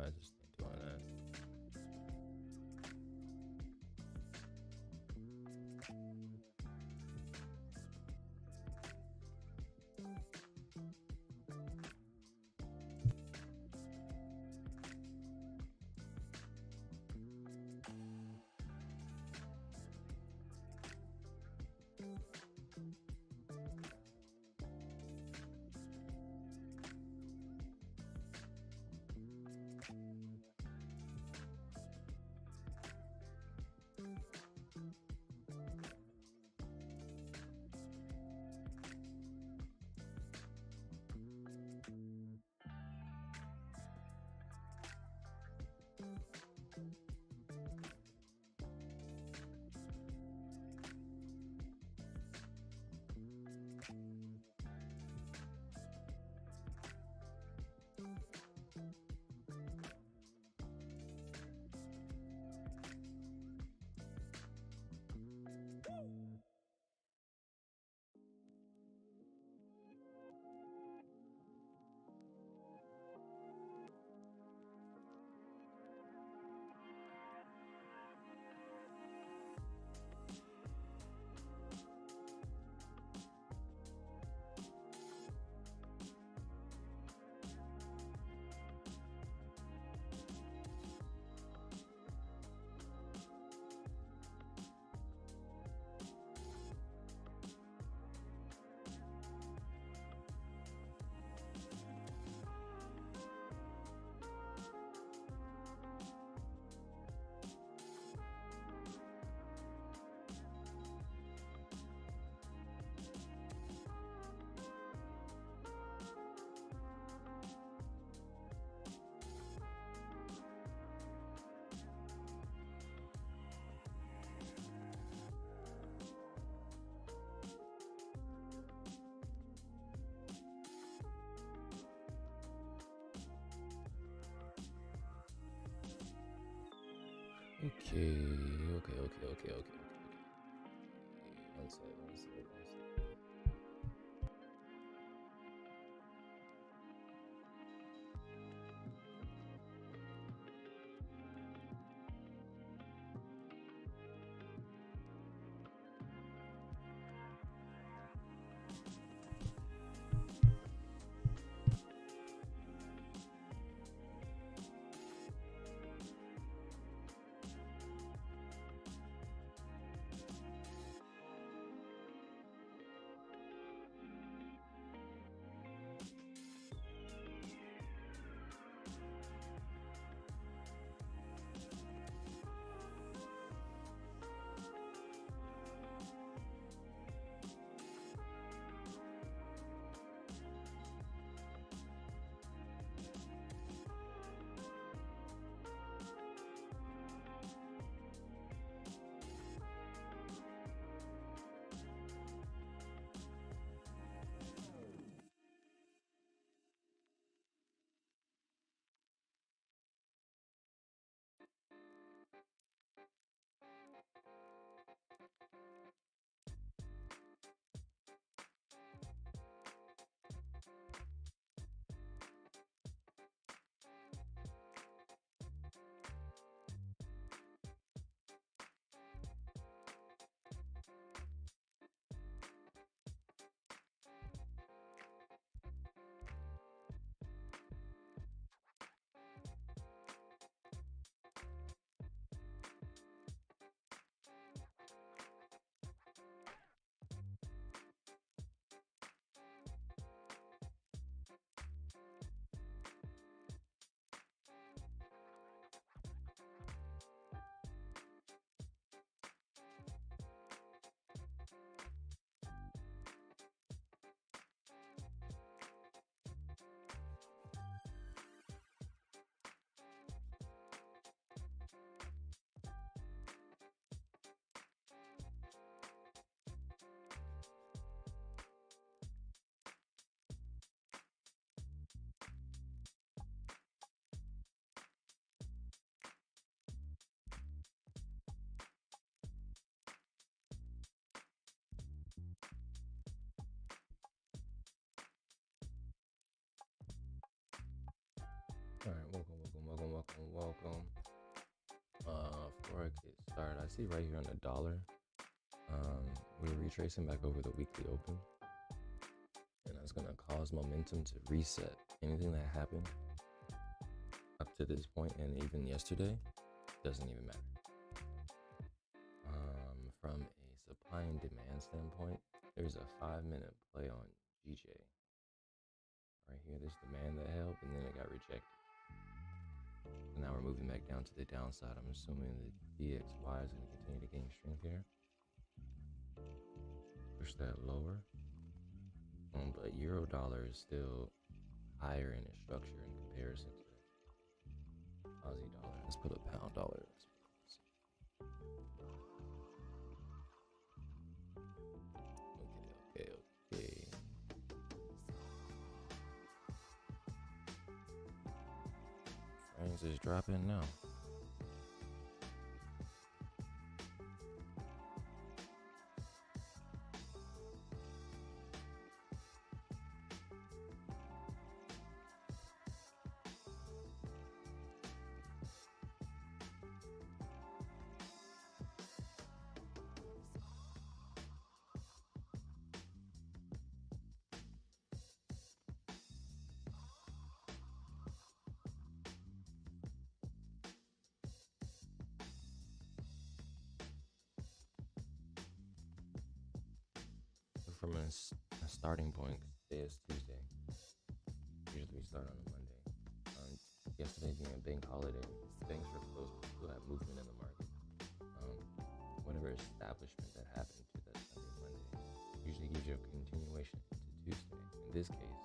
I just need to on that. Okay. One sec. All right, welcome. and welcome. Before I get started, I see right here on the dollar, we're retracing back over the weekly open, and that's gonna cause momentum to reset. Anything that happened up to this point and even yesterday doesn't even matter. From a supply and demand standpoint, there's a 5-minute play on GJ. Right here, this demand that held, and then it got rejected. So now we're moving back down to the downside. I'm assuming the DXY is going to continue to gain strength here. Push that lower. But euro dollar is still higher in its structure in comparison to Aussie dollar. Let's put a pound dollar. Okay. Frames is dropping now. From a starting point, today is Tuesday. Usually we start on a Monday. Yesterday being a bank holiday, banks were closed, but still have movement in the market. Whatever establishment that happened to that Sunday, Monday, usually gives you a continuation into Tuesday. In this case,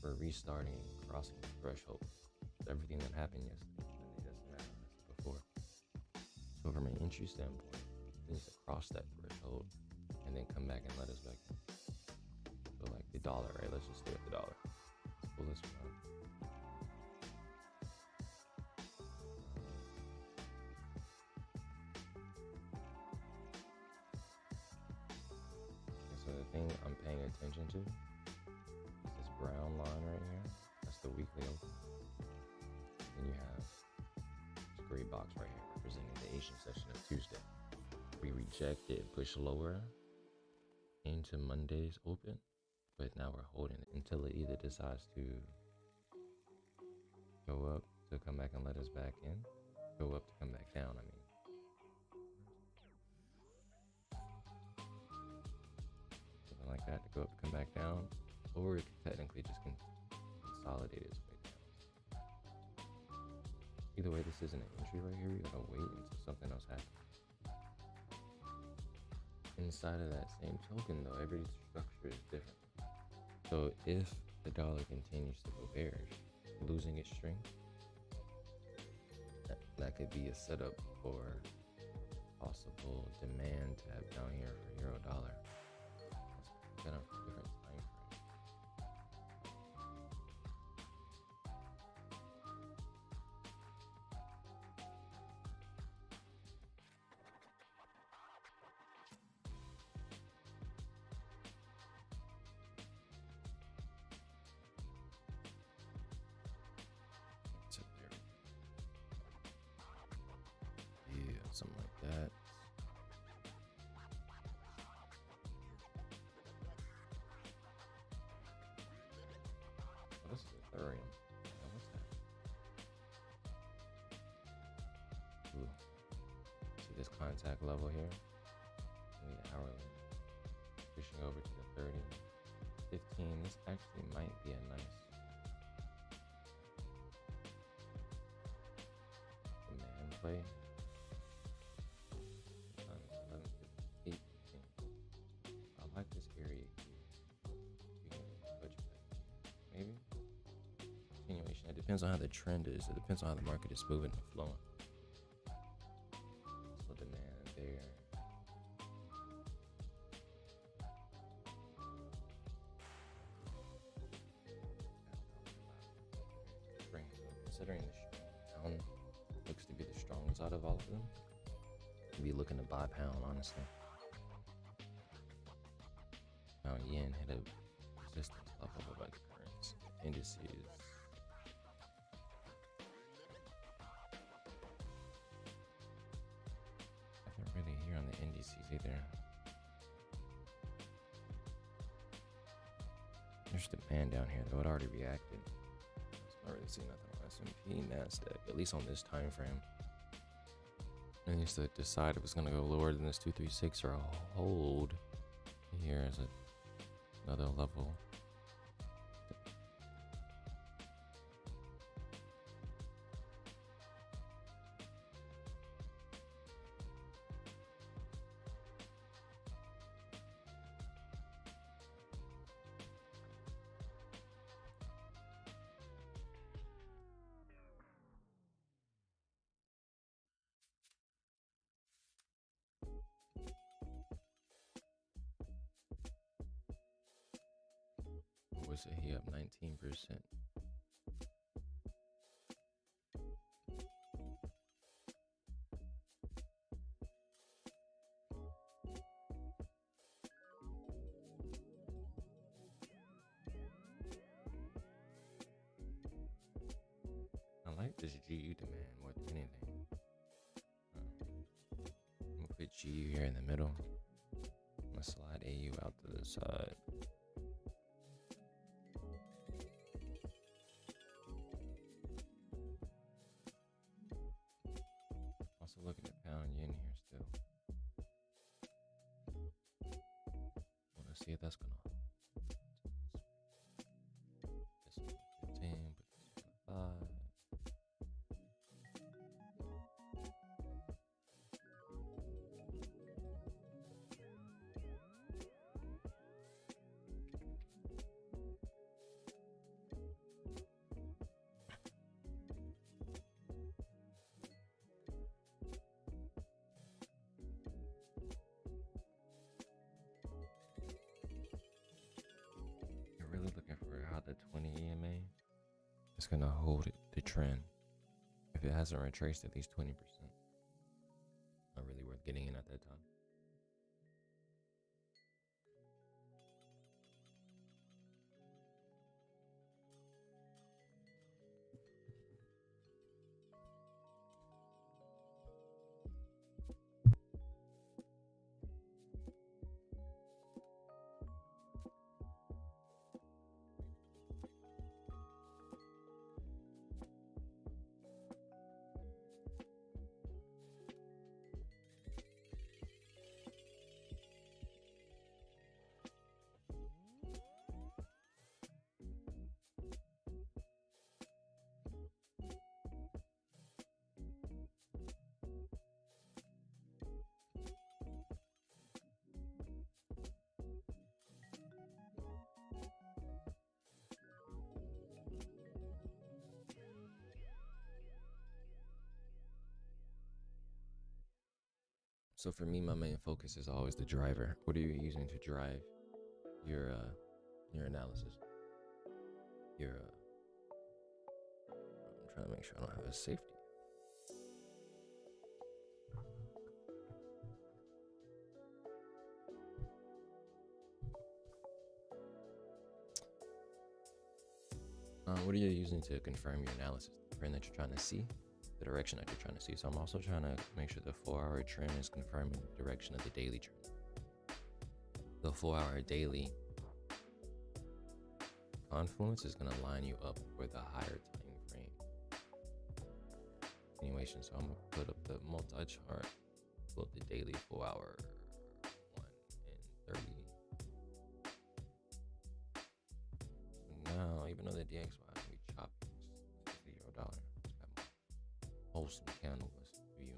we're restarting, crossing the threshold. Everything that happened yesterday, Sunday, doesn't matter, as I said before. So from an entry standpoint, it needs to cross that threshold and then come back and let us back in. So like the dollar, right? Let's just stay with the dollar. Let's pull this one up. So the thing I'm paying attention to is this brown line right here. That's the weekly open. And then you have this gray box right here representing the Asian session of Tuesday. We reject it, push lower into Monday's open, but now we're holding it until it either decides to go up to come back and let us back in, go up to come back down. Something like that to go up to come back down, or it can technically just consolidate its way down. Either way, this isn't an entry right here. We gotta wait until something else happens. Inside of that same token, though, every structure is different. So if the dollar continues to go bearish, losing its strength, that could be a setup for possible demand tab down here for euro dollar. That's kind of a different time frame. So there we go. Yeah, something like that. Oh, this is Ethereum. Oh, what's that? Ooh. See this contact level here? The hourly. Pushing over to the 30. 15. This actually might be a nice demand play. 11, 8, 15. I like this area here. You can touch back. Maybe? Continuation. It depends on how the trend is. It depends on how the market is moving and flowing. So demand there. Considering the pound looks to be the strongest out of all of them, I'd be looking to buy pound, honestly. Pound yen hit a resistance level of a bunch of currency indices. indices either. There's demand down here, though it already reacted. I don't really see nothing on S&P, NASDAQ, at least on this time frame. It needs to decide if it's going to go lower than this 236 or a hold. Here is another level. What was it? He up 19%. I like this GU demand more than anything. I'm gonna put GU here in the middle. I'm gonna slide AU out to the side. Also looking at pound yen here still. Want to see if that's gonna hold. This one 15, but this one 5. Really looking for how the 20 EMA is going to hold the trend. If it hasn't retraced at least 20%, not really worth getting in at that time. So for me, my main focus is always the driver. What are you using to drive your analysis? I'm trying to make sure I don't have a safety. What are you using to confirm your analysis? The trend that you're trying to see, the direction that you're trying to see. So I'm also trying to make sure the 4-hour trend is confirming the direction of the daily trend. The 4-hour daily confluence is going to line you up for the higher time frame continuation. So I'm going to put up the multi-chart, pull up the daily 4-hour 1 and 30. Now, even though the DXY can be choppy, it's $0. It's got more wholesome candle view.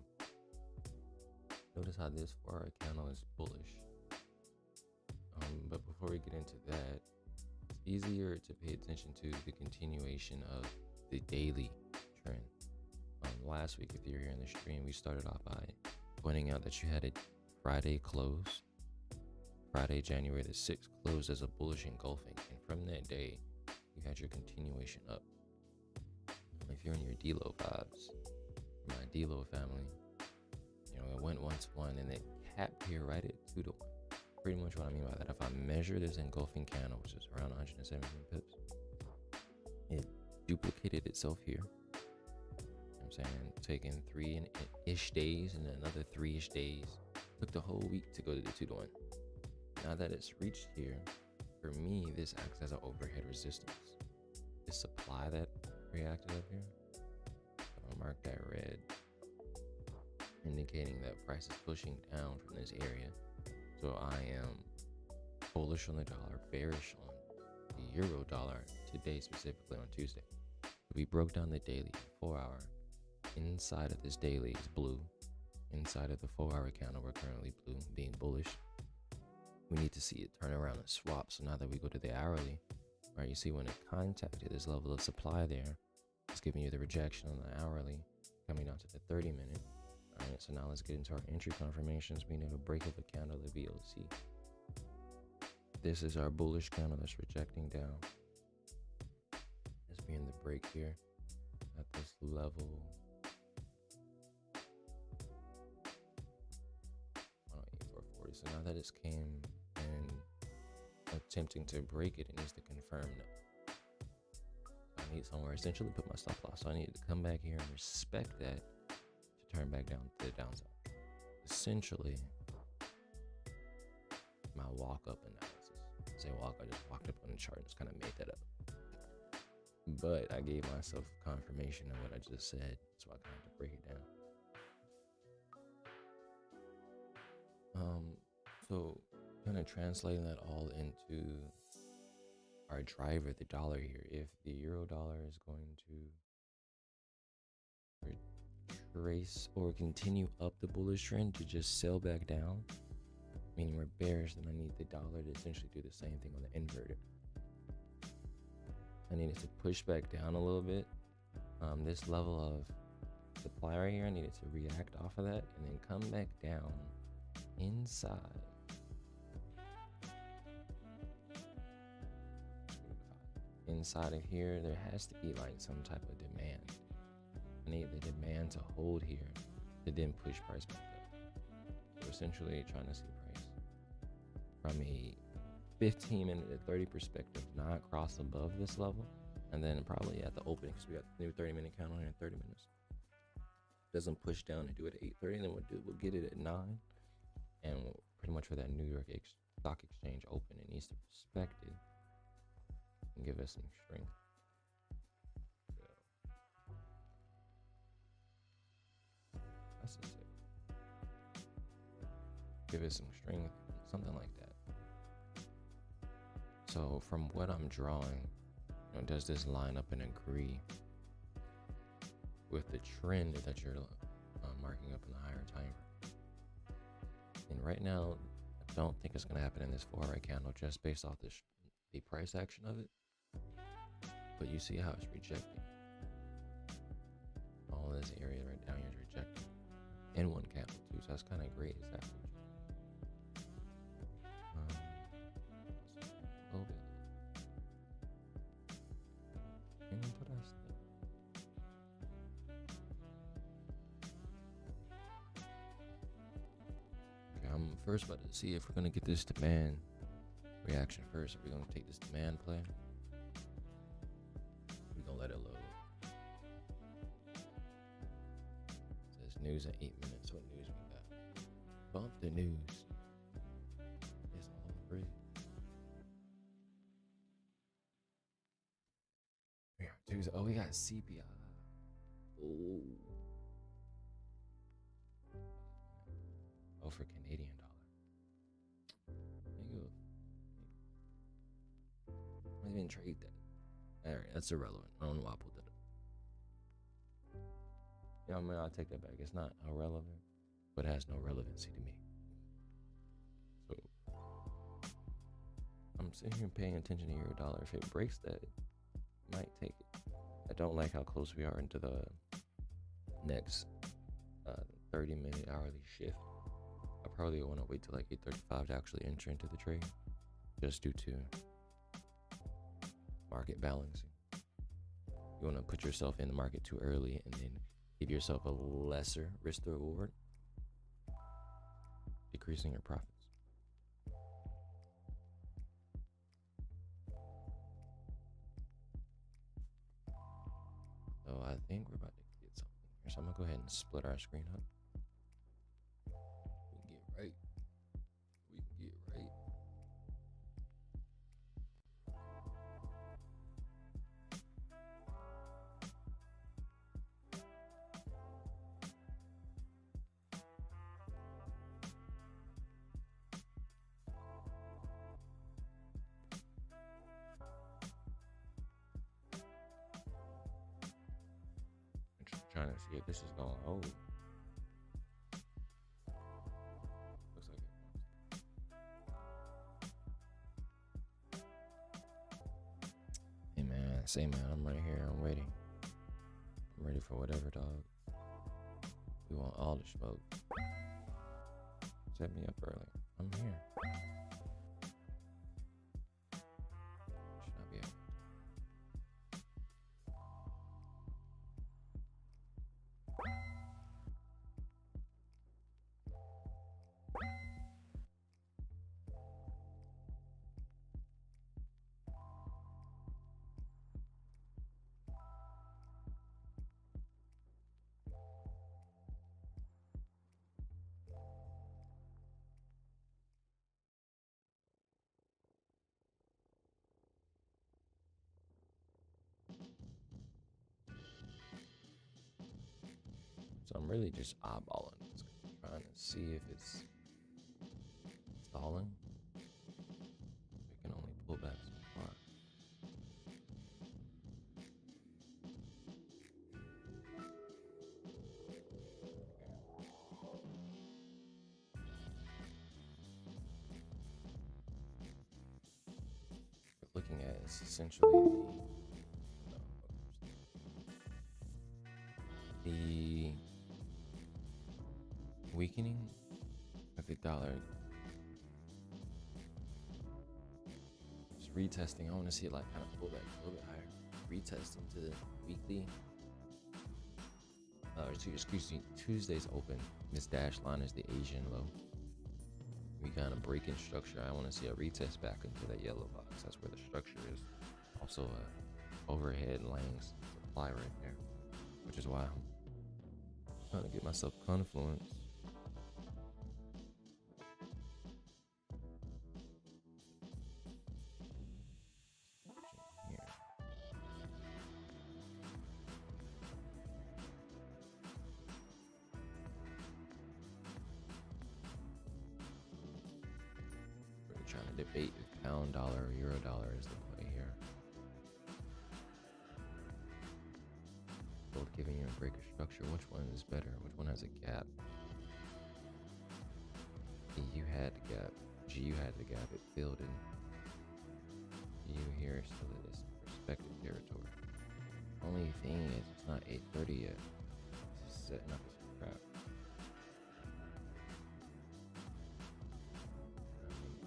Notice how this 4-hour candle is bullish. But before we get into that, it's easier to pay attention to the continuation of the daily trend. Last week, if you were here in the stream, we started off by pointing out that you had a Friday close. Friday, January the 6th, closed as a bullish engulfing. And from that day, you had your continuation up. If you're in your D-Lo vibes, my D-Lo family, it went 1-to-1 and it capped here right at 2-to-1. Pretty much what I mean by that, if I measure this engulfing candle, which is around 117 pips, it duplicated itself here. You know what I'm saying? Taking 3-ish days and another 3-ish days Took the whole week to go to the 2-to-1. Now that it's reached here, for me, this acts as an overhead resistance. This supply that reacted up here, I'll mark that red, indicating that price is pushing down from this area. So I am bullish on the dollar, bearish on the euro dollar today, specifically on Tuesday. We broke down the daily 4-hour. Inside of this daily is blue. Inside of the 4-hour candle, we're currently blue, being bullish. We need to see it turn around and swap. So now that we go to the hourly, right, you see when it contacted this level of supply there, it's giving you the rejection on the hourly, coming down to the 30-minute. All right, so now let's get into our entry confirmations. We need a break of a candle at VOC. This is our bullish candle that's rejecting down. This being the break here at this level. 108,440. So now that it's came and attempting to break it, it needs to confirm no. I need somewhere essentially put my stop loss. So I need to come back here and respect that to turn back down to the downside. Essentially, my walk up analysis. I say walk, I just walked up on the chart and just kind of made that up. But I gave myself confirmation of what I just said, so I kind of have to break it down. So kind of translating that all into our driver, the dollar here. If the euro dollar is going to retrace or continue up the bullish trend to just sell back down, meaning we're bearish, then I need the dollar to essentially do the same thing on the inverted. I need it to push back down a little bit. This level of supply right here, I need it to react off of that and then come back down inside. Inside of here, there has to be like some type of demand. I need the demand to hold here to then push price back up. So essentially trying to see price from a 15-minute to 30 perspective not cross above this level, and then probably at the opening, because we got the new 30-minute candle here in 30 minutes. Doesn't push down and do it at 8:30, and then we'll get it at 9, and pretty much for that New York Stock Exchange open, it needs to respect it and give us some strength. So, that's just it. Give it some strength, something like that. So from what I'm drawing, does this line up and agree with the trend that you're marking up in the higher time frame? And right now, I don't think it's going to happen in this 4-hour candle just based off the price action of it. But you see how it's rejecting. All this area right down here is rejecting. In one candle too, so that's kind of great. It's actually a little bit. Okay, I'm first about to see if we're going to get this demand reaction first. Are we going to take this demand play? We're going to let it load. It says news in 8 minutes. What news we got? Bump the news. It's all free. Tuesday. Oh, we got CPI. Oh, for Canadian dollar. I didn't even trade that. All right, that's irrelevant. I don't know why I pulled that up. Yeah, I mean, I'll take that back. It's not irrelevant, but it has no relevancy to me. So I'm sitting here paying attention to euro dollar. If it breaks that, it might take it. I don't like how close we are into the next 30-minute hourly shift. I probably want to wait till like 8:35 to actually enter into the trade, just due to market balancing. You want to put yourself in the market too early and then give yourself a lesser risk to reward, decreasing your profits. So I think we're about to get something here. So I'm gonna go ahead and split our screen up. We can get right trying to see if this is gonna hold. Looks like it. Hey man, say man, I'm right here. I'm waiting. I'm ready for whatever, dog. We want all the smoke. Set me up early. I'm here. Should not be able. So I'm really just eyeballing this, trying to see if it's stalling. We can only pull back so far. What we're looking at is essentially the weakening of the dollar. Just retesting. I want to see it like kind of pull back a little bit higher. Retesting to the weekly. Excuse me, Tuesday's open. This dashed line is the Asian low. We kind of break in structure. I want to see a retest back into that yellow box. That's where the structure is. Also, overhead Lang's supply right there, which is why I'm trying to get myself confluence. Here. We're trying to debate if pound dollar or euro dollar is the play here. Both giving you a breaker structure. Which one is better? Which one has a gap? EU had the gap. GU had the gap. It filled in. EU here still in this respective territory. Only thing is it's not 8:30 yet. It's just setting up some crap.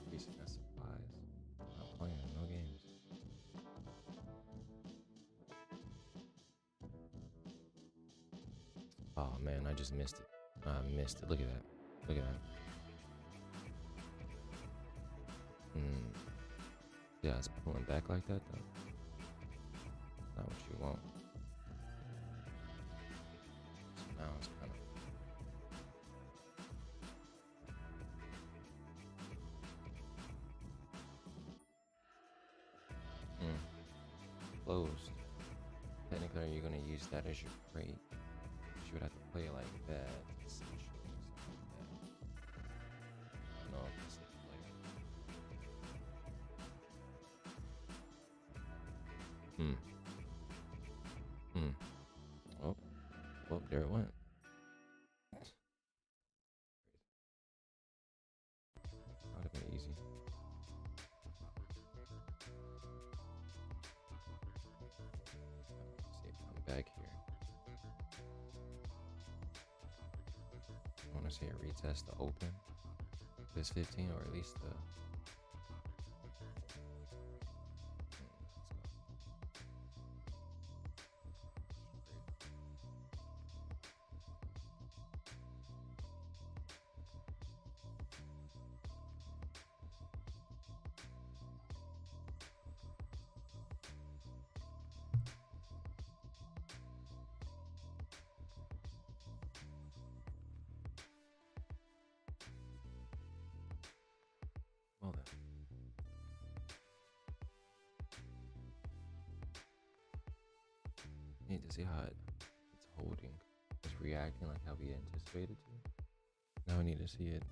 Increasing that supplies. Not playing, no games. Oh man, I just missed it. I missed it. Look at that. Look at that. Yeah, it's pulling back like that though. Not what you want. So now it's kind of closed. Technically, you're gonna use that as your break. You would have to play it like that. Essentially, something like that. I don't know if it's the play. Oh, there it went. That would have been easy. See if I'm back here. I want to see it retest the open. This 15 or at least the. Well then. Need to see how it's holding. It's reacting like how we anticipated to. Now we need to see it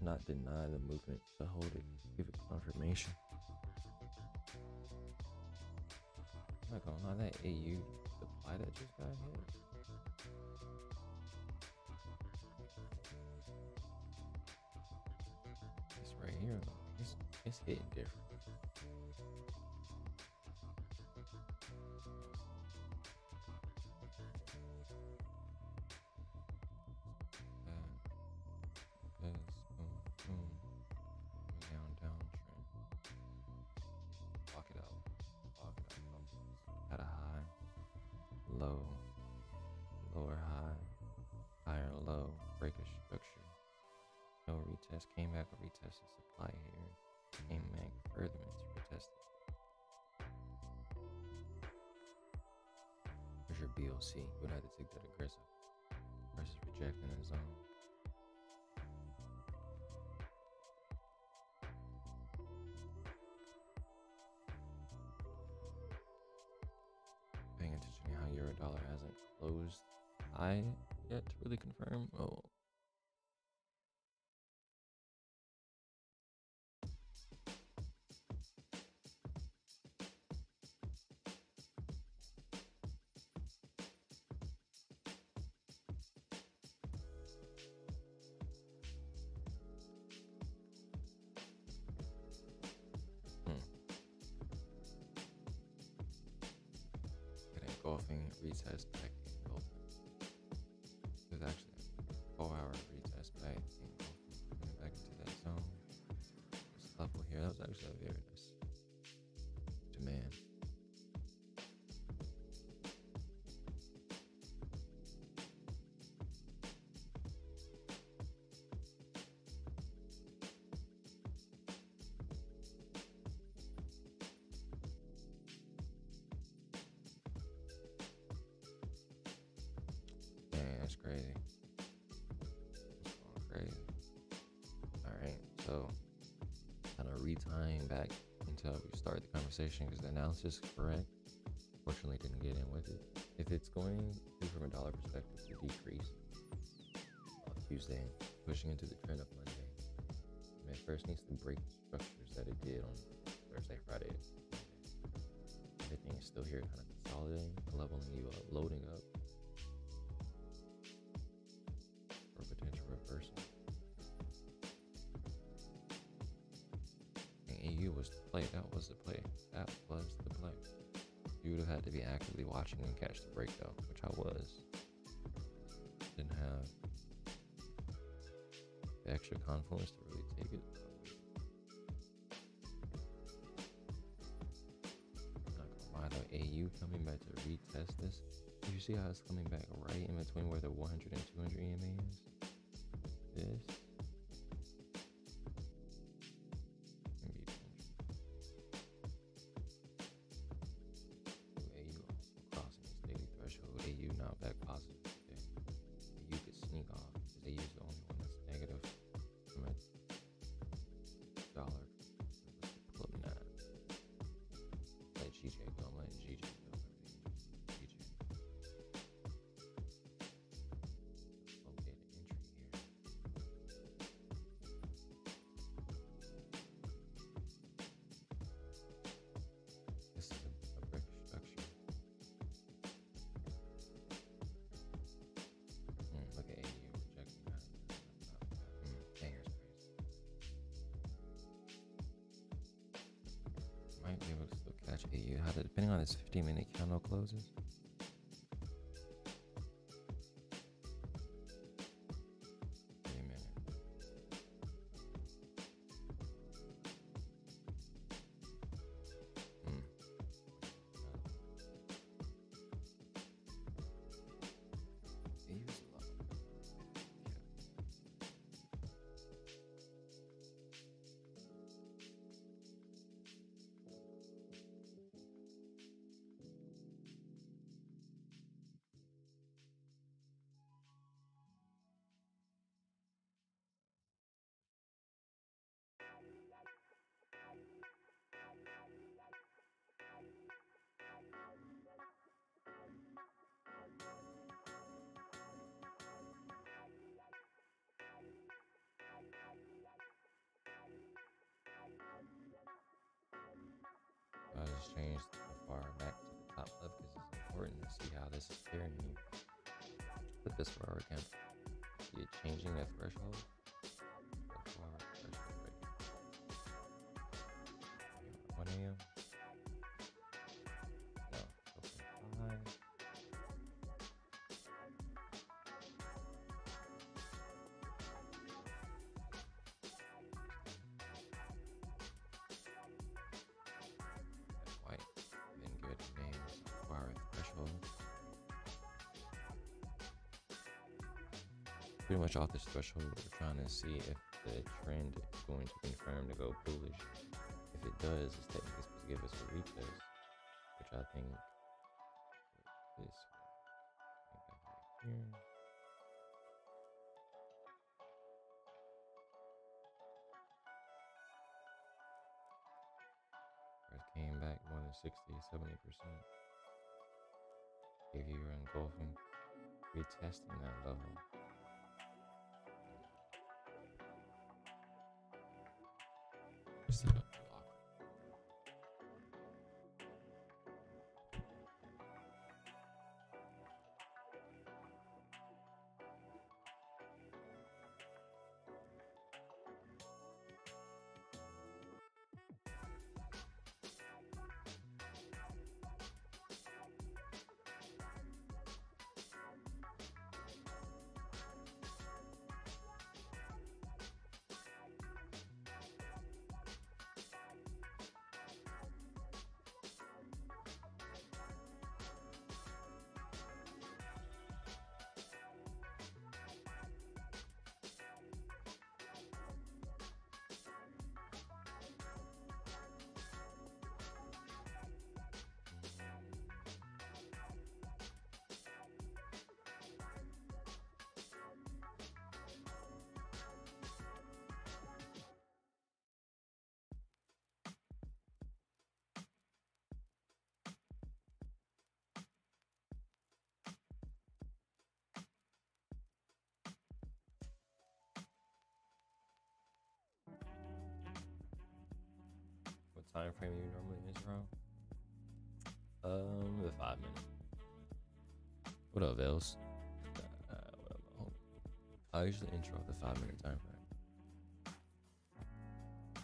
not deny the movement, but hold it, give it confirmation. not gonna lie, that AU supply that just got hit. This right here, it's hitting different. Block it out. At a high, low, lower high, higher low, break a structure. No retest, came back and retested supply here. Came back further into retested. Where's your BOC? You would have to take that aggressive versus rejecting the zone. Paying attention to how euro dollar hasn't closed high yet to really confirm. Oh. Engulfing retest back engulfing. There's actually a 4-hour retest back engulfing, back into that zone. This level here, that was actually a very nice demand. That's crazy. That's going crazy. Alright, so kind of retying back until we start the conversation because the analysis is correct. Fortunately, didn't get in with it. If it's going to, from a dollar perspective, to decrease on Tuesday, pushing into the trend of Monday, it first needs to break the structures that it did on Thursday, Friday. Everything is still here, kind of consolidating, leveling you up, loading up. Potential reversal. And AU was the play. That was the play. That was the play. You would have had to be actively watching and catch the break though, which I was. Didn't have the extra confluence to really take it. Not gonna lie though, AU coming back to retest this. You see how it's coming back right in between where the 100 and 200 EMA is? This. AU also crossing its daily threshold. AU now back positive today. AU could sneak off because AU is the only one that's negative from a dollar. Pull up that. Let GJ go. Let GJ go. Might be able to still catch AU. How depending on this 15-minute candle closes. I just changed the far back to the top. top left because it's important to see how this is carrying you. Put this forward again. See it changing that threshold? The forward threshold right here. 1 a.m. No, open 5. White, then good names, forward threshold. Pretty much off this threshold, we're trying to see if the trend is going to confirm to go bullish. If it does, it's technically supposed to give us a retest, which I think this right here. Price came back more than 60-70%. If you were engulfing, retesting that level. Just a block. What time frame you normally is, bro? The 5 minute. What up, Vels? What up, homie? I usually intro the 5 minute time frame.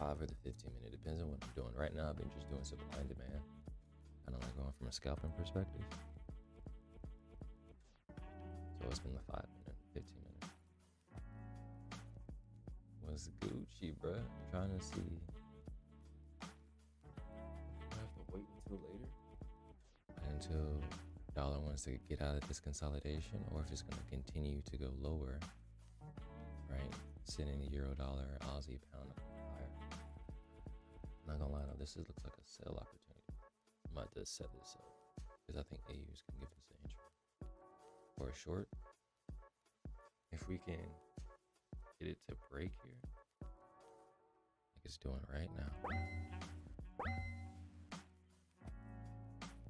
5 or the 15-minute, depends on what I'm doing. Right now, I've been just doing supply and demand. Kind of like going from a scalping perspective. So it's been the 5 minute, 15 minute. What's Gucci, bro? I'm trying to see. I have to wait until later. Until dollar wants to get out of this consolidation, or if it's going to continue to go lower, right? Sitting the euro dollar, Aussie pound higher. I'm not gonna lie, though, this looks like a sell opportunity. I'm about to set this up because I think AUs can give us an entry for a short. If we can get it to break here, like it's doing right now.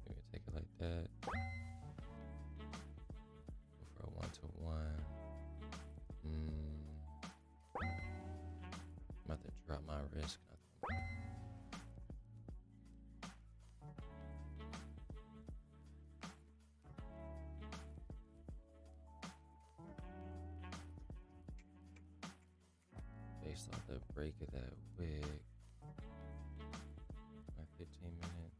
Maybe take it like that. Go for a 1-to-1. I'm about to drop my risk. Based off the break of that wick. My 15 minute.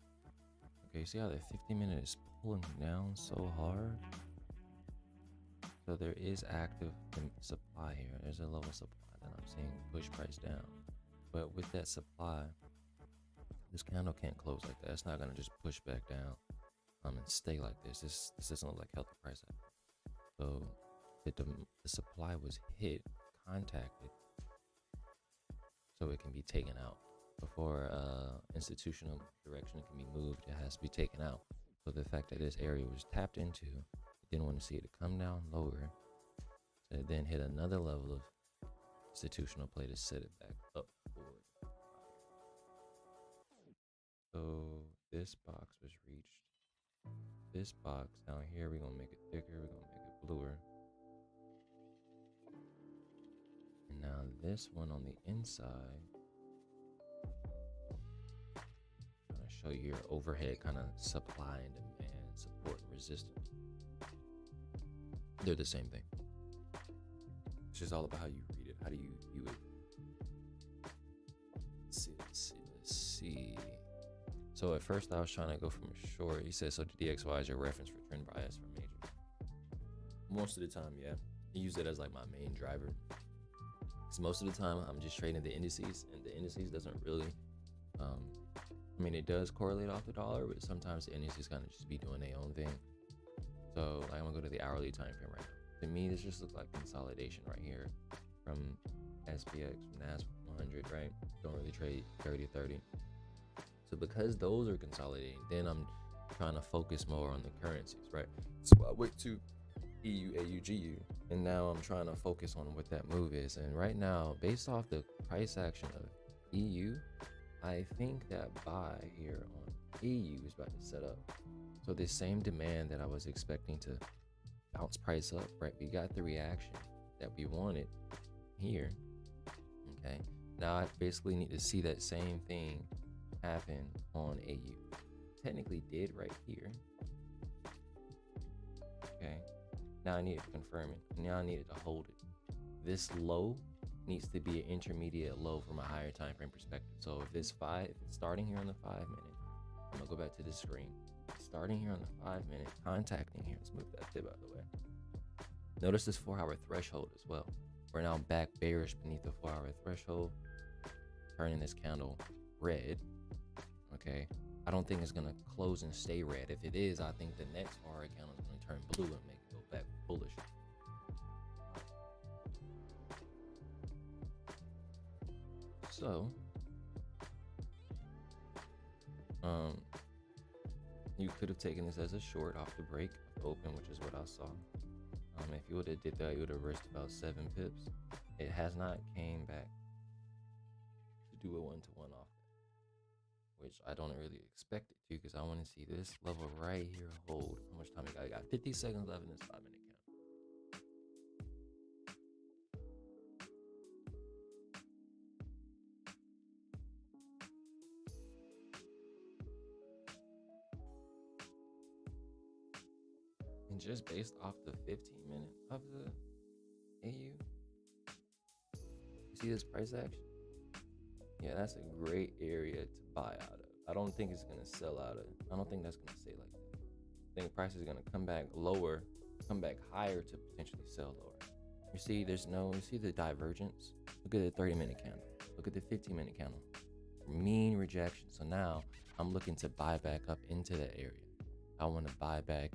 Okay, see how that 15 minute is pulling down so hard? So there is active supply here. There's a level of supply that I'm seeing push price down. But with that supply, this candle can't close like that. It's not gonna just push back down and stay like this. This doesn't look like healthy price action. So the supply was hit, contacted, so it can be taken out. Before institutional direction can be moved, it has to be taken out. So the fact that this area was tapped into, it didn't want to see it to come down lower, so it then hit another level of institutional play to set it back up forward. So this box was reached. This box down here, we're gonna make it thicker, we're gonna make it bluer. And now this one on the inside, I'm gonna show you your overhead kind of supply and demand, support and resistance. They're the same thing. It's just all about how you read it. How do you view it? Let's see. So at first I was trying to go from a short. He said, so the DXY is your reference for trend bias for major. Most of the time, yeah. I use it as like my main driver. Because most of the time I'm just trading the indices, and the indices doesn't really, I mean, it does correlate off the dollar, but sometimes the indices kind of just be doing their own thing. So I'm gonna go to the hourly time frame right now. To me, this just looks like consolidation right here from SPX, from NAS 100, right? Don't really trade 30-30. So because those are consolidating, then I'm trying to focus more on the currencies, right? So I went to EU, AU, GU, and now I'm trying to focus on what that move is. And right now, based off the price action of EU, I think that buy here on EU is about to set up. So this same demand that I was expecting to bounce price up, right? We got the reaction that we wanted here, okay? Now I basically need to see that same thing happen on AU. Technically did right here, okay? Now I need to confirm it. Now I needed to hold it. This low needs to be an intermediate low from a higher time frame perspective. So if this starting here on the 5 minute, I'm gonna go back to the screen. Starting here on the 5 minute, contacting here. Let's move that tip out of the way. Notice this 4 hour threshold as well. We're now back bearish beneath the 4 hour threshold, turning this candle red. Okay, I don't think it's gonna close and stay red. If it is, I think the next 4 hour candle is gonna turn blue and make it go back bullish. So, you could have taken this as a short off the break open, which is what I saw. If you would have did that, you would have risked about 7 pips. It has not came back to do a 1-to-1 off that, which I don't really expect it to, because I want to see this level right here hold. How much time we got? I got 50 seconds left in this 5 minute count. And just based off the 15 minute of the AU, you see this price action? Yeah, that's a great area to buy out of. I don't think it's gonna sell out of. I don't think that's gonna stay like that. I think price is gonna come back lower, come back higher to potentially sell lower. You see, you see the divergence? Look at the 30 minute candle. Look at the 15 minute candle. Mean rejection. So now I'm looking to buy back up into that area. I want to buy back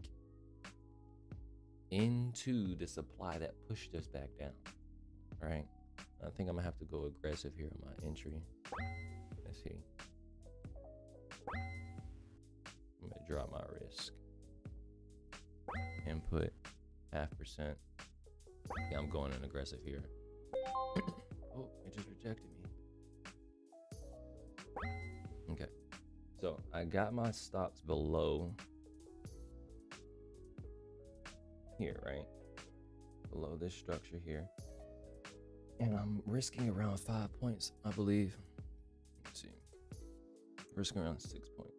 into the supply that pushed us back down. All right. I think I'm gonna have to go aggressive here on my entry. Let's see. I'm gonna drop my risk. Input 0.5%. Yeah, I'm going in aggressive here. Oh, it just rejected me. Okay. So I got my stops below here, right? Below this structure here. And I'm risking around 5 points, I believe. Let's see. Risking around 6 points.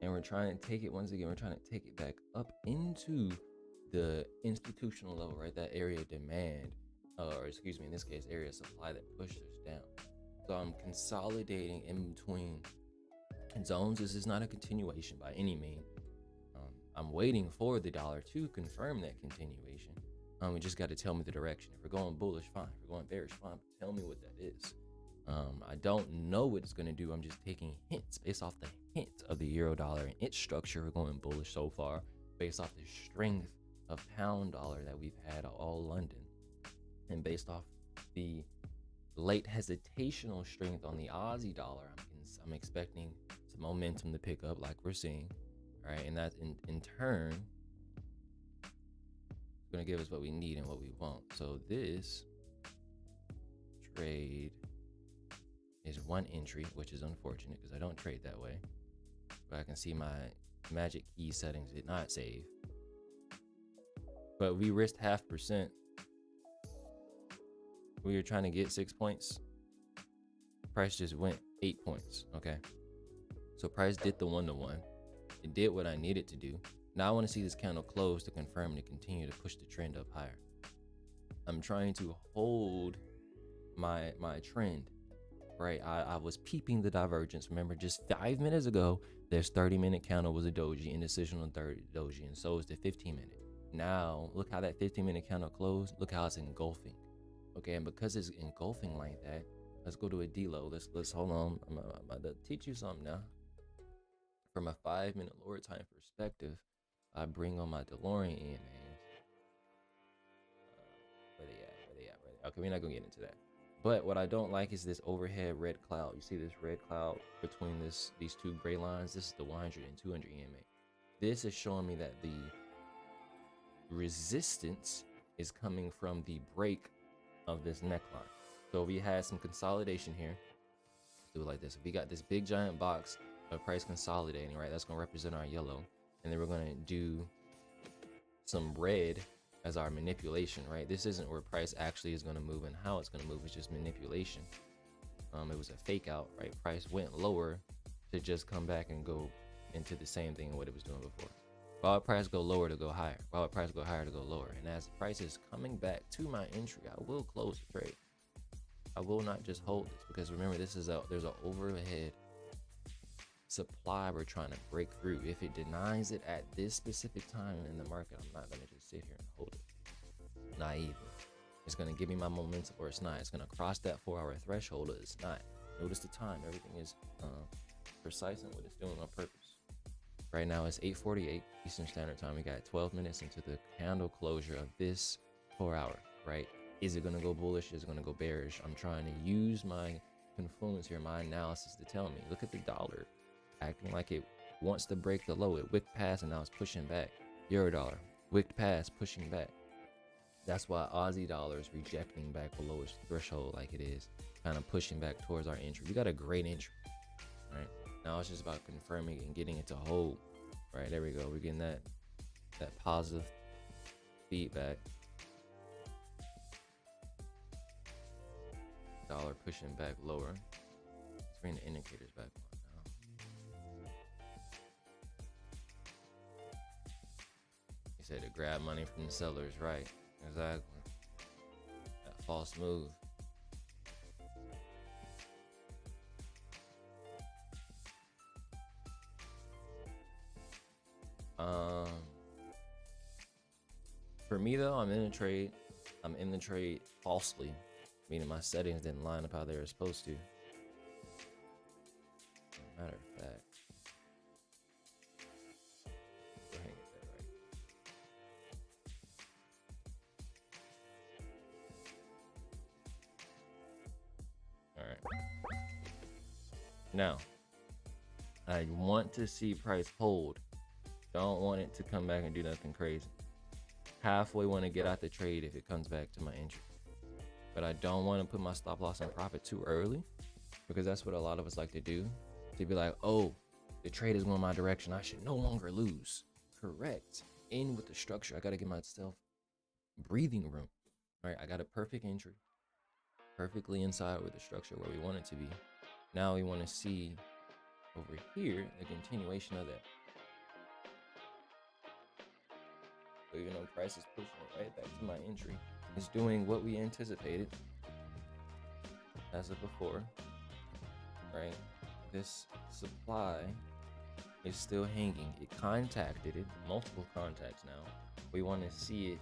And we're trying to take it, once again, we're trying to take it back up into the institutional level, right? That area of demand, or excuse me, in this case, area of supply that pushed us down. So I'm consolidating in between zones. This is not a continuation by any means. I'm waiting for the dollar to confirm that continuation. You just got to tell me the direction. If we're going bullish, fine. If we're going bearish, fine. But tell me what that is. I don't know what it's going to do. I'm just taking hints based off the hint of the euro dollar and its structure. We're going bullish so far based off the strength of pound dollar that we've had all London, and based off the late hesitational strength on the Aussie dollar. I'm expecting some momentum to pick up like we're seeing. All right, and that in turn is going to give us what we need and what we want. So this trade is one entry, which is unfortunate because I don't trade that way. But I can see my magic key settings did not save. But we risked 0.5%. We were trying to get 6 points. Price just went 8 points, okay? So price did the 1-to-1. It did what I needed to do. Now I want to see this candle close to confirm to continue to push the trend up higher. I'm trying to hold my trend, right? I was peeping the divergence. Remember, just 5 minutes ago, this 30-minute candle was a doji, indecision on 30 doji, and so is the 15-minute. Now, look how that 15-minute candle closed. Look how it's engulfing. Okay, and because it's engulfing like that, let's go to a D-low. Let's hold on. I'm about to teach you something now. From a 5-minute lower time perspective, I bring on my DeLorean in, man. Where they at? Okay, we're not gonna get into that. But what I don't like is this overhead red cloud. You see this red cloud between these two gray lines? This is the 100 and 200 EMA. This is showing me that the resistance is coming from the break of this neckline. So we had some consolidation here. Let's do it like this. If we got this big giant box of price consolidating, right? That's gonna represent our yellow. And then we're gonna do some red as our manipulation, right? This isn't where price actually is going to move and how it's going to move. It's just manipulation. It was a fake out, right? Price went lower to just come back and go into the same thing what it was doing before. Why would price go lower to go higher? Why would price go higher to go lower? And as price is coming back to my entry, I will close the trade. I will not just hold this, because remember, there's an overhead supply we're trying to break through. If it denies it at this specific time in the market, I'm not going to just sit here and hold it naively. It's going to give me my momentum, or it's not. It's going to cross that 4-hour threshold, or it's not. Notice the time. Everything is precise in what it's doing on purpose. Right now it's 8:48 Eastern Standard Time. We got 12 minutes into the candle closure of this 4-hour, right? Is it going to go bullish? Is it going to go bearish? I'm trying to use my confluence here, my analysis, to tell me. Look at the dollar acting like it wants to break the low. It wicked past and now it's pushing back. Euro dollar wicked past, pushing back. That's why Aussie dollar is rejecting back below its threshold, like it is kind of pushing back towards our entry. We got a great entry, right? Now it's just about confirming and getting it to hold. Right, there we go. We're getting that positive feedback. Dollar pushing back lower. Let's bring the indicators back on now. He said to grab money from the sellers, right? Exactly. That false move. For me though, I'm in the trade. I'm in the trade falsely, meaning my settings didn't line up how they were supposed to. Matter of fact, go ahead and get that right. All right. Now, I want to see price hold. Don't want it to come back and do nothing crazy. Halfway want to get out the trade if it comes back to my entry. But I don't want to put my stop loss and profit too early, because that's what a lot of us like to do. To be like, oh, the trade is going my direction, I should no longer lose. Correct. In with the structure. I got to give myself breathing room. All right, I got a perfect entry. Perfectly inside with the structure where we want it to be. Now we want to see over here the continuation of that. So even though price is pushing it right back to my entry, it's doing what we anticipated as of before, right? This supply is still hanging. It contacted it, multiple contacts now. We want to see it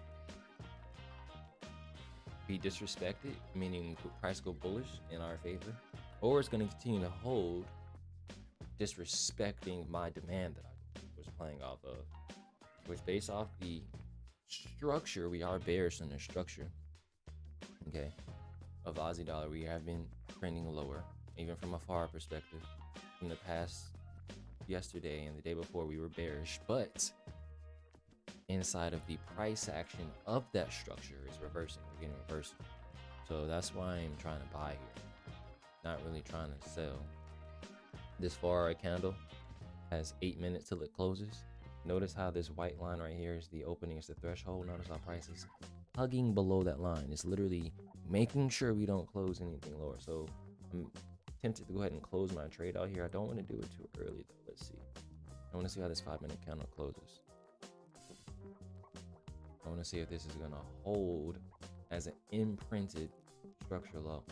be disrespected, meaning the price go bullish in our favor, or it's going to continue to hold, disrespecting my demand that I was playing off of, which based off the structure, we are bearish in the structure, okay, of Aussie dollar. We have been trending lower, even from a far perspective. From the past, yesterday and the day before, we were bearish, but inside of the price action of that structure is reversing. We're getting reversal. So that's why I'm trying to buy here, not really trying to sell. This 4-hour candle has 8 minutes till it closes. Notice how this white line right here is the opening, it's the threshold. Notice how price is hugging below that line. It's literally making sure we don't close anything lower. So I'm tempted to go ahead and close my trade out here. I don't want to do it too early though. Let's see. I want to see how this 5-minute candle closes. I want to see if this is gonna hold as an imprinted structure low,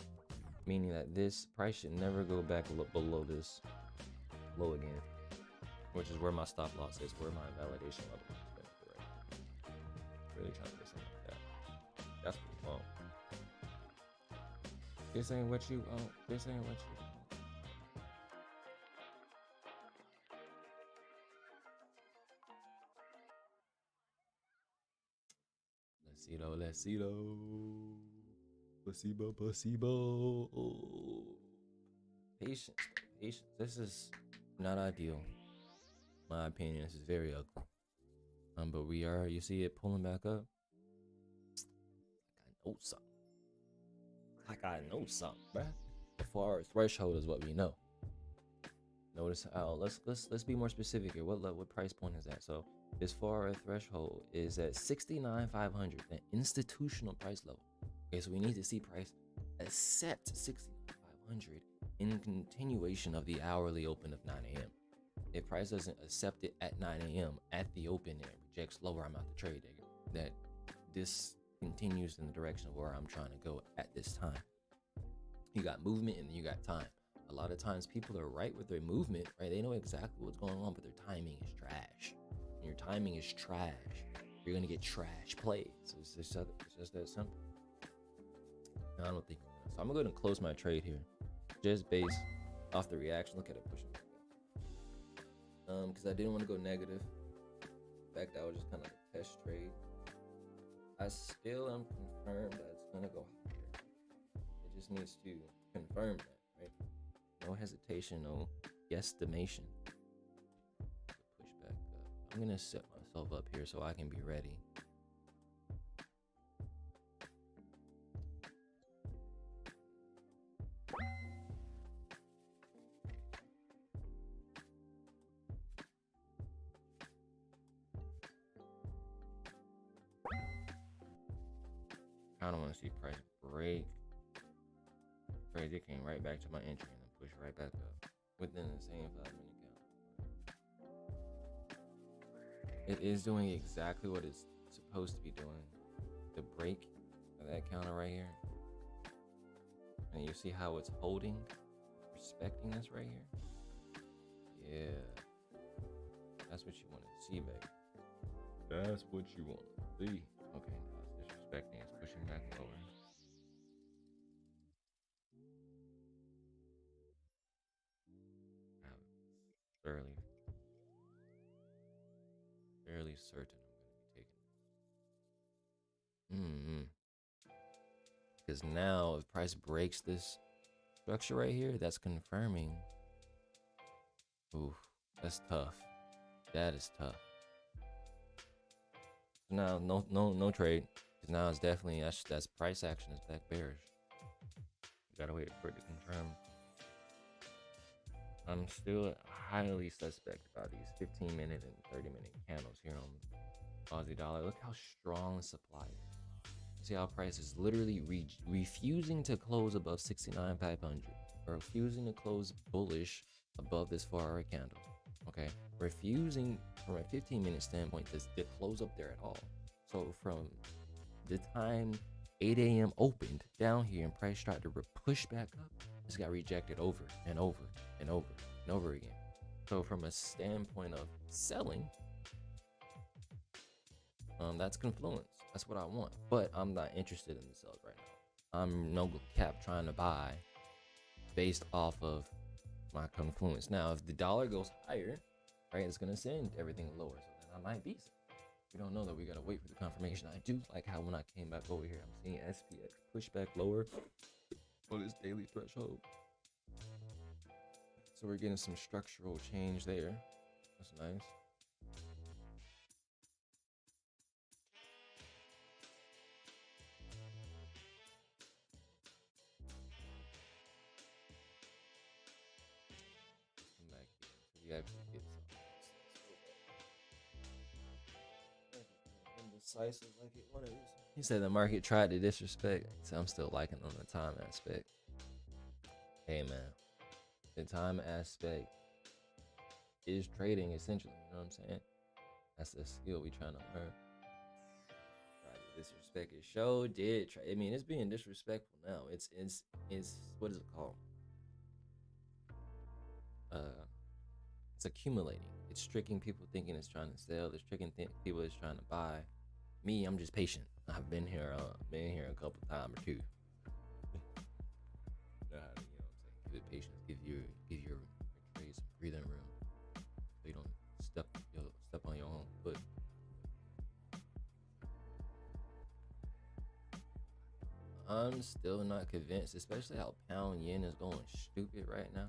meaning that this price should never go back below this low again, which is where my stop loss is, where my validation level is. Really trying to do something like that. That's what you want. This ain't what you want. This ain't what you want. Let's see though. Let's see though. Placebo, placebo. Patience, patience. This is not ideal. In my opinion, this is very ugly. But we are, you see it pulling back up. Like I know something. Like I know something, bruh. The 4-hour threshold is what we know. Notice how, let's be more specific here. What price point is that? So this 4-hour threshold is at 69,500, an institutional price level. Okay, so we need to see price accept 69,500 in continuation of the hourly open of 9 a.m. If price doesn't accept it at 9 a.m. at the open and rejects lower, I'm out the trade, nigga. That this continues in the direction of where I'm trying to go at this time. You got movement and you got time. A lot of times people are right with their movement, right? They know exactly what's going on, but their timing is trash. When your timing is trash, you're gonna get trash plays. It's just that simple. No, I don't think so. I'm gonna go ahead and close my trade here, just based off the reaction. Look at it pushing. Because I didn't want to go negative. In fact, that was just kind of a test trade. I still am confirmed that it's gonna go higher. It just needs to confirm that, right? No hesitation, no guesstimation. Push back up. I'm gonna set myself up here so I can be ready. I don't want to see price break. Crazy, it came right back to my entry and then push right back up within the same 5-minute count. It is doing exactly what it's supposed to be doing. The break of that counter right here. And you see how it's holding, respecting this right here? Yeah. That's what you want to see, baby. That's what you want to see. Okay, now it's disrespecting. It's pushing back lower. Fairly certain I'm going to be taking it. Because now if price breaks this structure right here, that's confirming. Oof, that's tough. That is tough. Now no trade. Because now it's definitely that's price action is back bearish. You gotta wait for it to confirm. I'm still highly suspect about these 15-minute and 30-minute candles here on Aussie dollar. Look how strong the supply is. See how price is literally refusing to close above 69,500, or refusing to close bullish above this 4-hour candle. Okay, refusing from a 15-minute standpoint to close up there at all. So from the time 8 a.m. opened down here and price tried to push back up, this got rejected over and over and over and over again. So from a standpoint of selling, that's confluence. That's what I want. But I'm not interested in the sales right now. I'm no cap trying to buy based off of my confluence. Now, if the dollar goes higher, right, it's gonna send everything lower. So then I might be. We don't know that. We gotta wait for the confirmation. I do like how when I came back over here, I'm seeing SPX push back lower on this daily threshold. So we're getting some structural change there. That's nice. Come back here until we actually get something. Indecisive like it wanted. He said the market tried to disrespect. So I'm still liking on the time aspect. Hey man, The time aspect is trading essentially. You know what I'm saying? That's a skill we trying to learn. Try to disrespect it. Show did try. I mean, it's being disrespectful now. It's what is it called? Uh, it's accumulating. It's tricking people thinking it's trying to sell. It's tricking people it's trying to buy. Me, I'm just patient. I've been here a couple times or two. You know what I'm saying? Give it patience. Give your trade some breathing room, so you don't step on your own foot. I'm still not convinced, especially how pound yen is going stupid right now.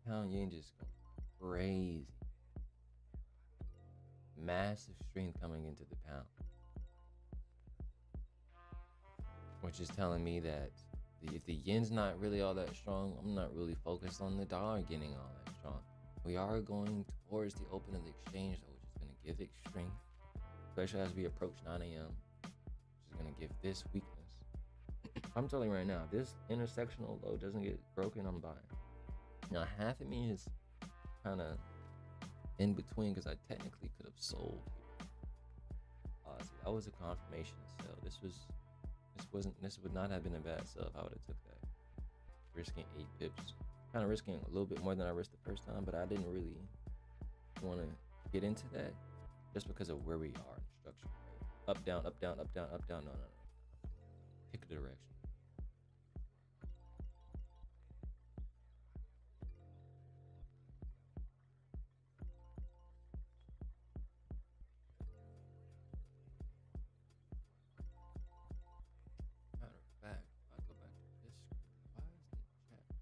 Pound yen just going crazy. Massive strength coming into the pound, which is telling me that if the yen's not really all that strong, I'm not really focused on the dollar getting all that strong. We are going towards the open of the exchange, though, which is going to give it strength, especially as we approach 9 a.m., which is going to give this weakness. I'm telling you right now, this intersectional low doesn't get broken, I'm buying. Now, half of me is kind of in between because I technically could have sold here. See, that was a confirmation sell. This would not have been a bad sell if I would have took that. Risking 8 pips. Kind of risking a little bit more than I risked the first time, but I didn't really want to get into that just because of where we are in the structure. Right? Up, down, up, down, up, down, up, down. No. Pick a direction. Matter of fact, if I go back to this screen, why is the chat? Where's my chat?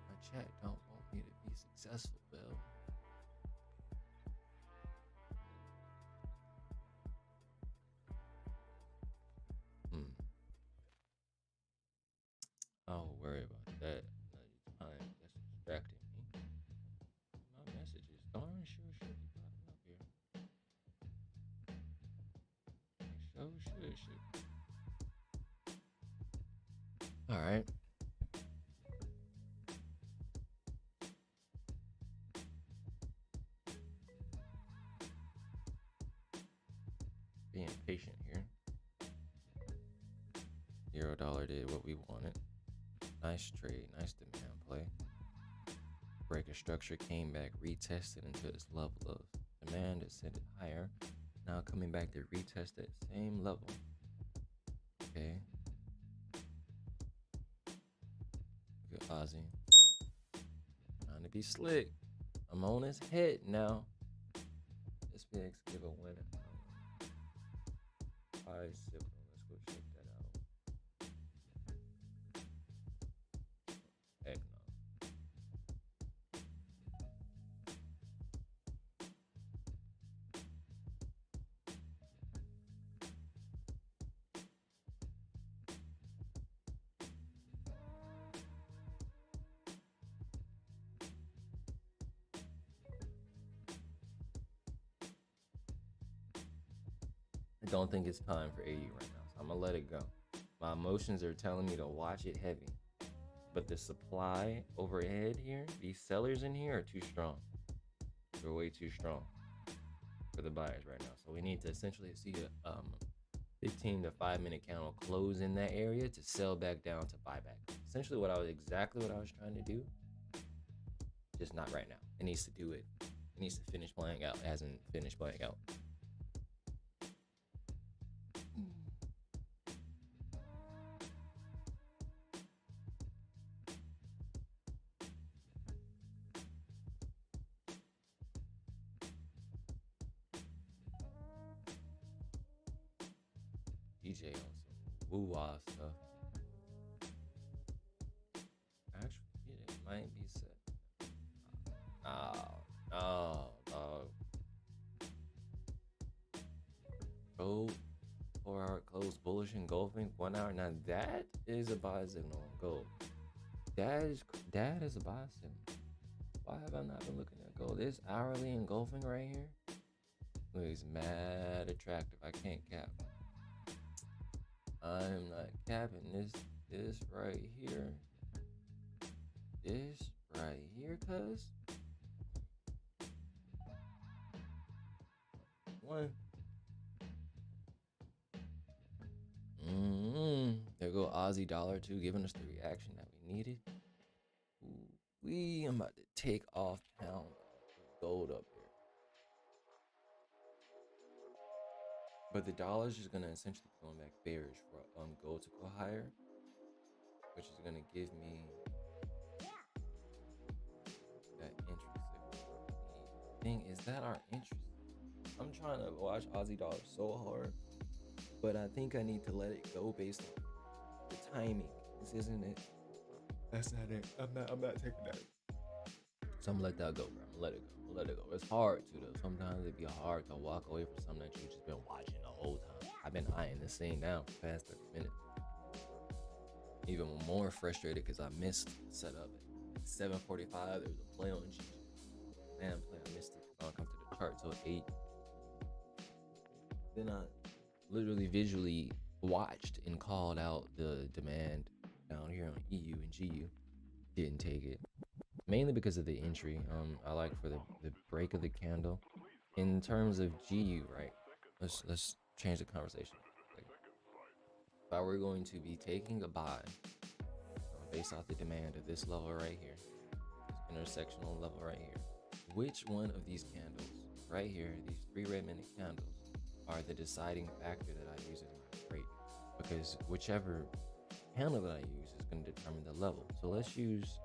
My chat don't want me to be successful, Bill. I'll worry about that another time. That's distracting me. My messages darn sure should be popping up here. Should. All right. Being patient here. $0 did what we wanted. Nice trade, nice demand play. Breaker structure came back, retested into its level of demand, ascended higher. Now coming back to retest that same level. Okay. Look at Ozzy. Trying to be slick. I'm on his head now. SPX give a winner. Let's go check that out. Heck no. I don't think it's time for AU right now, so I'm gonna let it go. My emotions are telling me to watch it heavy, but the supply overhead here, these sellers in here are too strong. They're way too strong for the buyers right now. So we need to essentially see a 15 to 5 minute candle close in that area to sell back down to buy back. Essentially exactly what I was trying to do, just not right now. It needs to do it. It needs to finish playing out. It hasn't finished playing out. DJ on some woo-wah stuff. Actually, it might be set. No, dog. Go 4 hour close bullish engulfing 1 hour. Now that is a buy signal on gold. That is a buy signal. Why have I not been looking at gold? This hourly engulfing right here looks mad attractive. I can't cap. I'm not capping this right here. This right here, cuz. One. There go Aussie dollar too, giving us the reaction that we needed. I'm about to take off pound gold up here. But the dollar's just gonna essentially be going back bearish for gold to go higher, which is gonna give me that interest signal. Thing is that our interest. I'm trying to watch Aussie dollar so hard, but I think I need to let it go based on the timing. This isn't it. That's not it. I'm not taking that. So I'm gonna let that go, bro. I'm gonna let it go. It's hard to though. Sometimes it'd be hard to walk away from something that you just been watching the whole time. I've been eyeing this thing down for the past 30 minutes. Even more frustrated because I missed setup at 7:45. There was a play on G. Man, I missed it. I'll come to the chart till 8. Then I literally visually watched and called out the demand down here on EU and GU. Didn't take it. Mainly because of the entry. I like for the break of the candle. In terms of GU, right? Let's change the conversation. Like, if I were going to be taking a buy based off the demand of this level right here, this intersectional level right here, which one of these candles right here, these 3 red-minute candles, are the deciding factor that I use in my trade? Because whichever candle that I use is going to determine the level. So let's use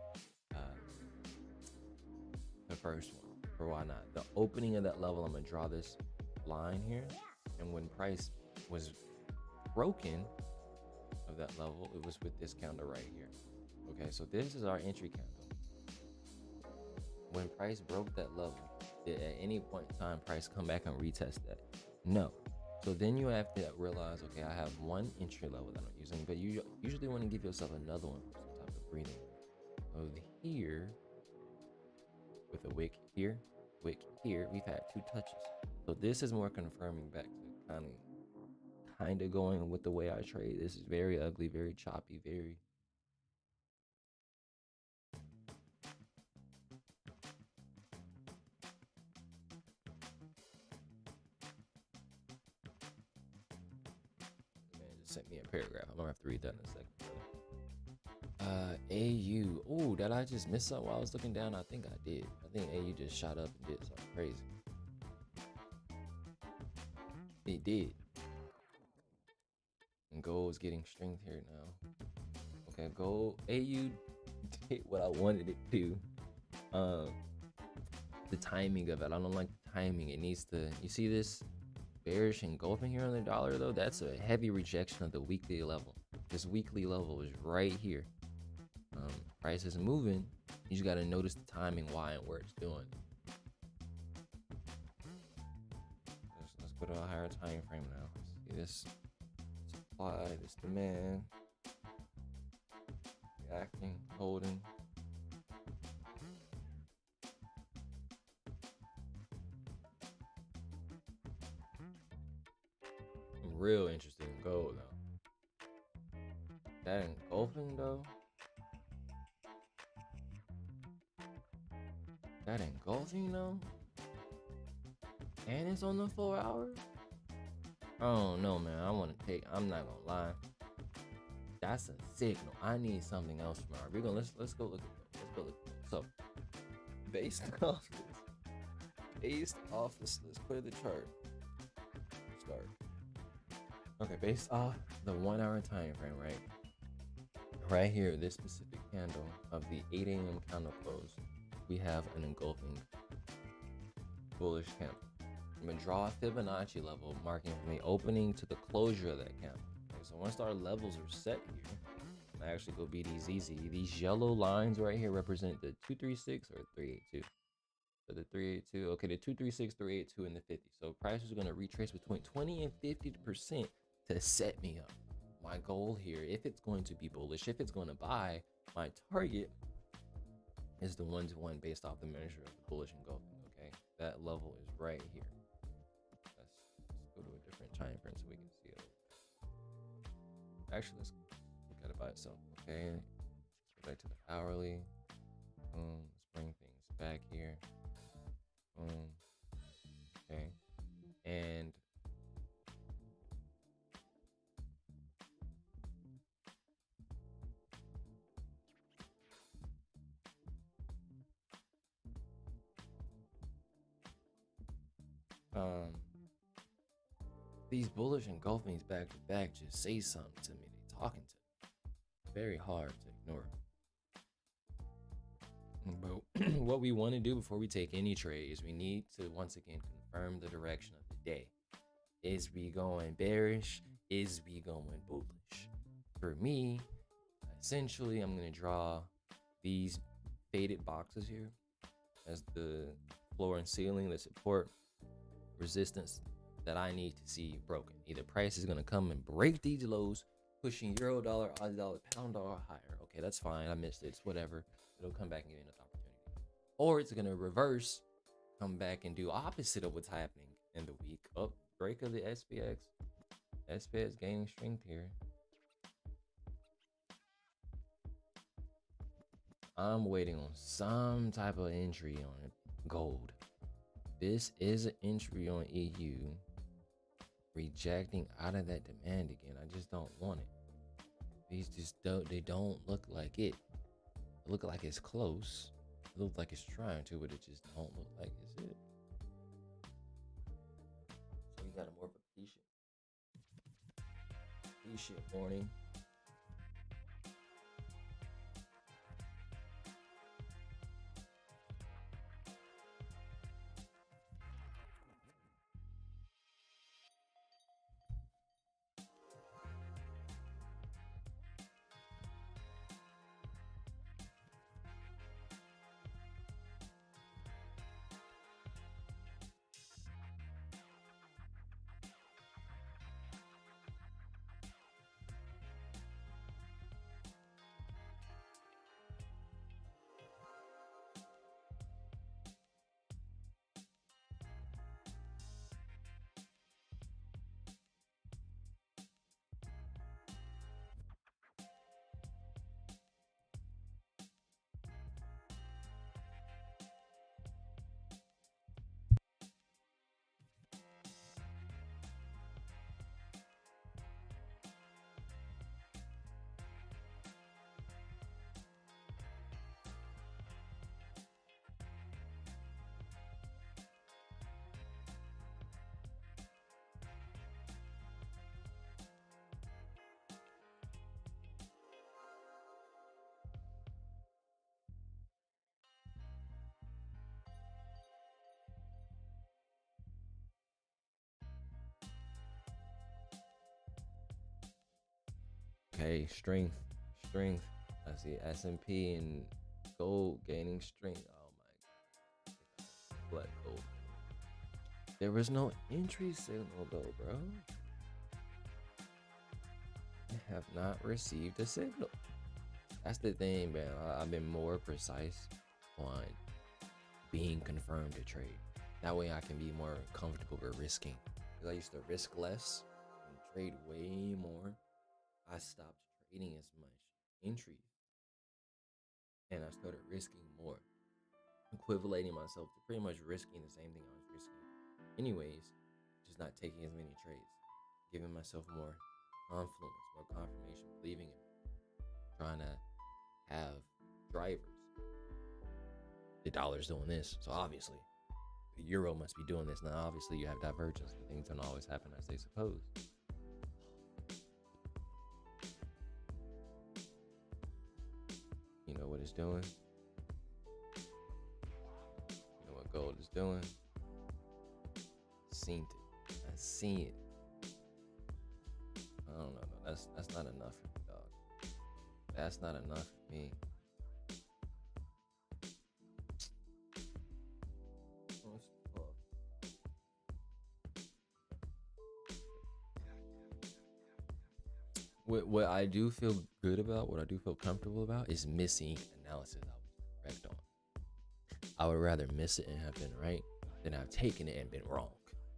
the first one, for why not? The opening of that level, I'm gonna draw this line here, and when price was broken of that level, it was with this candle right here. Okay, so this is our entry candle. When price broke that level, did at any point in time price come back and retest that? No. So then you have to realize, okay, I have one entry level that I'm using, but you usually want to give yourself another one for some type of breathing. Over here, with a wick here, we've had 2 touches. So this is more confirming back to kind of going with the way I trade. This is very ugly, very choppy, very. Man, just sent me a paragraph. I'm gonna have to read that in a second. AU. Oh, did I just miss something while I was looking down? I think I did. I think AU just shot up and did something crazy. It did. And gold's getting strength here now. Okay, gold. AU did what I wanted it to. The timing of it. I don't like the timing. It needs to. You see this bearish engulfing here on the dollar though? That's a heavy rejection of the weekly level. This weekly level is right here. Price is moving. You just got to notice the timing, why, and where it's doing. Let's go to a higher time frame now. See this supply, this demand, reacting, holding. Real interesting in gold though. That engulfing though. That engulfing though. And it's on the 4 hour. Oh no, man. I want to take. I'm not gonna lie. That's a signal. I need something else from our. We're gonna let's go look at that. Let's go look at that. So based off this, let's clear the chart. Start. Okay, based off the 1 hour time frame, right here, this specific candle of the 8 a.m. candle close, we have an engulfing bullish candle. I'm gonna draw a Fibonacci level marking from the opening to the closure of that candle. Okay, so once our levels are set here, I'm actually go BDZZ. These yellow lines right here represent the 236 or 382. So the 382, okay, the 236, 382, and the 50. So price is gonna retrace between 20 and 50% to set me up. My goal here, if it's going to be bullish, if it's going to buy, My target is the 1-to-1 based off the measure of the bullish engulfing. Okay, that level is right here. Let's go to a different time frame so we can see it. Actually, let's look at it by itself. Okay, let's go back to the hourly. Let's bring things back here. Okay, and these bullish engulfings back to back just say something to me. They talking to me. Very hard to ignore. But what we want to do before we take any trade is we need to once again confirm the direction of the day. Is we going bearish? Is we going bullish? For me, essentially, I'm going to draw these faded boxes here as the floor and ceiling, the support, resistance that I need to see broken. Either price is going to come and break these lows, pushing euro dollar, Aussie dollar, pound dollar higher. Okay, that's fine. I missed it. It's whatever. It'll come back and give me another opportunity. Or it's going to reverse, come back and do opposite of what's happening in the week. Up, break of the SPX. SPX gaining strength here. I'm waiting on some type of entry on gold. This is an entry on EU. Rejecting out of that demand again. I just don't want it. These just they don't look like it. It look like it's close. It looks like it's trying to, but it just don't look like it's it. So we got a more of a patient morning. Okay, strength. I see S&P and gold gaining strength. Oh my God. Black gold. There was no entry signal though, bro. I have not received a signal. That's the thing, man. I've been more precise on being confirmed to trade. That way I can be more comfortable with risking. Because I used to risk less and trade way more. I stopped trading as much entries and I started risking more, equivalating myself to pretty much risking the same thing I was risking anyways, just not taking as many trades, giving myself more confluence, more confirmation, believing in it, trying to have drivers. The dollar's doing this, so obviously the euro must be doing this. Now obviously you have divergence and things don't always happen as they suppose. You know what it's doing? You know what gold is doing? Seen it. I seen it. I don't know. That's not enough for me, dog. That's not enough for me. What I do feel good about, what I do feel comfortable about, is missing analysis I was correct on. I would rather miss it and have been right than have taken it and been wrong.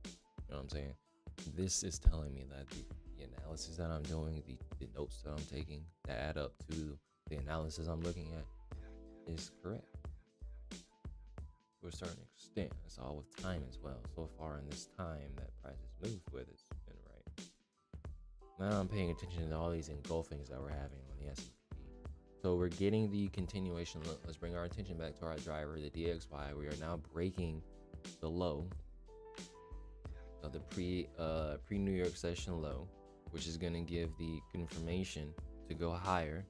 You know what I'm saying? This is telling me that the analysis that I'm doing, the notes that I'm taking that add up to the analysis I'm looking at is correct to a certain extent. It's all with time as well. So far in this time that price has moved with, it's been right. Now I'm paying attention to all these engulfings that we're having on the S&P. So we're getting the continuation. Let's bring our attention back to our driver, the DXY. We are now breaking the low of the pre New York session low, which is going to give the confirmation to go higher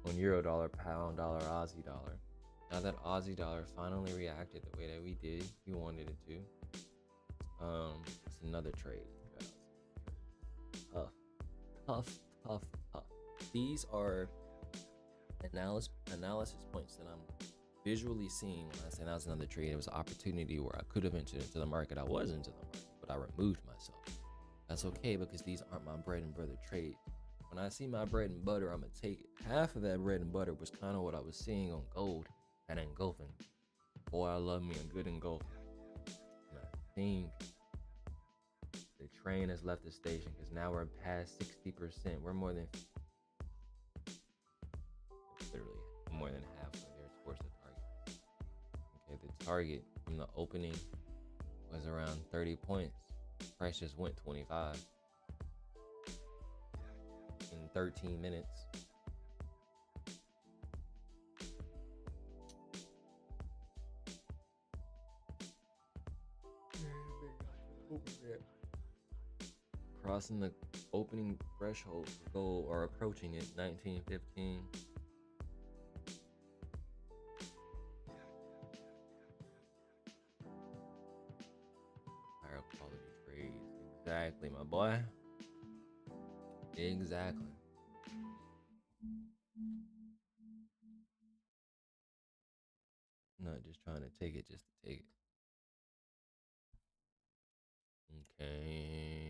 on euro dollar, pound dollar, Aussie dollar. Now that Aussie dollar finally reacted the way that we wanted it to. It's another trade. Tough. These are analysis points that I'm visually seeing when I say that was another trade. It was an opportunity where I could have entered into the market. I was into the market, but I removed myself. That's okay, because these aren't my bread and butter trades. When I see my bread and butter, I'm gonna take it. Half of that bread and butter was kind of what I was seeing on gold and engulfing. Boy, I love me a good engulfing. And I think the train has left the station, because now we're past 60%. We're more than halfway there towards the target. Okay, the target from the opening was around 30 points. Price just went 25 in 13 minutes. Crossing the opening threshold goal, or approaching it, 1915. Higher quality trades. Exactly, my boy. Exactly. Not just trying to take it just to take it. Okay.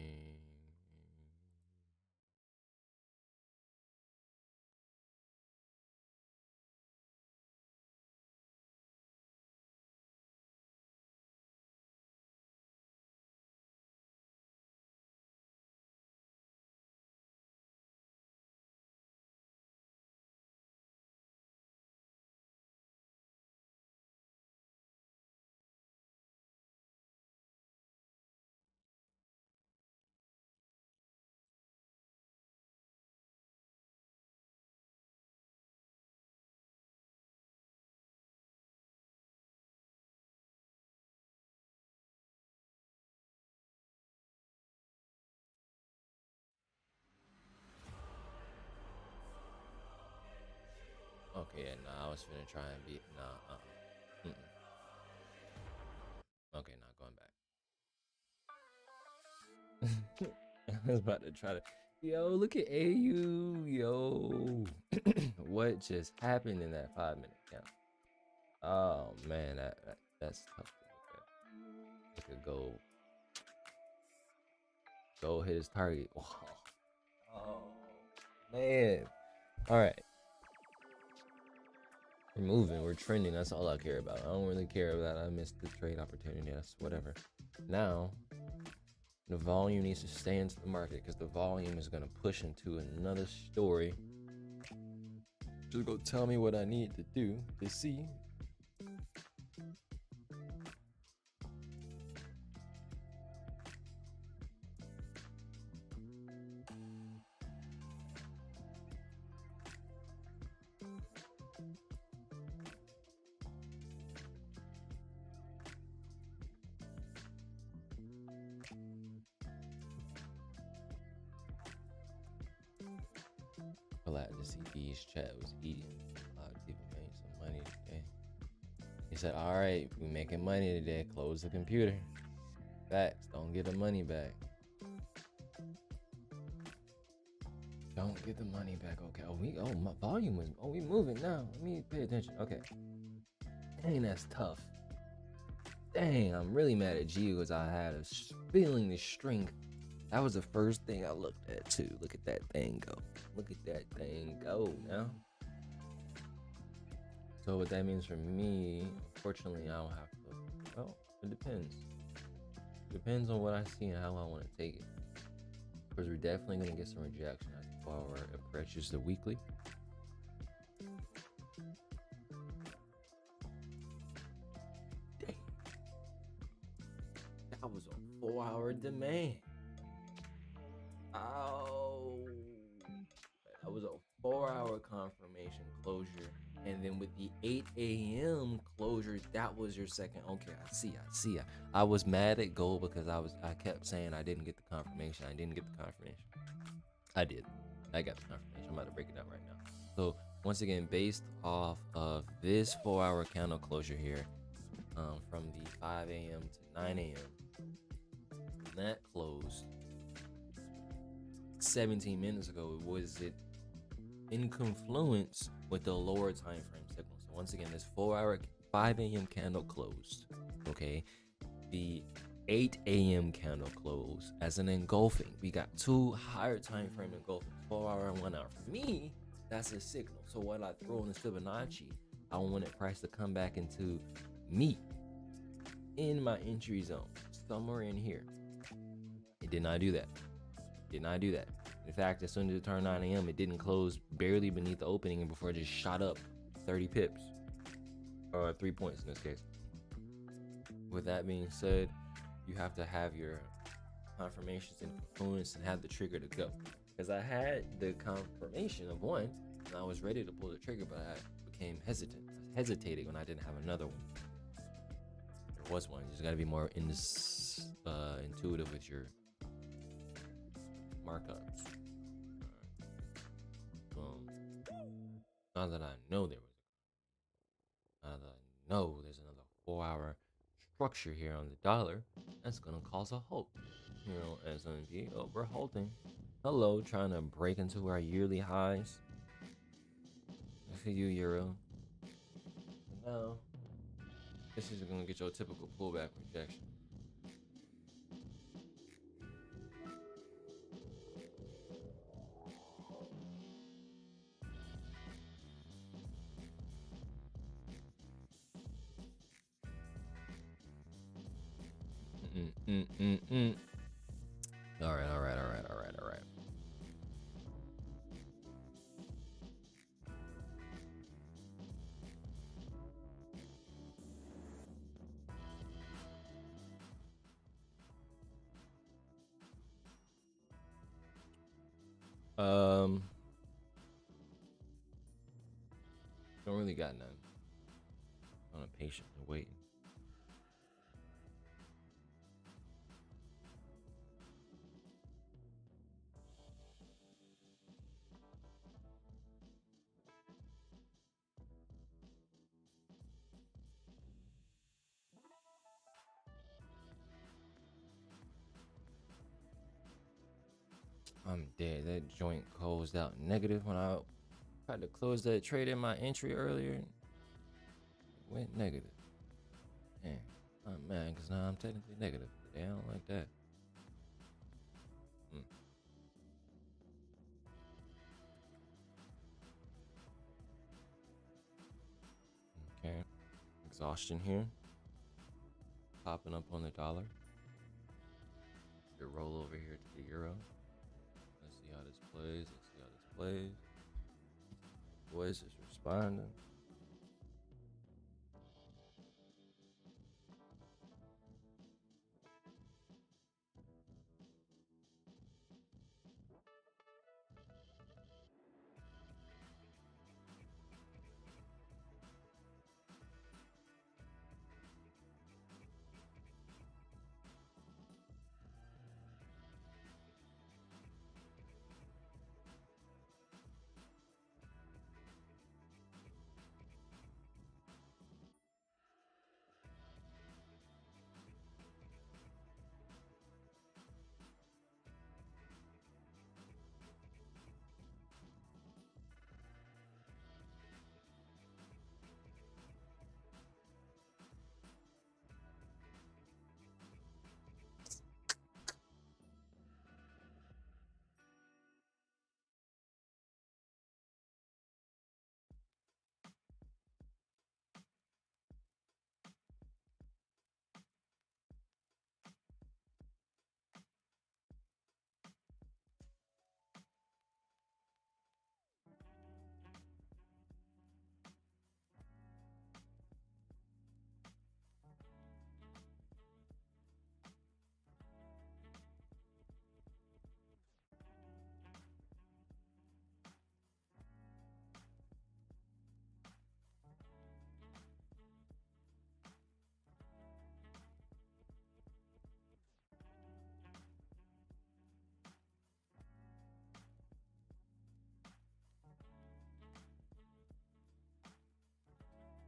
Okay, yeah, nah, I was finna try and beat. Nah, Okay, not going back. I was about to try to. Yo, look at AU. Yo. What just happened in that 5-minute count? Oh, man, that's tough to look at. It could go hit his target. Wow. Oh, man. All right. We're moving. We're trending. That's all I care about. I don't really care about I missed the trade opportunity. That's whatever. Now, the volume needs to stay into the market, because the volume is going to push into another story. Just go tell me what I need to do to see. Glad to see B's chat was eating. A lot of people made some money today. He said, all right, we making money today. Close the computer. Facts. Don't get the money back. Don't get the money back. Okay. My volume was. Oh, we moving now. Let me pay attention. Okay. Dang, that's tough. Dang, I'm really mad at G, because I had a feeling the strength That was the first thing I looked at too. Look at that thing go. Look at that thing go now. So what that means for me, unfortunately, I don't have to. Well, it depends. Depends on what I see and how I want to take it. Because we're definitely going to get some rejection as the power approaches the weekly. Dang. That was a 4-hour demand. Oh. That was a 4-hour confirmation closure. And then with the 8 a.m. closure, that was your second. Okay, I see. I was mad at gold because I kept saying I didn't get the confirmation. I did. I got the confirmation. I'm about to break it down right now. So once again, based off of this 4-hour candle closure here, from the 5 a.m. to 9 a.m., that closed 17 minutes ago. Was it in confluence with the lower time frame signal? So once again, this 4-hour 5 a.m. candle closed. Okay, the 8 a.m. candle closed as an engulfing. We got two higher time frame engulfing, 4-hour and 1 hour. For me, that's a signal. So what I throw in this Fibonacci, I wanted price to come back into me in my entry zone, somewhere in here. It did not do that. In fact, as soon as it turned 9 a.m., it didn't close barely beneath the opening and before it just shot up 30 pips, or 3 points in this case. With that being said, you have to have your confirmations in confluence and have the trigger to go. Because I had the confirmation of one, and I was ready to pull the trigger, but I became hesitant. I hesitated when I didn't have another one. There was one. You just got to be more intuitive with your markups. Now that I know there's another 4-hour structure here on the dollar, that's gonna cause a halt. S&P, we're halting. Hello, trying to break into our yearly highs. For you, Euro. No, this is gonna get your typical pullback rejection. All right. Don't really got none. I'm patient and waiting. I'm dead. That joint closed out negative when I tried to close that trade in my entry earlier. It went negative. Man, I'm mad because now I'm technically negative. I don't like that. Okay. Exhaustion here. Popping up on the dollar. The roll over here to the euro. Let's see how this plays. Voice is responding.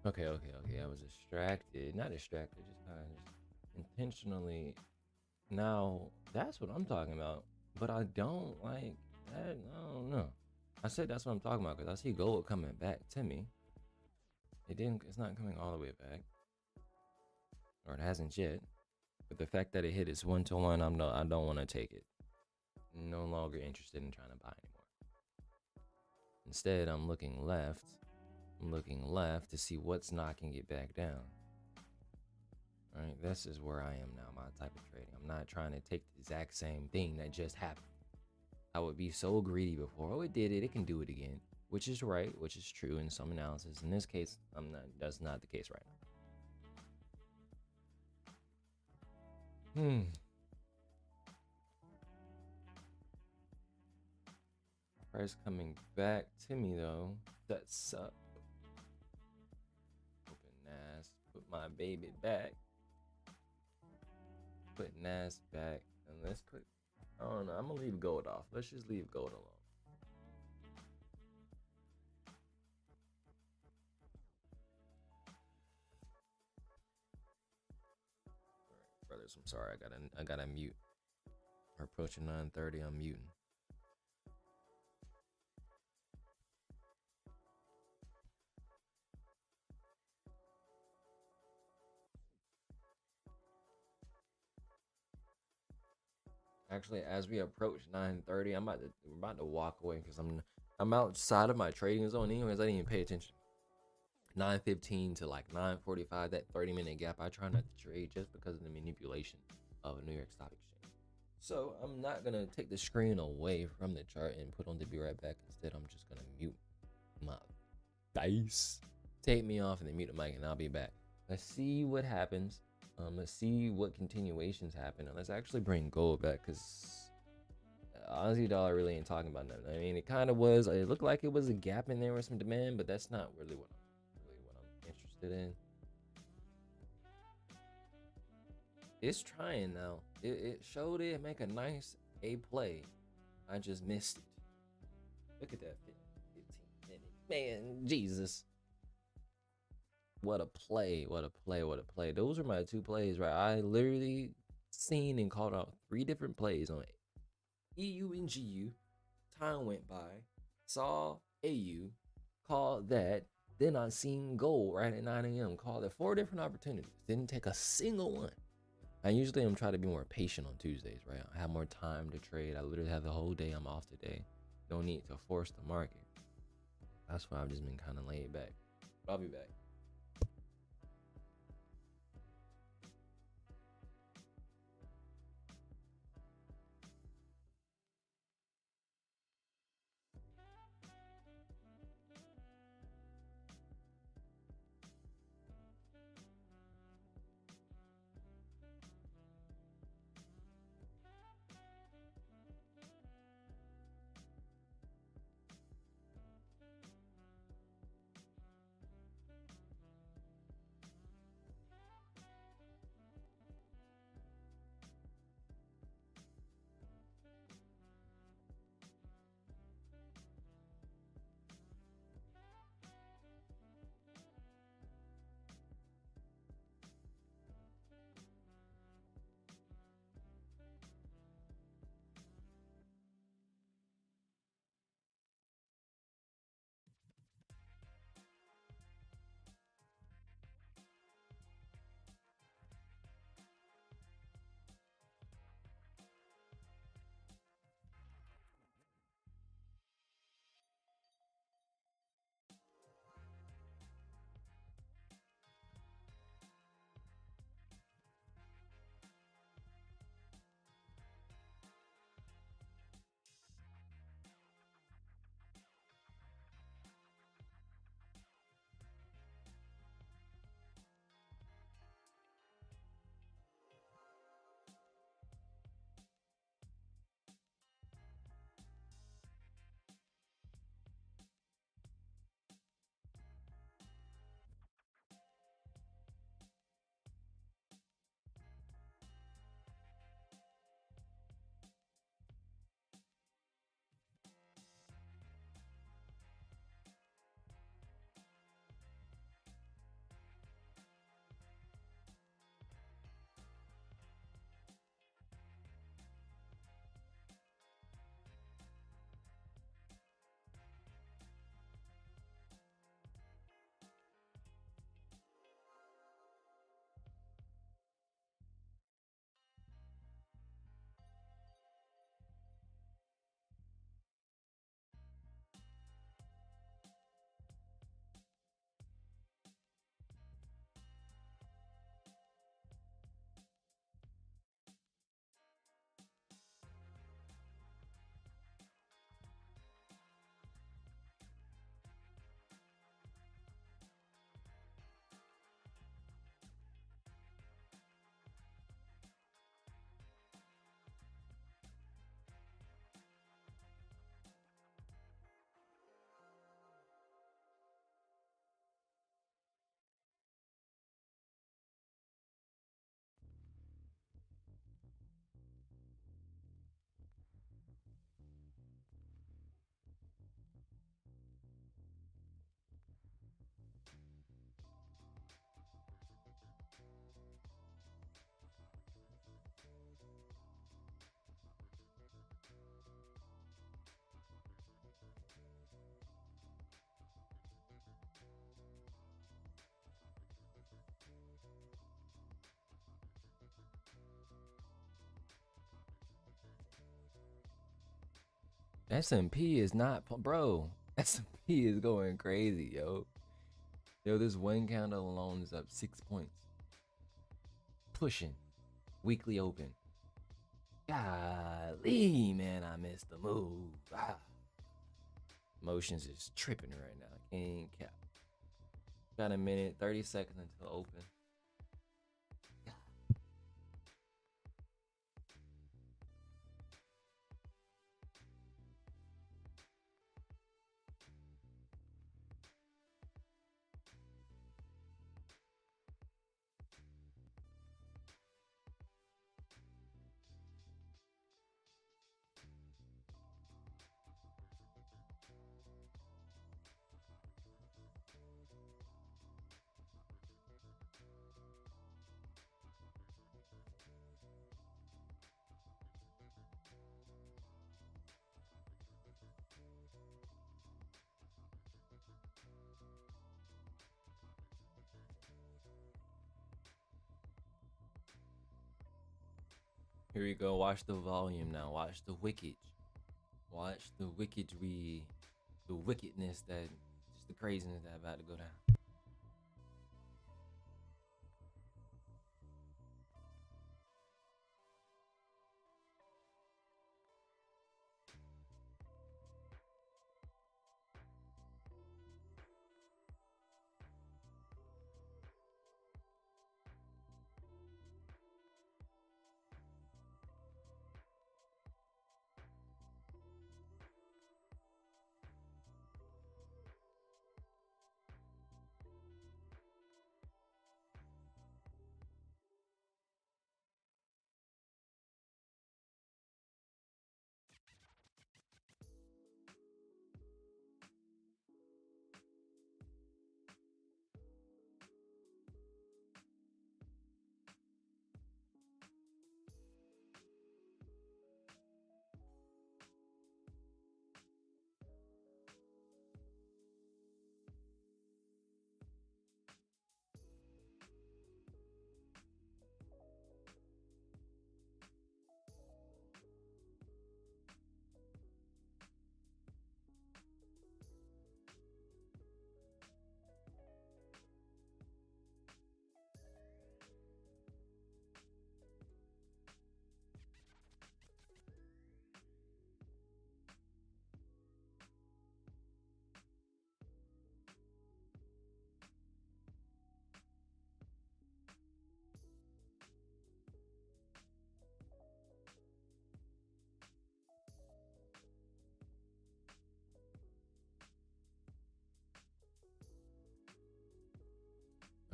Okay. I was distracted. Not distracted, just kind of just intentionally. Now, that's what I'm talking about. But I don't like that. I don't know. I said that's what I'm talking about because I see gold coming back to me. It's not coming all the way back. Or it hasn't yet. But the fact that it hit its 1-to-1, I don't want to take it. No longer interested in trying to buy anymore. Instead, I'm looking left. I'm looking left to see what's knocking it back down. Right, this is where I am now, my type of trading. I'm not trying to take the exact same thing that just happened. I would be so greedy before. Oh, it did it. It can do it again, which is right, which is true in some analysis. In this case, I'm not. That's not the case right now. Price coming back to me though. That's up. Open NAS. Put my baby back. Put NAS back. And let's put. I don't know. I'm gonna leave gold off. Let's just leave gold alone. Alright, brothers. I'm sorry. I gotta mute. We're approaching 9:30. I'm muting. Actually, as we approach 9:30, we're about to walk away because I'm outside of my trading zone. Anyways, I didn't even pay attention. 9:15 to like 9:45, that 30-minute gap. I try not to trade just because of the manipulation of a New York Stock Exchange. So I'm not gonna take the screen away from the chart and put on to be right back. Instead, I'm just gonna mute my dice. Take me off and then mute the mic, and I'll be back. Let's see what happens. Let's see what continuations happen, and let's actually bring gold back because Aussie dollar really ain't talking about nothing. I mean, it kind of was. It looked like it was a gap in there with some demand, but that's not really what I'm interested in. It's trying now. It showed it make a nice A play. I just missed it. Look at that 15 minute. Man, Jesus. What a play. What a play. What a play. Those are my two plays, right? I literally seen and called out 3 different plays on EU and GU. Time went by. Saw AU. Called that. Then I seen gold right at 9 a.m. Called it 4 different opportunities. Didn't take a single one. I usually am trying to be more patient on Tuesdays, right? I have more time to trade. I literally have the whole day. I'm off today. No need to force the market. That's why I've just been kind of laid back. But I'll be back. S&P is not, bro. S&P is going crazy, yo. Yo, this one candle alone is up 6 points. Pushing. Weekly open. Golly, man, I missed the move. Emotions is tripping right now. Can't cap. Got a minute, 30 seconds until open. Here we go. Watch the volume now. Watch the wicked. Watch the wickedry, the wickedness that, just the craziness that about to go down.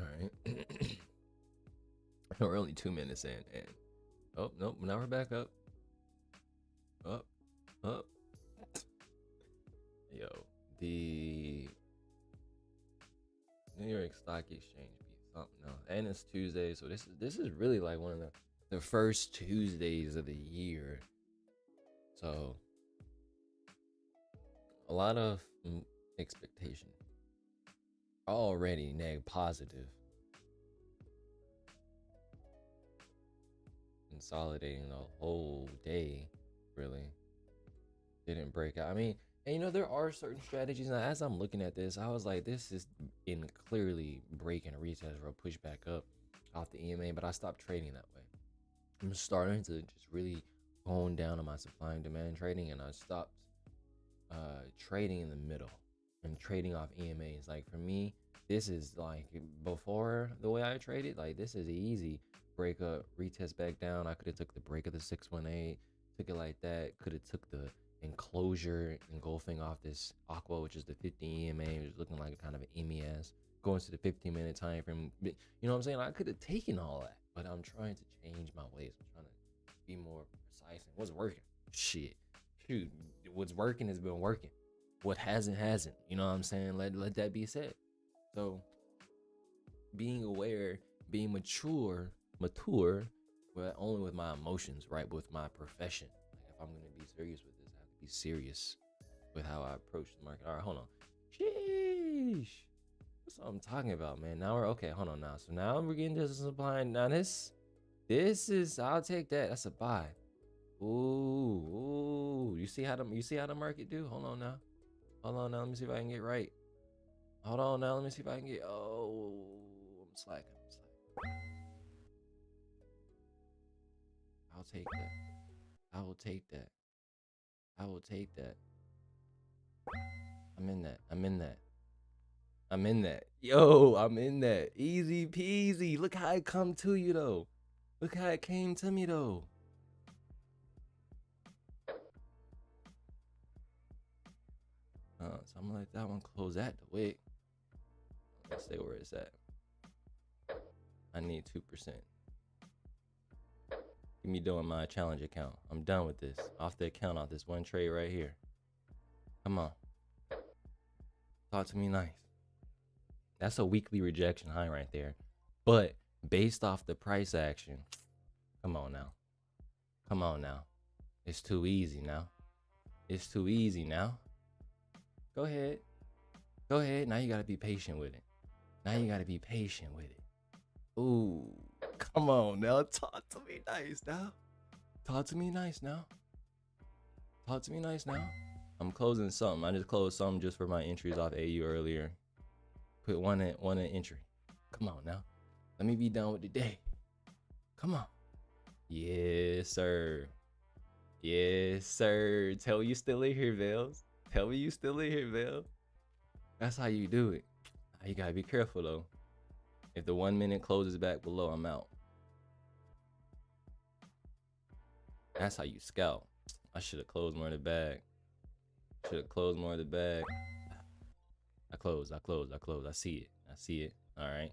All right. We're only 2 minutes in, and oh nope, now we're back up. Up, up. Yo, the New York Stock Exchange be something else, and it's Tuesday, so this is really like one of the first Tuesdays of the year. So a lot of expectation already neg positive, consolidating the whole day. Really didn't break out. I mean, and you know, there are certain strategies. Now, as I'm looking at this, I was like, this is in clearly breaking a retest or a push back up off the EMA, but I stopped trading that way. I'm starting to just really hone down on my supply and demand trading, and I stopped trading in the middle and trading off EMAs. Like for me, this is like before the way I traded, like this is easy. Break up, retest back down. I could have took the break of the 618, took it like that. Could have took the enclosure engulfing off this aqua, which is the 15 EMA, which is looking like a kind of an MES. Going to the 15-minute time frame. You know what I'm saying? I could have taken all that, but I'm trying to change my ways. I'm trying to be more precise and what's working. Shit. Shoot, what's working has been working. What hasn't. You know what I'm saying? Let that be said. So being aware, being mature, but only with my emotions, right? With my profession. Like if I'm gonna be serious with this, I have to be serious with how I approach the market. All right, hold on. Sheesh. That's what I'm talking about, man. Now we're okay. Hold on now. So now we're getting to the supply. Now this is, I'll take that. That's a buy. Ooh. You see how the market do? Hold on now. Hold on now. Let me see if I can get right. Hold on now. Let me see if I can get. Oh, I'm slacking. I'll take that. I will take that. I will take that. I'm in that. I'm in that. I'm in that. Yo, I'm in that. Easy peasy. Look how it come to you though. Look how it came to me though. So I'm gonna let that one close at the wick. Let's stay where it's at. I need 2%. Give me doing my challenge account. I'm done with this. Off the account, off this one trade right here. Come on. Talk to me nice. That's a weekly rejection high right there. But based off the price action, come on now. Come on now. It's too easy now. It's too easy now. Go ahead. Go ahead. Now you gotta be patient with it. Now you gotta be patient with it. Ooh. Come on now. Talk to me nice now. Talk to me nice now. Talk to me nice now. I'm closing something. I just closed something just for my entries off AU earlier. Put one in entry. Come on now. Let me be done with the day. Come on. Yes, sir. Yes, sir. Tell me you still in here, Vales. Tell me you still in here, Vales. That's how you do it. You gotta be careful though. If the 1 minute closes back below, I'm out. That's how you scout. I should have closed more of the bag. Should have closed more of the bag. I close. I see it. I see it. All right.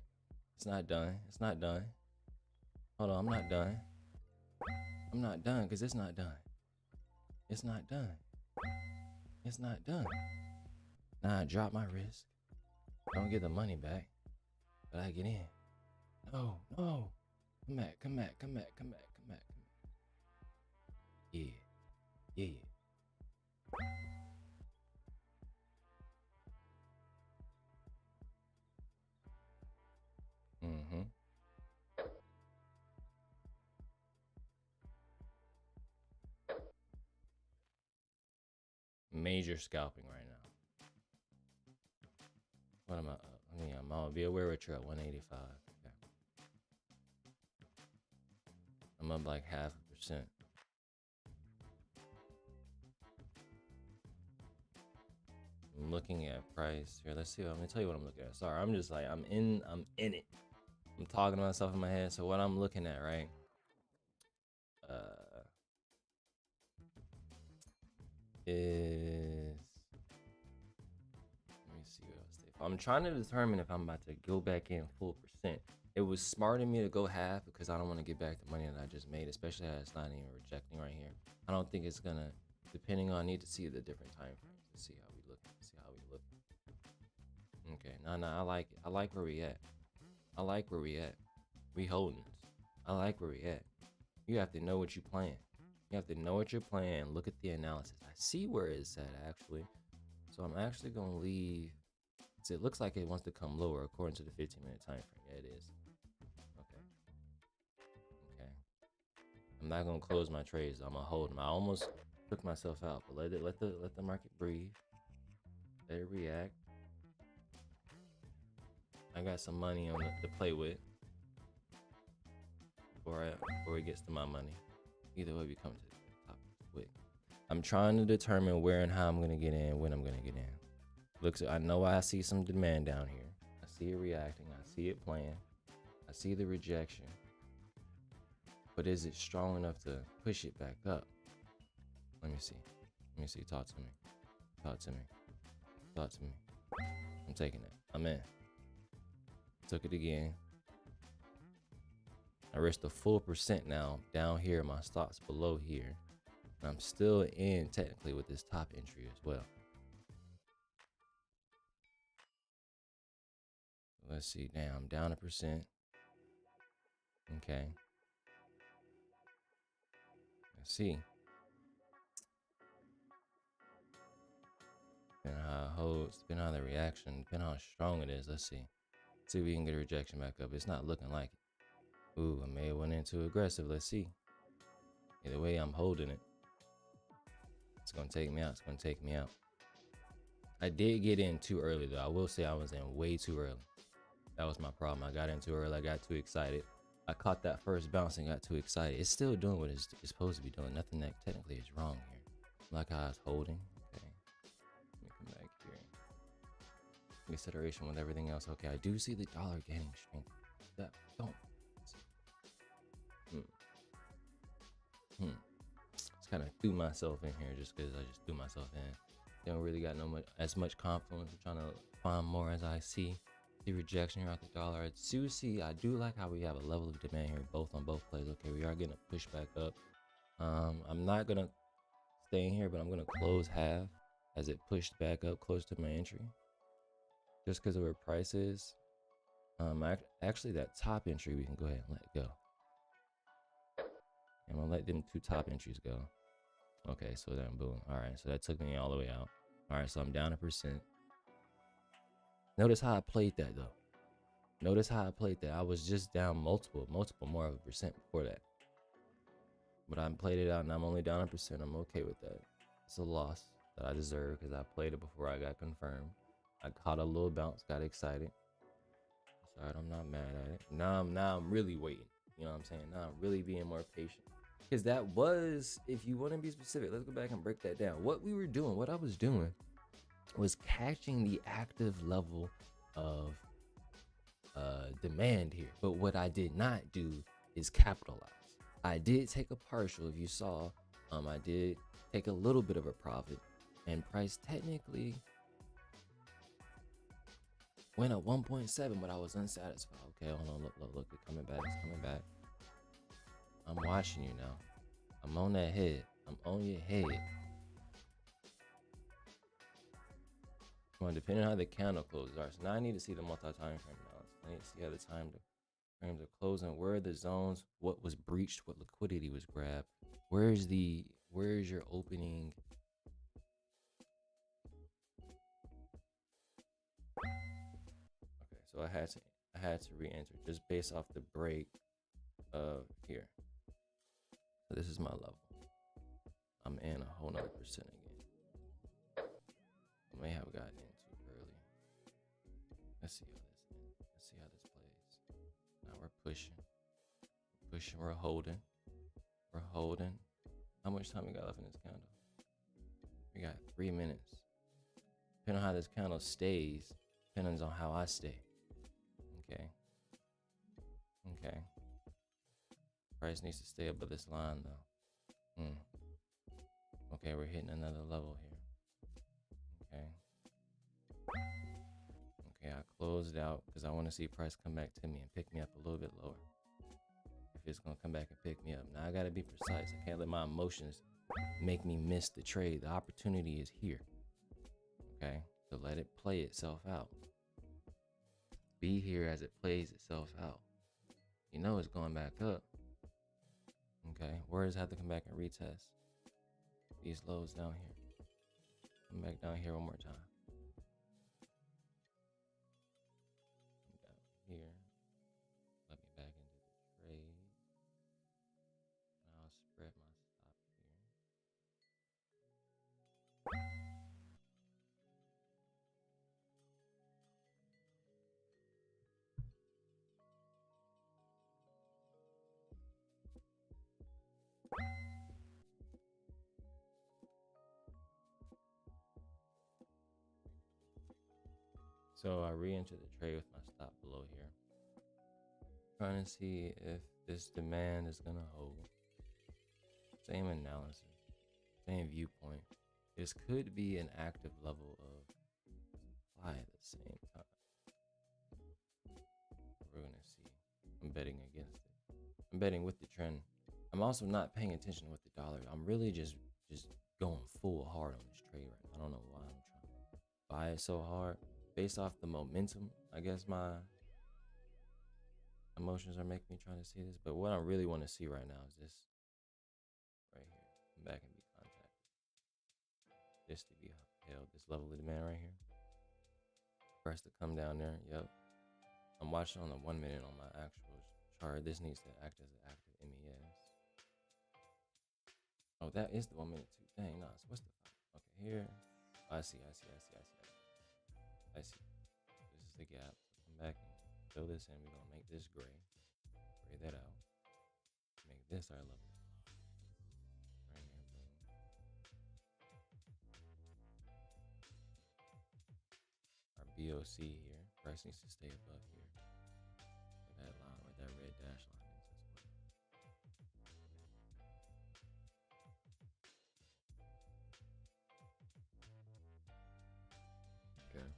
It's not done. It's not done. Hold on. I'm not done. I'm not done because it's not done. It's not done. It's not done. Nah, I drop my risk. Don't get the money back. But I get in. No, no. Come back, come back, come back, come back, come back, come back. Yeah. Yeah. Mm-hmm. Major scalping right now. What am I up? I mean, I'm gonna be aware what you're at 185. Okay. I'm up like 0.5%. I'm looking at price here. Let's see. I'm gonna tell you what I'm looking at. Sorry, I'm just like I'm in it. I'm talking to myself in my head. So what I'm looking at, right? Is let me see what else. I'm trying to determine if I'm about to go back in full percent. It was smart of me to go half because I don't want to get back the money that I just made, especially as it's not even rejecting right here. I don't think it's gonna. Depending on, I need to see the different time frames to see how we look. See how we look. Okay, no, I like it. I like where we at. I like where we at. We holding. I like where we at. You have to know what you're playing. You have to know what you're playing. Look at the analysis. I see where it's at actually. So I'm actually gonna leave. So it looks like it wants to come lower according to the 15-minute time frame. Yeah, it is. Okay. Okay. I'm not gonna close my trades. I'm gonna hold them. I almost took myself out, but let the market breathe. Let it react. I got some money on to play with before it gets to my money. Either way, we come to the top quick. I'm trying to determine where and how I'm gonna get in, when I'm gonna get in. Looks, I know I see some demand down here. I see it reacting. I see it playing. I see the rejection. But is it strong enough to push it back up? Let me see. Let me see. Talk to me. Talk to me. Talk to me. I'm taking it. I'm in. Took it again. I risked a full percent now down here. My stop's below here. And I'm still in technically with this top entry as well. Let's see. Damn, I'm down 1%. Okay. Let's see. Depending on how it holds, depending on the reaction, depending on how strong it is. Let's see. See if we can get a rejection back up. It's not looking like it. Ooh, I may have went in too aggressive. Let's see. The way I'm holding it, it's gonna take me out. It's gonna take me out. I did get in too early though. I will say I was in way too early. That was my problem. I got in too early. I got too excited. I caught that first bounce and got too excited. It's still doing what it's supposed to be doing. Nothing that technically is wrong here. Like how I was holding. Okay. Let me come back here. Consideration with everything else. Okay, I do see the dollar gaining strength. That don't. Just kind of threw myself in here just because I just threw myself in. Don't really got as much confidence. I'm trying to find more as I see the rejection here at the dollar. I do see. I do like how we have a level of demand here, both on both plays. Okay, we are getting a push back up. I'm not gonna stay in here, but I'm gonna close half as it pushed back up close to my entry, just because of where price is. Actually, that top entry we can go ahead and let go. I'm gonna let them two top entries go. Okay, so then boom. All right, so that took me all the way out. All right, so I'm down 1%. Notice how I played that though. Notice how I played that. I was just down multiple more of a percent before that. But I played it out and I'm only down 1%. I'm okay with that. It's a loss that I deserve because I played it before I got confirmed. I caught a little bounce, got excited. It's all right, I'm not mad at it. Now I'm really waiting. You know what I'm saying? Now I'm really being more patient. Because that was, if you want to be specific, let's go back and break that down. What we were doing, what I was doing was catching the active level of demand here. But what I did not do is capitalize. I did take a partial, if you saw, I did take a little bit of a profit, and price technically went up 1.7, but I was unsatisfied. Okay, hold on, look, it's coming back, it's coming back. I'm watching you now. I'm on that head. I'm on your head. Well, depending on how the candle closes. All right, so now I need to see the multi-time frame balance. I need to see how the frames are closing. Where are the zones? What was breached? What liquidity was grabbed? Where is your opening? Okay, so I had to re-enter just based off the break of here. So this is my level. I'm in a whole nother percent again. I may have gotten in too early. Let's see how this plays. Now we're pushing. We're holding. How much time we got left in this candle? We got 3 minutes. Depending on how this candle stays, depends on how I stay. Okay. Price needs to stay above this line though. Okay, we're hitting another level here. Okay, I closed out because I want to see price come back to me and pick me up a little bit lower. If it's gonna come back and pick me up. Now I gotta be precise. I can't let my emotions make me miss the trade. The opportunity is here. Okay, so let it play itself out. Be here as it plays itself out. You know it's going back up. Okay, words have to come back and retest these lows down here. Come back down here one more time. Come down here. Let me back into the trade. And I'll spread my stop here. So I re-entered the trade with my stop below here. Trying to see if this demand is gonna hold. Same analysis, same viewpoint. This could be an active level of supply at the same time. We're gonna see. I'm betting against it. I'm betting with the trend. I'm also not paying attention with the dollar. I'm really just going full hard on this trade right now. I don't know why I'm trying to buy it so hard. Based off the momentum, I guess my emotions are making me trying to see this. But what I really want to see right now is this right here. Come back and be contacted. This to be held, this level of demand right here. For us to come down there, yep. I'm watching on the 1 minute on my actual chart. This needs to act as an active MES. Oh, that is the 1 minute too. Dang, no. So what's the okay here? I see. I see. This is the gap. So come back and fill this in. We're gonna make this gray. Gray that out. Make this our level. Right here, boom. Our BOC here. Price needs to stay above here. With that line, with that red dash line is as well. Okay.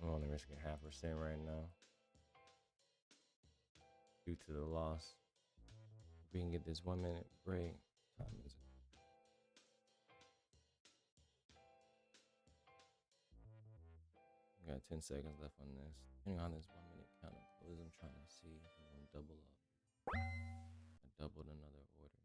I'm only risking 0.5% right now due to the loss. If we can get this 1 minute break, time is it? We got 10 seconds left on this. Depending on this 1 minute counter close, I'm trying to see if I'm gonna double up. I doubled another order.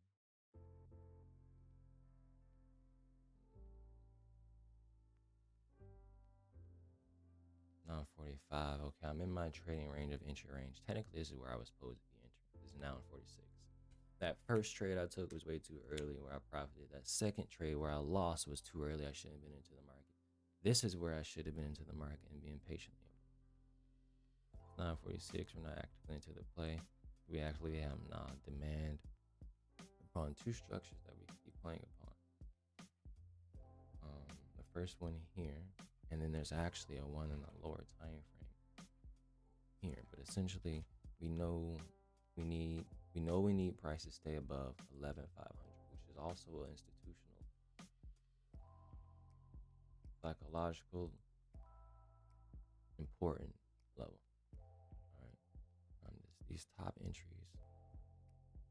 9:45. Okay, I'm in my trading range of entry range. Technically, this is where I was supposed to be entering. This is 9:46. That first trade I took was way too early where I profited. That second trade where I lost was too early. I shouldn't have been into the market. This is where I should have been into the market and being patiently. 9:46. We're not actively into the play. We actually have demand upon two structures that we keep playing upon. The first one here, and then there's actually a one in the lower time frame here. But essentially, we know we need price to stay above 11,500, which is also an institutional, psychological, important level. All right, these top entries.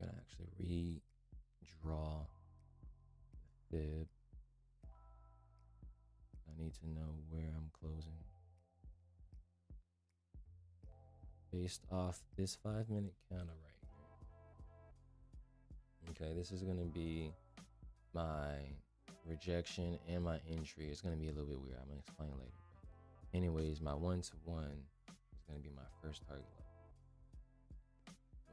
I'm gonna actually redraw the fib. I need to know where I'm closing based off this 5 minute counter right here. Okay, this is gonna be my rejection and my entry. It's gonna be a little bit weird. I'm gonna explain later. But anyways, my 1-to-1 is gonna be my first target level,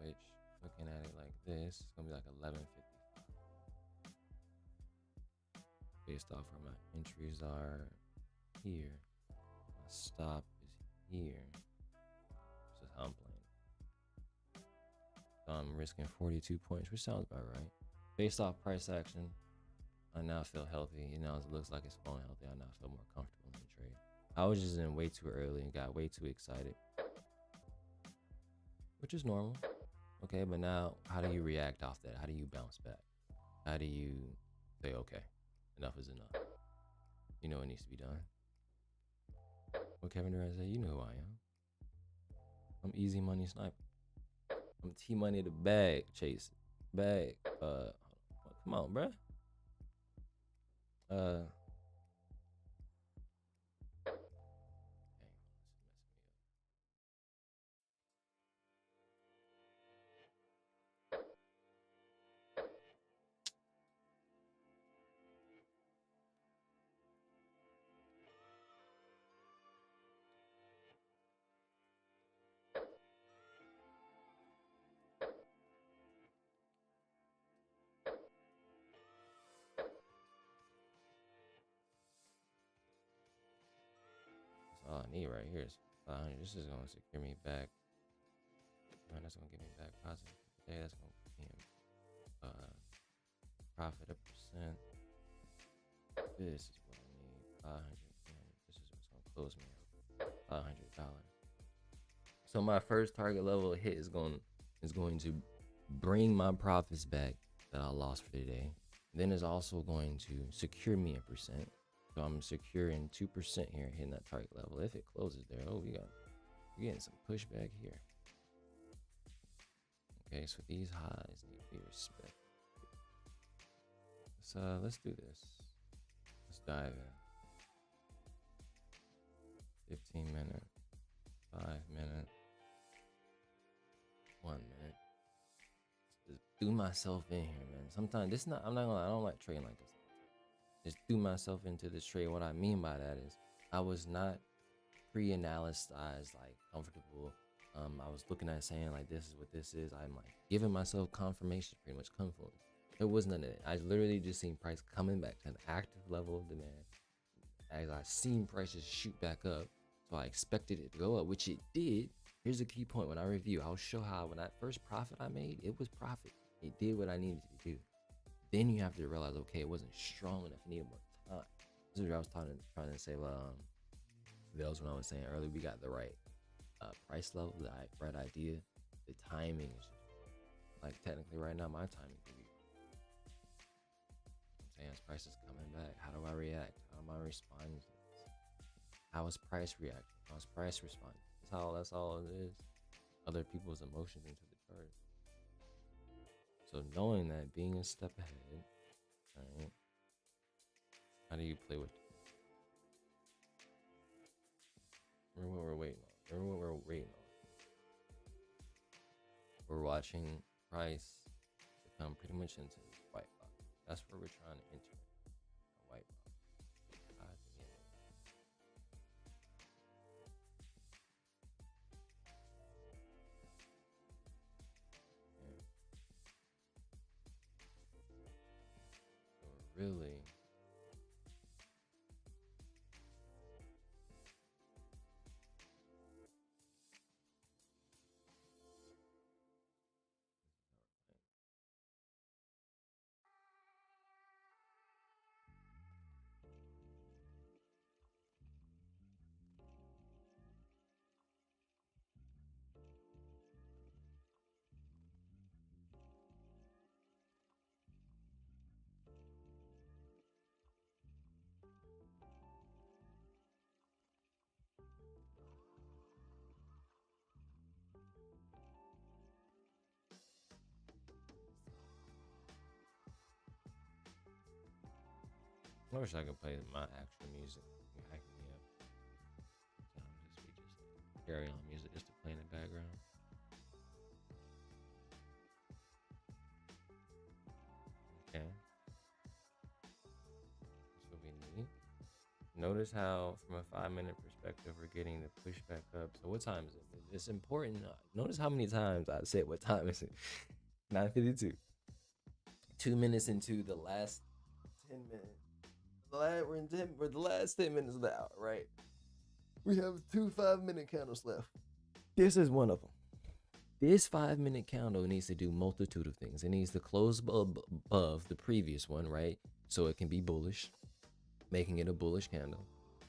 which looking at it like this, it's gonna be like 11.55. Based off where my entries are here, my stop is here. This is how I'm playing. So I'm risking 42 points, which sounds about right. Based off price action, I now feel healthy. You know, it looks like it's flowing healthy. I now feel more comfortable in the trade. I was just in way too early and got way too excited, which is normal. Okay, but now how do you react off that? How do you bounce back? How do you say, okay, enough is enough? You know what needs to be done. What Kevin Durant said, you know who I am. I'm easy money sniper. I'm T money the bag chase. Bag. Come on, bruh. Dang, this is messing me up. That's all I need right here is 500. This is gonna secure me back. Man, that's gonna get me back positive today. That's gonna give me profit a percent. This is what I need. 500. This is what's gonna close me up. $500. So my first target level hit is going to bring my profits back that I lost for today. Then it's also going to secure me a percent. So I'm securing 2% here, hitting that target level. If it closes there, oh, we're getting some pushback here. Okay, so these highs need to be respected. So let's do this. Let's dive in. 15-minute, 5-minute, 1-minute. Just do myself in here, man. Sometimes this not. I'm not gonna lie, I don't like trading like this. Just threw myself into this trade. What I mean by that is I was not pre-analyzed, like comfortable. I was looking at saying like this is what this is. I'm like giving myself confirmation, pretty much confluence. It was none of it. I literally just seen price coming back to an active level of demand. As I seen prices shoot back up, so I expected it to go up, which it did. Here's a key point when I review. I'll show how when that first profit I made, it was profit. It did what I needed to do. Then you have to realize, okay, it wasn't strong enough. It needed more time. This is what I was trying to say. That was when I was saying earlier. We got the right price level, the right idea. The timing is just like technically right now, my timing could be. I'm saying as price is coming back, how do I react? How am I responding to this? How is price reacting? How is price responding? That's all it is. Other people's emotions into the chart. So knowing that, being a step ahead, right? How do you play with it? Remember what we're waiting on. Remember what we're waiting on. We're watching price become pretty much into this white box. That's where we're trying to enter a white box. So really, I wish I could play my actual music. You hack me up. Sometimes we just carry on music just to play in the background. Okay. That's what we need. Notice how, from a 5-minute perspective, we're getting the pushback up. So what time is it? It's important. Notice how many times I said what time is it? 9:52. 2 minutes into the last 10 minutes. We're the last 10 minutes of the hour, right? We have 2 5-minute candles left. This is one of them. This 5-minute candle needs to do multitude of things. It needs to close above the previous one, right? So it can be bullish, making it a bullish candle.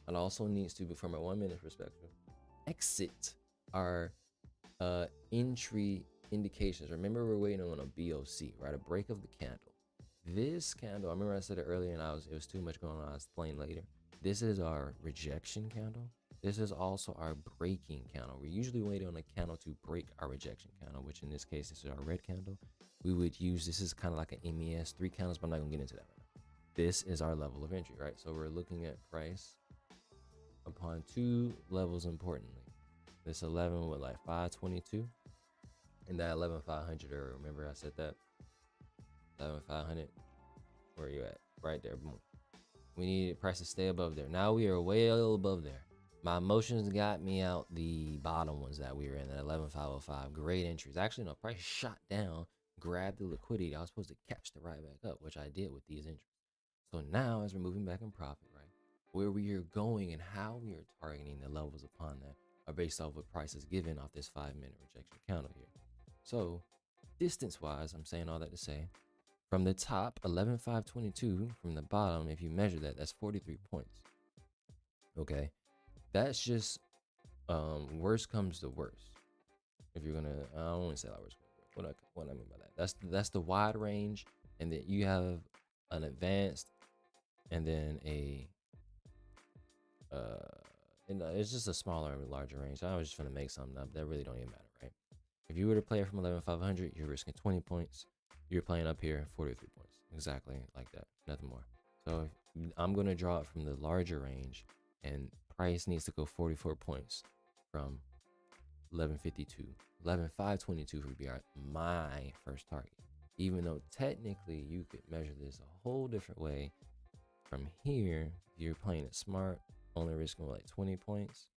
It also needs to, from a 1-minute perspective, exit our entry indications. Remember, we're waiting on a BOC, right? A break of the candle. This candle, I remember I said it earlier and it was too much going on. I'll explain later. This is our rejection candle. This is also our breaking candle. We're usually waiting on a candle to break our rejection candle, which in this case, this is our red candle. We would use, this is kind of like an MES, 3 candles, but I'm not gonna get into that right now. This is our level of entry, right? So we're looking at price upon 2 levels importantly. This 11 with like 522 and that 11,500, or remember I said that? 11,500, where are you at? Right there, boom. We need price to stay above there. Now we are way above there. My emotions got me out the bottom ones that we were in, at 11,505. Great entries. Actually, no, price shot down, grabbed the liquidity. I was supposed to catch the right back up, which I did with these entries. So now, as we're moving back in profit, right, where we are going and how we are targeting the levels upon that are based off what price is given off this 5-minute rejection candle here. So, distance-wise, I'm saying all that to say, from the top, 11,522, from the bottom, if you measure that, that's 43 points. Okay, that's just worst comes to worst. If you're gonna, I don't want to say that worst. what I mean by that. That's the wide range, and then you have an advanced, and then a uh, it's just a smaller and larger range. I was just gonna make something up that really don't even matter, right? If you were to play it from 11,500, you're risking 20 points. You're playing up here 43 points, exactly like that, nothing more. So I'm gonna draw it from the larger range, and price needs to go 44 points from 1152, 11,522 would be my first target. Even though technically you could measure this a whole different way. From here, you're playing it smart, only risking like 20 points.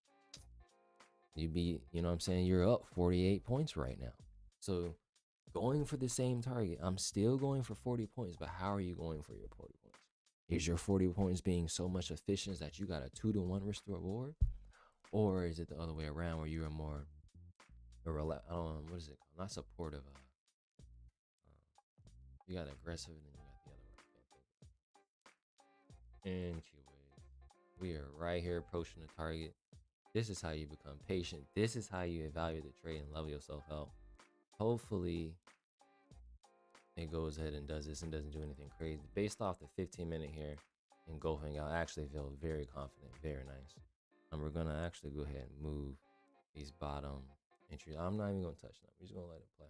You'd be, you know what I'm saying? You're up 48 points right now. So going for the same target, I'm still going for 40 points, but how are you going for your 40 points? Is your 40 points being so much efficient that you got a 2-to-1 risk to reward? Or is it the other way around where you are more, what is it called? Not supportive. You got aggressive and then you got the other one. And we are right here approaching the target. This is how you become patient. This is how you evaluate the trade and level yourself out. Hopefully it goes ahead and does this and doesn't do anything crazy. Based off the 15-minute here engulfing, I actually feel very confident, very nice. And we're gonna actually go ahead and move these bottom entries. I'm not even gonna touch them. We're just gonna let it play.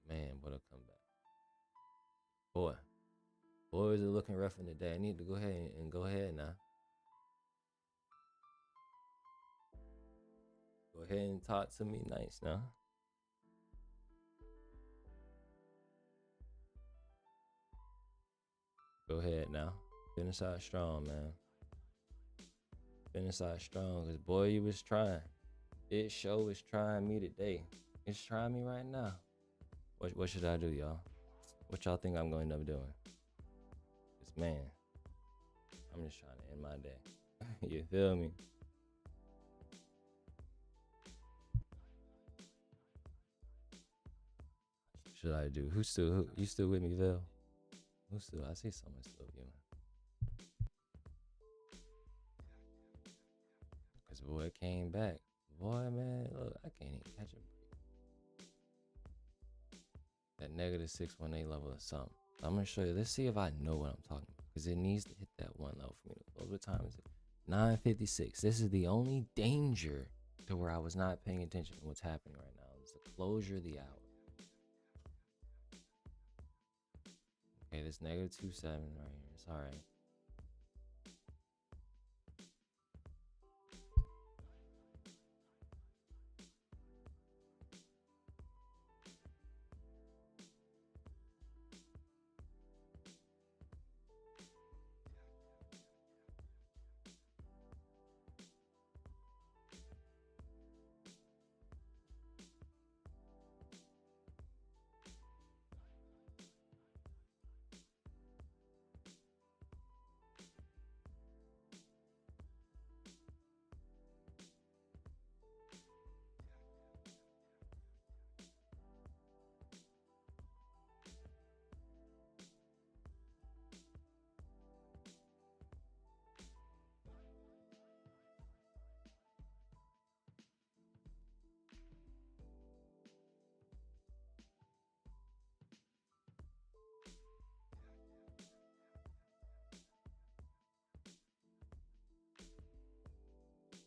But man, what a comeback. Boy, is it looking rough in the day. I need to go ahead and go ahead now. Go ahead and talk to me nice now. Go ahead now. Finish out strong, man. Finish out strong, because boy, you was trying. This show is trying me today. It's trying me right now. What should I do, y'all? What y'all think I'm going to end up doing? Because, man, I'm just trying to end my day. You feel me? Should I do? You still with me, Vil? Who's still? I see someone still viewing. Because boy, it came back. Boy, man, look, I can't even catch him. That negative 618 level or something. I'm going to show you. Let's see if I know what I'm talking about. Because it needs to hit that one level for me to close. What time is it? 9:56. This is the only danger to where I was not paying attention to what's happening right now. It's the closure of the hour. Okay, this negative 27 right here. It's all right.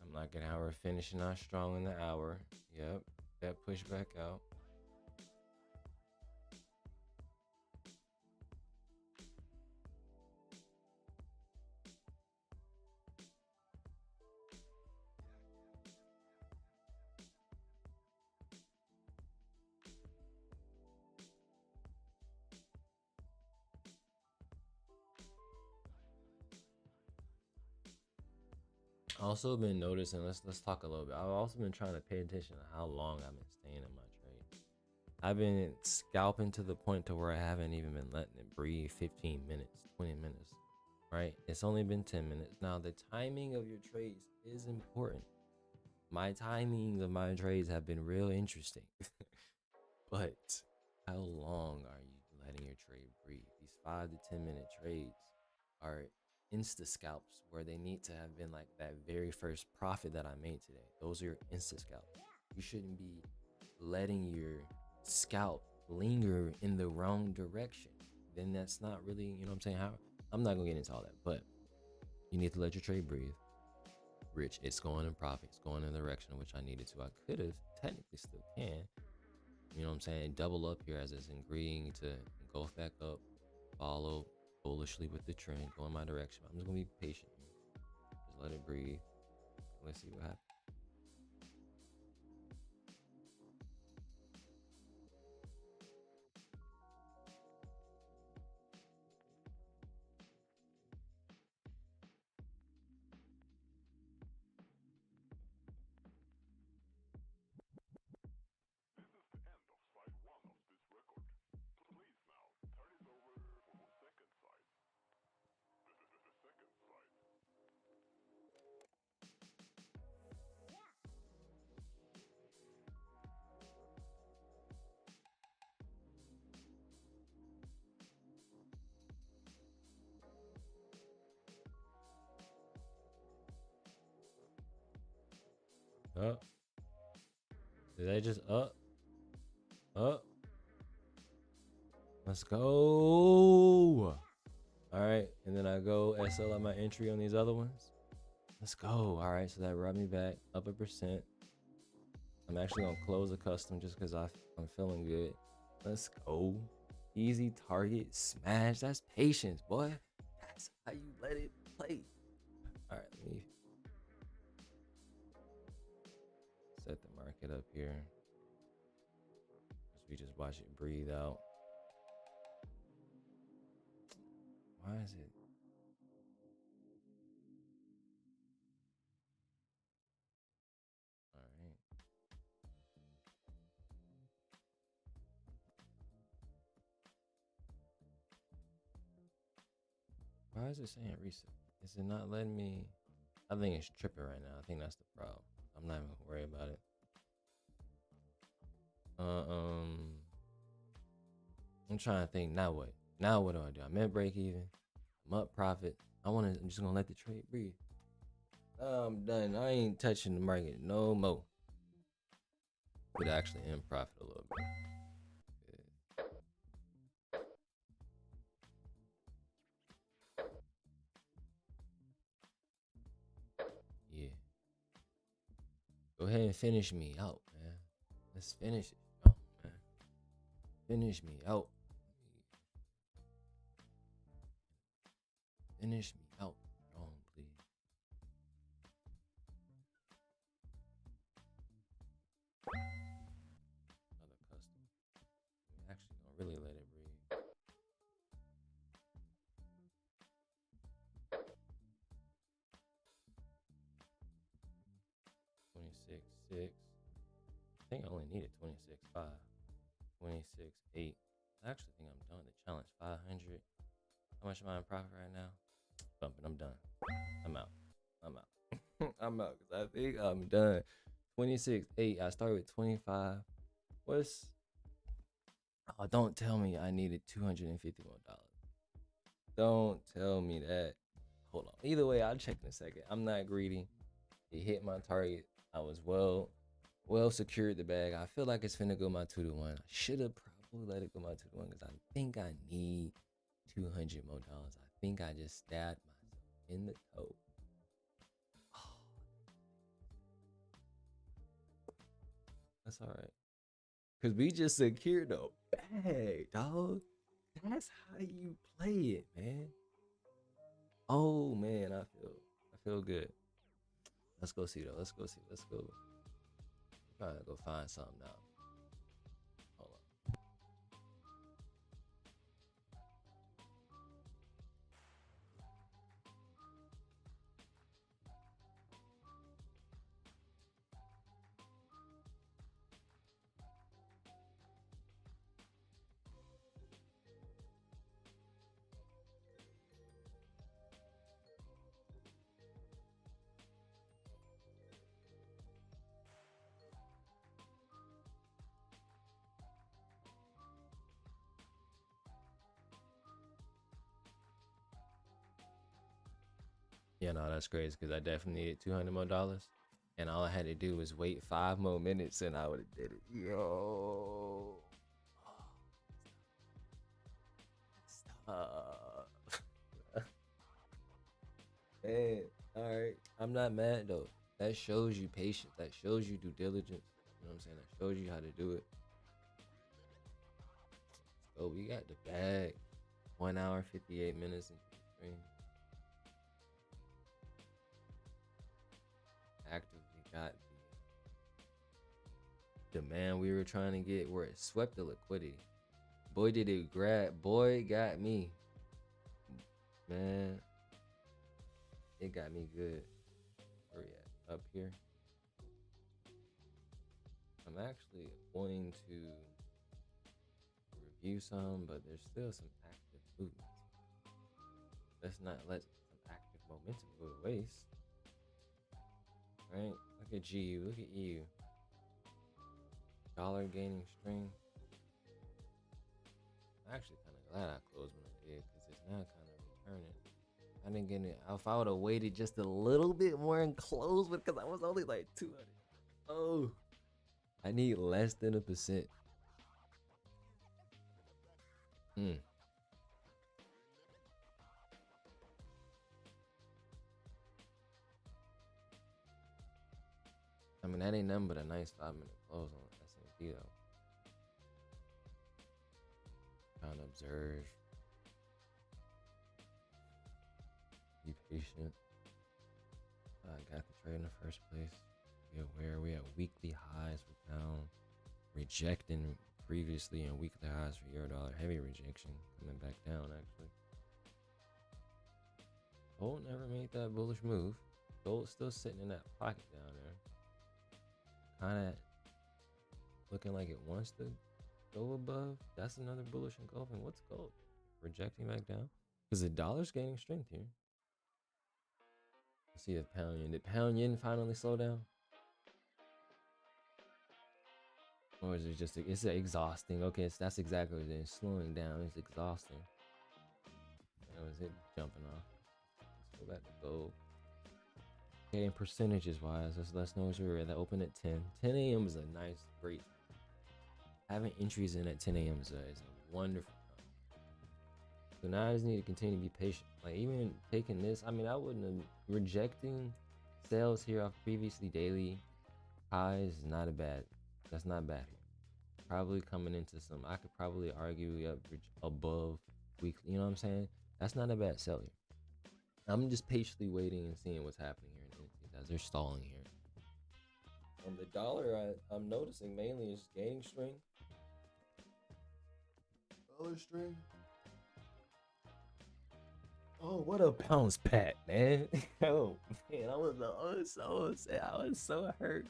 I'm like an hour finishing out strong in the hour. Yep, that push back out. Also been noticing, let's talk a little bit. I've also been trying to pay attention to how long I've been staying in my trade. I've been scalping to the point to where I haven't even been letting it breathe 15 minutes, 20 minutes, right? It's only been 10 minutes. Now, the timing of your trades is important. My timings of my trades have been real interesting. But how long are you letting your trade breathe? These 5 to 10 minute trades are insta scalps where they need to have been like that very first profit that I made today. Those are your insta scalps. You shouldn't be letting your scalp linger in the wrong direction, then that's not really, you know what I'm saying? How I'm not gonna get into all that, but you need to let your trade breathe. Rich, it's going in profit, it's going in the direction in which I needed to. I could have technically still can, you know what I'm saying? Double up here as it's agreeing to engulf back up, follow bullishly with the trend, go in my direction. I'm just gonna be patient here. Just let it breathe. Let's see what happens. Up. Did they just up? Up. Let's go. All right. And then I go SL at my entry on these other ones. Let's go. All right. So that brought me back up a percent. I'm actually going to close a custom just because I'm feeling good. Let's go. Easy target smash. That's patience, boy. That's how you let it play. All right. Let me set the market up here. We just watch it breathe out. Why is it? All right. Why is it saying reset? Is it not letting me? I think it's tripping right now. I think that's the problem. I'm not even gonna worry about it. I'm trying to think. Now what? Now what do I do? I'm at break even. I'm up profit. I'm just gonna let the trade breathe. I'm done. I ain't touching the market no more. But actually in profit a little bit. Yeah. Go ahead and finish me out, man. Let's finish it. Oh, man. Finish me out. Finish me out. Wrong, please. Another custom. We actually gonna really let it breathe. 26.6. I think I only needed 26.5. 26.8. I actually think I'm done with the challenge. 500. How much am I in profit right now? Bumping. I'm done. I'm out. I'm out. I'm out because I think I'm done. 26.8. I started with 25. What's? Oh, don't tell me I needed $251. Don't tell me that. Hold on. Either way, I'll check in a second. I'm not greedy. It hit my target. I was well secured the bag. I feel like it's finna go my 2-to-1. I should have probably let it go my 2-to-1 because I think I need $200 more. I think I just stabbed myself in the toe. That's all right. Because we just secured the bag, dog. That's how you play it, man. Oh man, I feel good. Let's go see though. Let's go see. Let's go. I'm trying to go find something now. Hold on. Yeah, no, that's crazy because I definitely needed $200 more. And all I had to do was wait 5 more minutes and I would have did it. Yo. Stop. Man, all right. I'm not mad though. That shows you patience. That shows you due diligence. You know what I'm saying? That shows you how to do it. So we got the bag. 1 hour, 58 minutes into the stream. Actively got the demand we were trying to get where it swept the liquidity. Boy, did it grab. Boy, got me. Man, it got me good. Where we at? Up here. I'm actually wanting to review some, but there's still some active movements. Let's not let some active momentum go to waste. Right? Look at GU. Look at EU. Dollar gaining strength. I'm actually kind of glad I closed when I did because it's now kind of returning. I didn't get it. If I would have waited just a little bit more and closed, because I was only like 200. Oh, I need less than 1%. I mean, that ain't nothing but a nice 5-minute close on S&P though. Trying to observe. Be patient. I got the trade in the first place. Be aware we at weekly highs for pound. Rejecting previously in weekly highs for euro dollar. Heavy rejection. Coming back down actually. Gold never made that bullish move. Gold's still sitting in that pocket down there. Kind of looking like it wants to go above. That's another bullish engulfing. What's gold? Rejecting back down? Because the dollar's gaining strength here. Let's see the pound yen. Did pound yen finally slow down? Or is it just, it's exhausting? Okay, so that's exactly what it is. Slowing down, it's exhausting. That was it jumping off. Let's go back to gold. Okay, and percentages wise, let's know where we're at. That open at 10. 10 a.m. is a nice, great. Having entries in at 10 a.m. is a wonderful time. So now I just need to continue to be patient. Like even taking this, I mean, I wouldn't have rejecting sales here off previously daily highs is not a bad. That's not bad here. Probably coming into some, I could probably argue up above weekly. You know what I'm saying? That's not a bad sell here. I'm just patiently waiting and seeing what's happening here in entities as they're stalling here. The dollar, I'm noticing mainly is gaining strength. Dollar strength. Oh, what a bounce back, man! Oh man, I was so sad. I was so hurt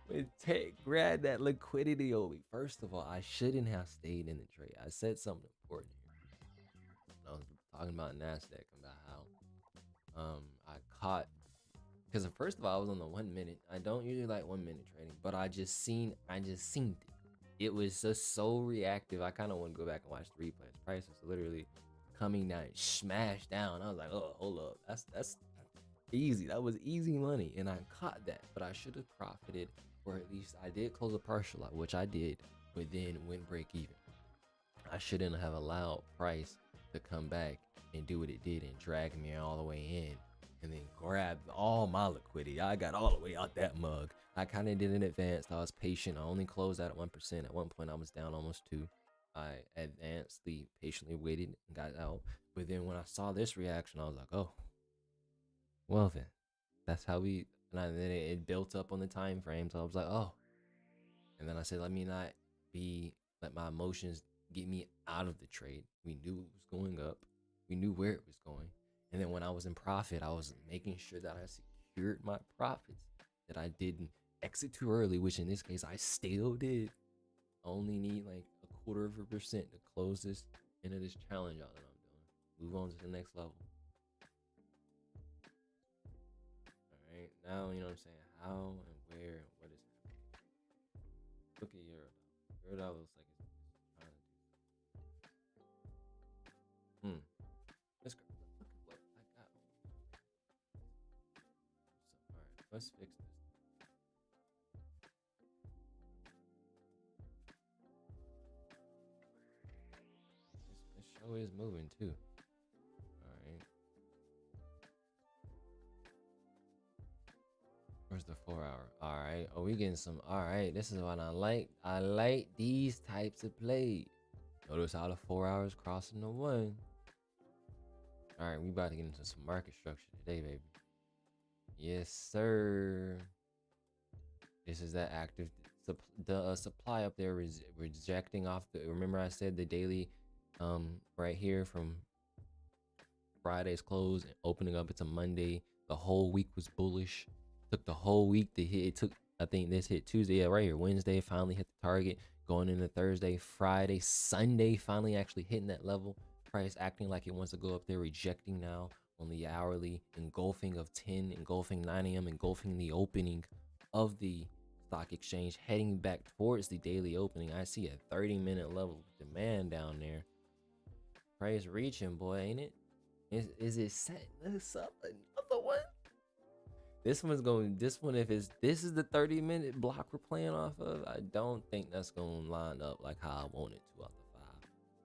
when Tech grabbed that liquidity on me. First of all, I shouldn't have stayed in the trade. I said something important here. I was talking about Nasdaq about how I caught, because first of all I was on the 1 minute. I don't usually like 1 minute trading, but I just seen it. It was just so reactive. I kind of want to go back and watch the replays. Price was literally coming down, smashed down. I was like, oh, hold up, that's easy. That was easy money, and I caught that. But I should have profited, or at least I did close a partial lot, which I did, but then went break even. I shouldn't have allowed price to come back and do what it did and drag me all the way in and then grab all my liquidity. I got all the way out that mug. I kind of did in advance. I was patient. I only closed out at 1%. At one point, I was down almost 2. I advancedly, patiently waited and got out. But then when I saw this reaction, I was like, oh, well then, that's how we. And then it built up on the time frame. So I was like, oh. And then I said, let me not let my emotions get me out of the trade. We knew it was going up. We knew where it was going. And then when I was in profit, I was making sure that I secured my profits, that I didn't exit too early, which in this case I still did. I only need like 0.25% to close this into this challenge out that I'm doing. Move on to the next level. All right, now you know what I'm saying. How and where and what is happening. Look at Euro. Euro dollar looks like it's trying to do. Let's look at what I got. So, all right, let's fix this. Oh, it's moving too. All right. Where's the 4 hour? All right. Oh, we getting some. All right. This is what I like. I like these types of plays. Notice how the 4 hours crossing the one. All right. We about to get into some market structure today, baby. Yes, sir. This is that active supply up there is rejecting off the. Remember I said the daily, right here from Friday's close and opening up. It's a Monday. The whole week was bullish. Took the whole week to hit. It took, I think this hit Tuesday. Yeah, right here. Wednesday finally hit the target. Going into Thursday, Friday, Sunday finally actually hitting that level. Price acting like it wants to go up there, rejecting now on the hourly, engulfing of 10, engulfing 9 a.m., engulfing the opening of the stock exchange, heading back towards the daily opening. I see a 30-minute level of demand down there. Price reaching, boy, ain't it? Is it setting us up another one? This one's going. This one, if this is the 30-minute block we're playing off of, I don't think that's gonna line up like how I want it to out the 5.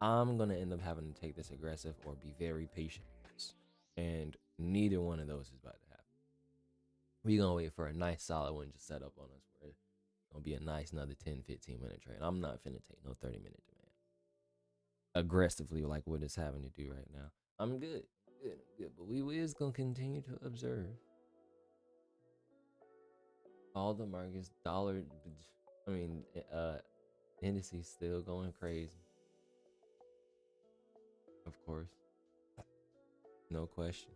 I'm gonna end up having to take this aggressive or be very patient with this, and neither one of those is about to happen. We gonna wait for a nice solid one to set up on us, where it's gonna be a nice another 10-15 minute trade. I'm not finna take no 30-minute demand aggressively like what it's having to do right now. I'm good, but we is gonna continue to observe. All the markets, dollar, I mean, indices still going crazy. Of course, no question.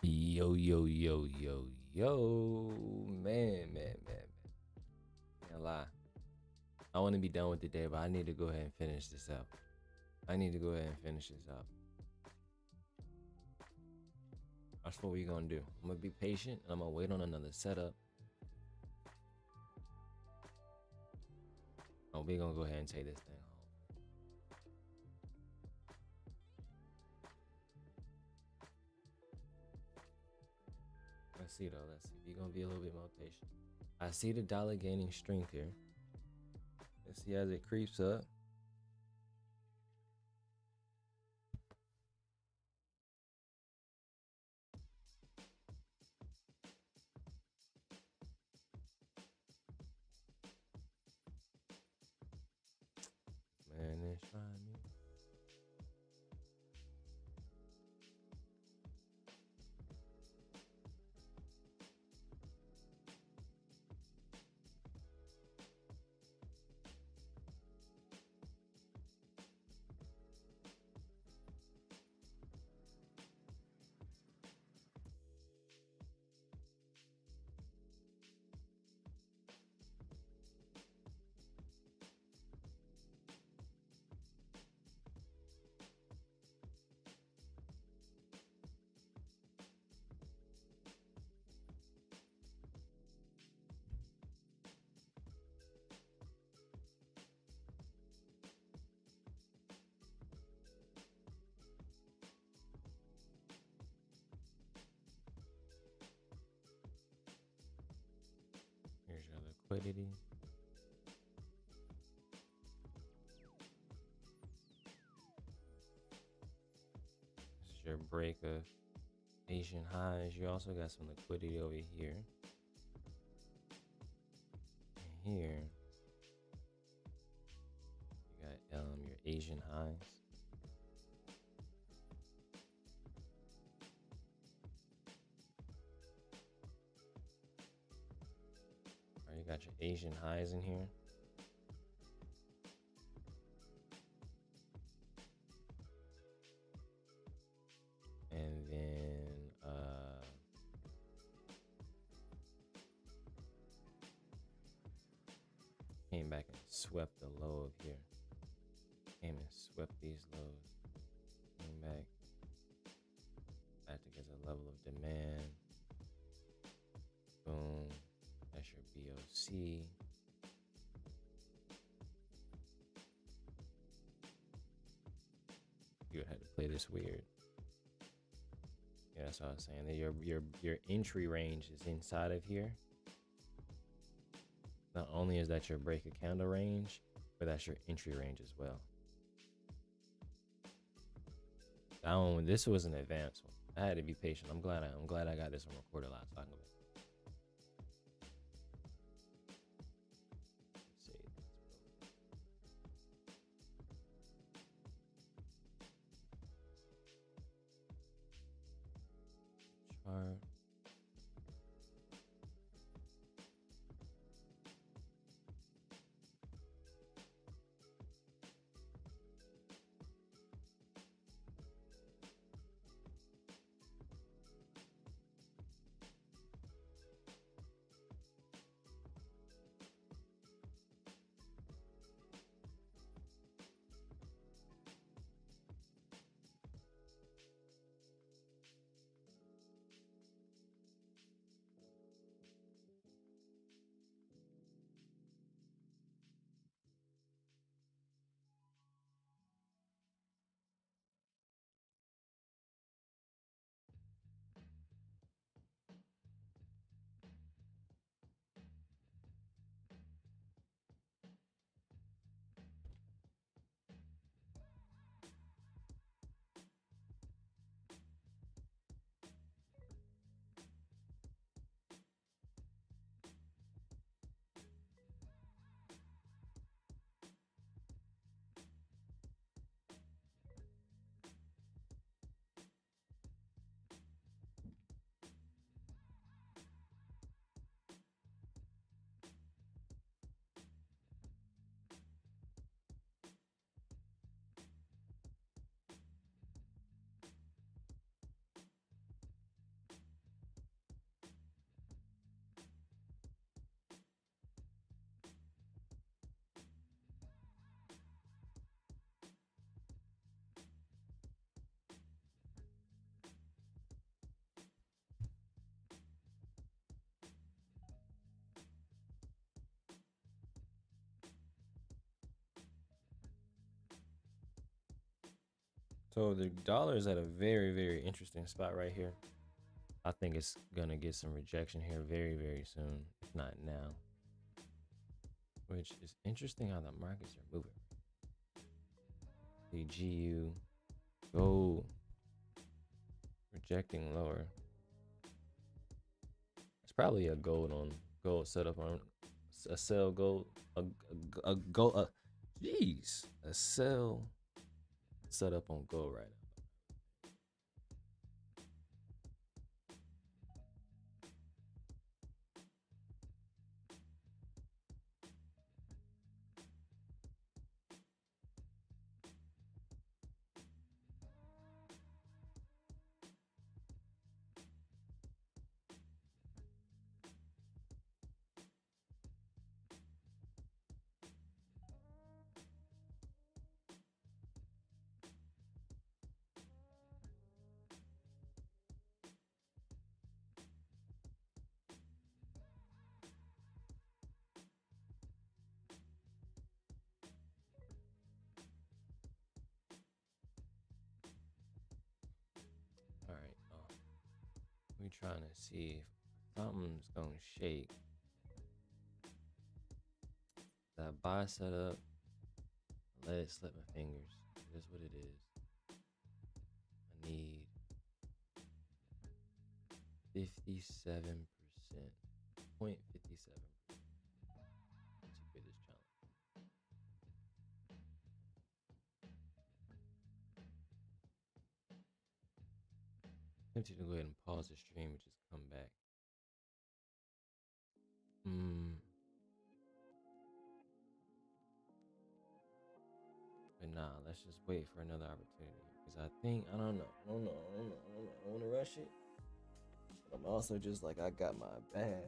Yo, yo, yo, yo, yo. Man. Can't lie. I want to be done with the day, but I need to go ahead and finish this up. That's what we're going to do. I'm going to be patient and I'm going to wait on another setup. Oh, we're going to go ahead and take this thing home. Let's see, though. Let's see. We're going to be a little bit more patient. I see the dollar gaining strength here. Let's see as it creeps up. Man, it's trying me. Here's your liquidity. This is your break of Asian highs. You also got some liquidity over here. And here, you got your Asian highs. All right, you got your Asian highs in here. And then came back and swept the low of here. Came and swept these lows. Came back to get a level of demand. Boom. That's your BOC. You had to play this weird. Yeah, that's what I was saying. Your entry range is inside of here. Not only is that your break a candle range, but that's your entry range as well. That one, this was an advanced one. I had to be patient. I'm glad I got this one recorded live so I can go back. Let's see. Chart. So the dollar is at a very, very interesting spot right here. I think it's gonna get some rejection here very, very soon, if not now. Which is interesting how the markets are moving. The GU gold rejecting lower. It's probably a gold setup on a sell gold a gold jeez a sell setup on gold right now. All right, we trying to see if something's gonna shake that buy setup. Let it slip my fingers. It is what it is. I need 57%, 0.57 to clear this challenge. I'm tempted to go ahead and pause the stream and just come back. But nah, let's just wait for another opportunity. Because I think, I don't know. I don't know. I don't know. I don't know. I want to rush it. But I'm also just like, I got my bag.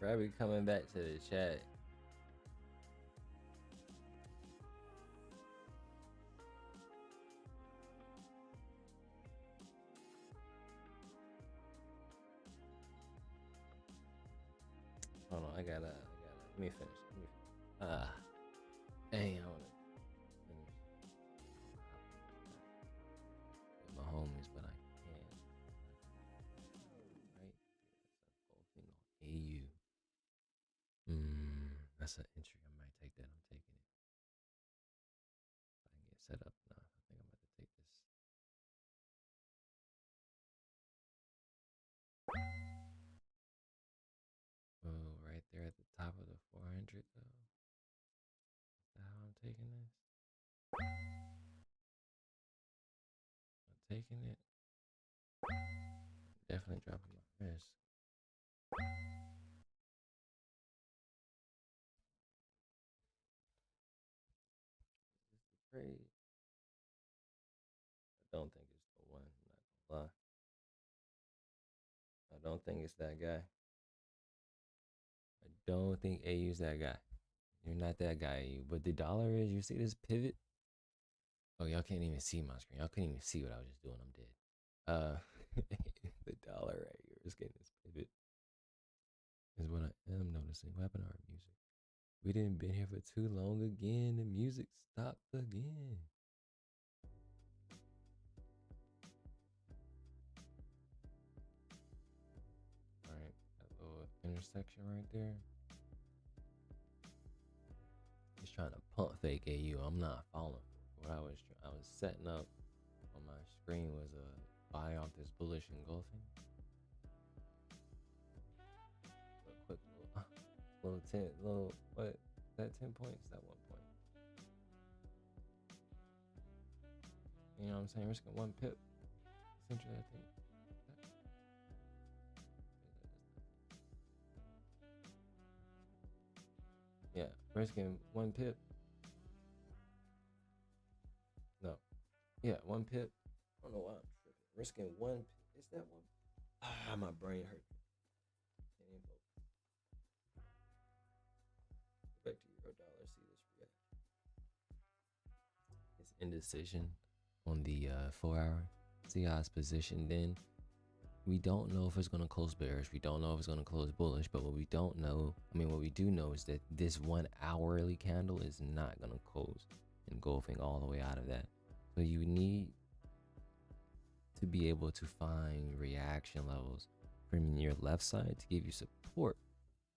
Probably coming back to the chat. Hold on, I gotta. Let me finish. Dang, I wanna finish with my homies, but I can't. Right? That's a gold thing on AU. That's an entry. I might take that. I'm taking it. If I can get set up now, I think I'm about to take this. Oh, right there at the top of the 400 though. Is that how I'm taking this? I'm taking it. Definitely dropping my risk. Great. I don't think it's the one. I'm not gonna lie. I don't think it's that guy. I don't think AU's that guy. You're not that guy. But the dollar is, you see this pivot? Oh, y'all can't even see my screen. Y'all couldn't even see what I was just doing. I'm dead. The dollar right here is getting this pivot. Is what I am noticing. What happened to our music? We didn't been here for too long again. The music stopped again. All right, that little intersection right there. He's trying to pump fake AU. I'm not falling for it. What I was setting up on my screen was a buy off this bullish engulfing. A quick little 10, little what? Is that 10 points? Is that 1 point? You know what I'm saying? Risking 1 pip. Essentially, I think. Yeah, risking 1 pip. No. Yeah, 1 pip. I don't know why I'm tripping. Risking 1 pip. Is that one? Ah, my brain hurt. Can't even focus. Go back to euro dollar. See this react. It's indecision on the 4 hour. See how it's positioned in. We don't know if it's going to close bearish. We don't know if it's going to close bullish. But what we don't know, what we do know is that this 1 hourly candle is not going to close engulfing all the way out of that. So you need to be able to find reaction levels from your left side to give you support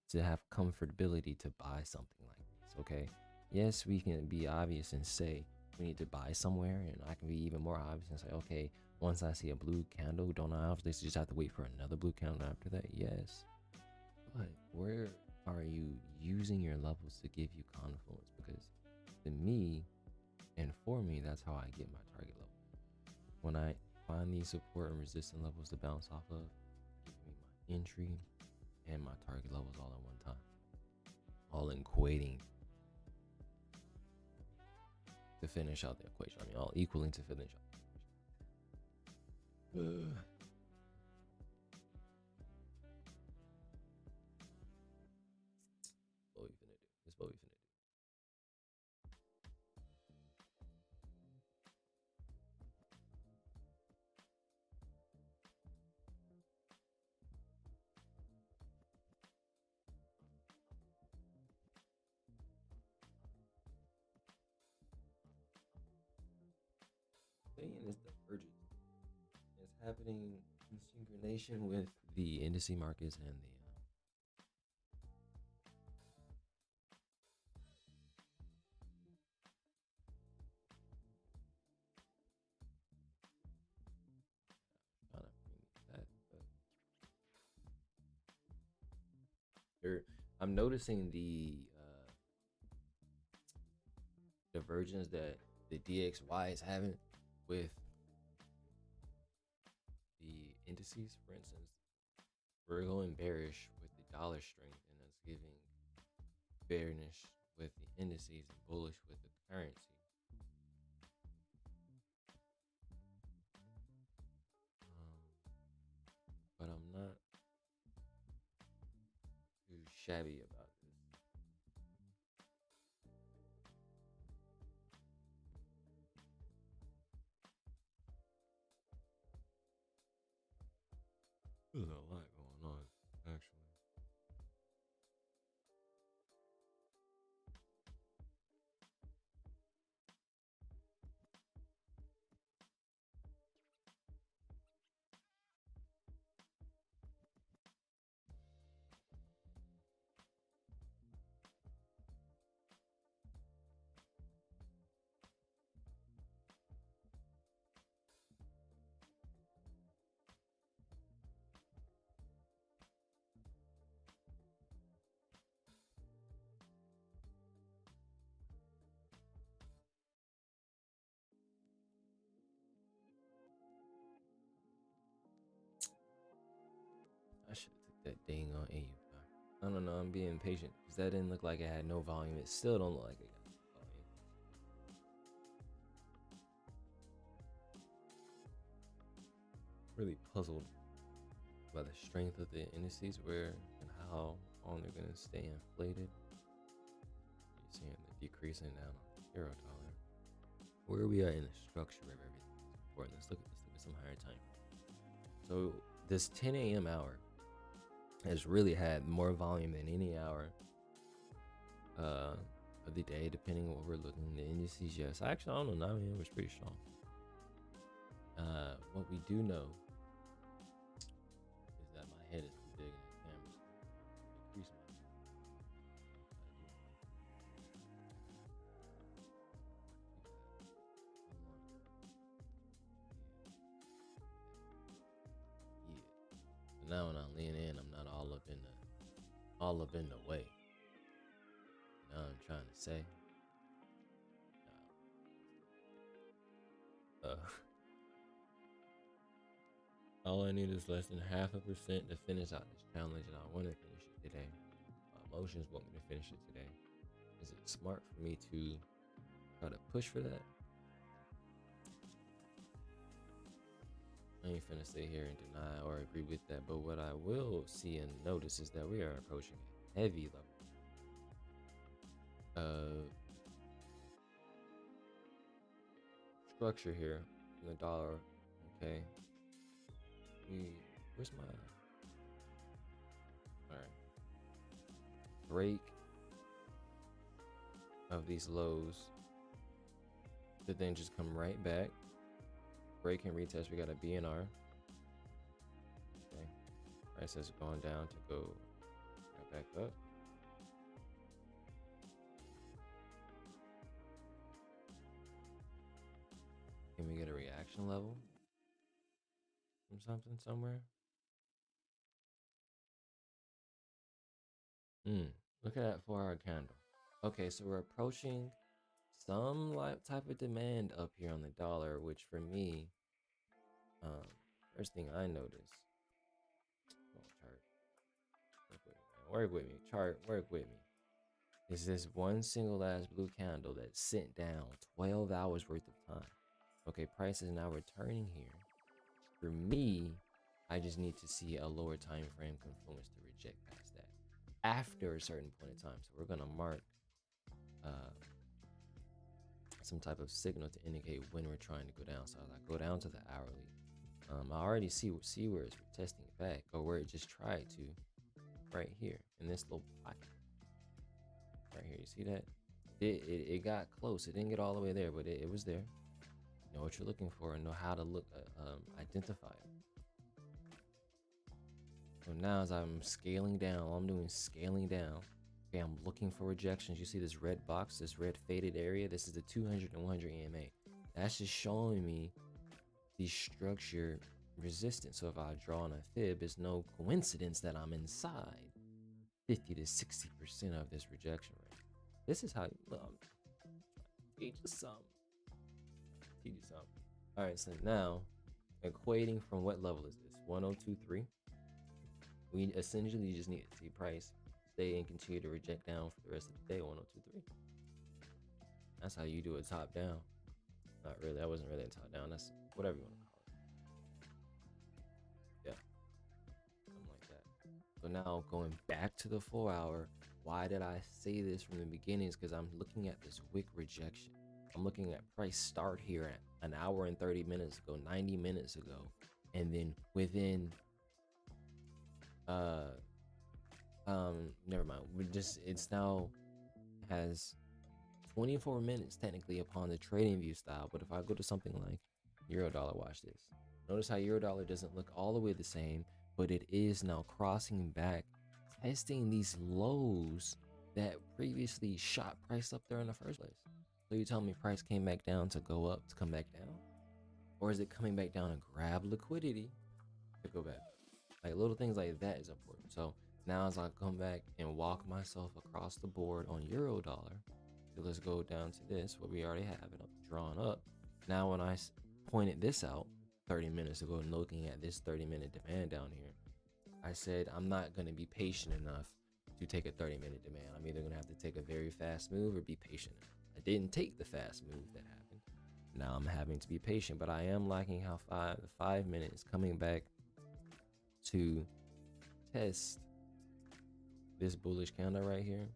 to have comfortability to buy something like this. Okay, yes, we can be obvious and say we need to buy somewhere, and I can be even more obvious and say, okay, once I see a blue candle, don't I obviously just have to wait for another blue candle after that? Yes, but where are you using your levels to give you confluence? Because to me and for me, that's how I get my target level. When I find these support and resistance levels to bounce off of, give me my entry and my target levels all at one time, all equating to finish out the equation. All equaling to finish out the equation. What we finna do? This is what we finna do. Saying this divergence is happening in synchronization with the indice markets and the I'm noticing the divergence that the DXY is having with the indices. For instance, we're going bearish with the dollar strength, and that's giving bearish with the indices and bullish with the currency. But I'm not too shabby about this. There's a lot going on, actually. I should have took that dang on AU. I don't know. I'm being patient because that didn't look like it had no volume. It still don't look like it got volume. Really puzzled by the strength of the indices, where and how long they're gonna stay inflated. Seeing the decreasing down on the euro dollar. Where we are in the structure of everything is important. Let's look at some higher time. So this 10 a.m. hour has really had more volume than any hour of the day, depending on what we're looking. The indices, yes. Actually, I don't know. 9 a.m. was pretty strong. What we do know is that my head is too big in the camera. Decrease my yeah. So now when I lean in, I'm not all up in the way. You know what I'm trying to say? All I need is less than 0.5% to finish out this challenge, and I want to finish it today. My emotions want me to finish it today. Is it smart for me to try to push for that? I ain't finna stay here and deny or agree with that, but what I will see and notice is that we are approaching a heavy level of structure here in the dollar. Okay, where's my all right break of these lows to then just come right back. Break and retest. We got a BNR. Okay, price has gone down to go right back up. Can we get a reaction level from something somewhere? Look at that 4-hour candle. Okay, so we're approaching some type of demand up here on the dollar, which for me, first thing I noticed. Come on, chart. Work with me, chart. Work with me. Is this one single ass blue candle that sent down 12 hours worth of time? Okay, price is now returning here. For me, I just need to see a lower time frame confluence to reject past that after a certain point in time. So we're gonna mark some type of signal to indicate when we're trying to go down. So as I go down to the hourly, I already see where it's testing it back, or where it just tried to, right here in this little pocket. Right here, you see that? It got close. It didn't get all the way there, but it was there. You know what you're looking for and know how to look, identify it. So now as I'm scaling down, all I'm doing is scaling down. Okay, I'm looking for rejections. You see this red box, this red faded area? This is the 200 and 100 EMA. That's just showing me the structure resistance. So if I draw on a fib, it's no coincidence that I'm inside 50 to 60% of this rejection rate. This is how you look. Teach you something. Teach you something. All right, so now equating from what level is this? 1023. We essentially just need to see price stay and continue to reject down for the rest of the day. 1023. That's how you do a top down. Not really. That wasn't really a top down. That's whatever you want to call it. Yeah, something like that. So now going back to the 4-hour, why did I say this from the beginning? Is because I'm looking at this wick rejection. I'm looking at price start here at an hour and 30 minutes ago, 90 minutes ago, and then within never mind. It's now has 24 minutes technically upon the trading view style. But if I go to something like euro dollar, watch this. Notice how euro dollar doesn't look all the way the same, but it is now crossing back, testing these lows that previously shot price up there in the first place. So you tell me price came back down to go up to come back down? Or is it coming back down to grab liquidity to go back? Like little things like that is important. So now as I come back and walk myself across the board on euro dollar, so let's go down to this, what we already have it up, drawn up. Now when I pointed this out 30 minutes ago and looking at this 30-minute demand down here, I said I'm not going to be patient enough to take a 30-minute demand. I'm either going to have to take a very fast move or be patient. I didn't take the fast move that happened. Now I'm having to be patient, but I am liking how the 5 minutes coming back to test this bullish candle right here.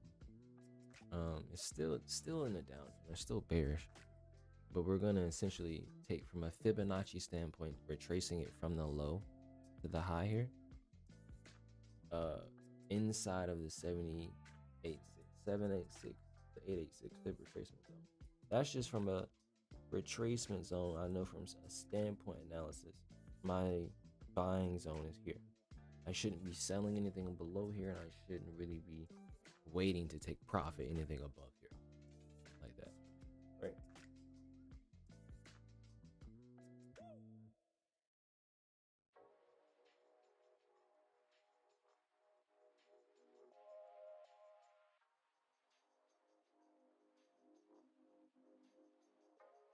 It's still in the down. They're still bearish, but we're gonna essentially take from a Fibonacci standpoint. We're tracing it from the low to the high here. Inside of the 786 to 886 Fib retracement zone. That's just from a retracement zone. I know from a standpoint analysis, my buying zone is here. I shouldn't be selling anything below here, and I shouldn't really be waiting to take profit anything above here like that, right?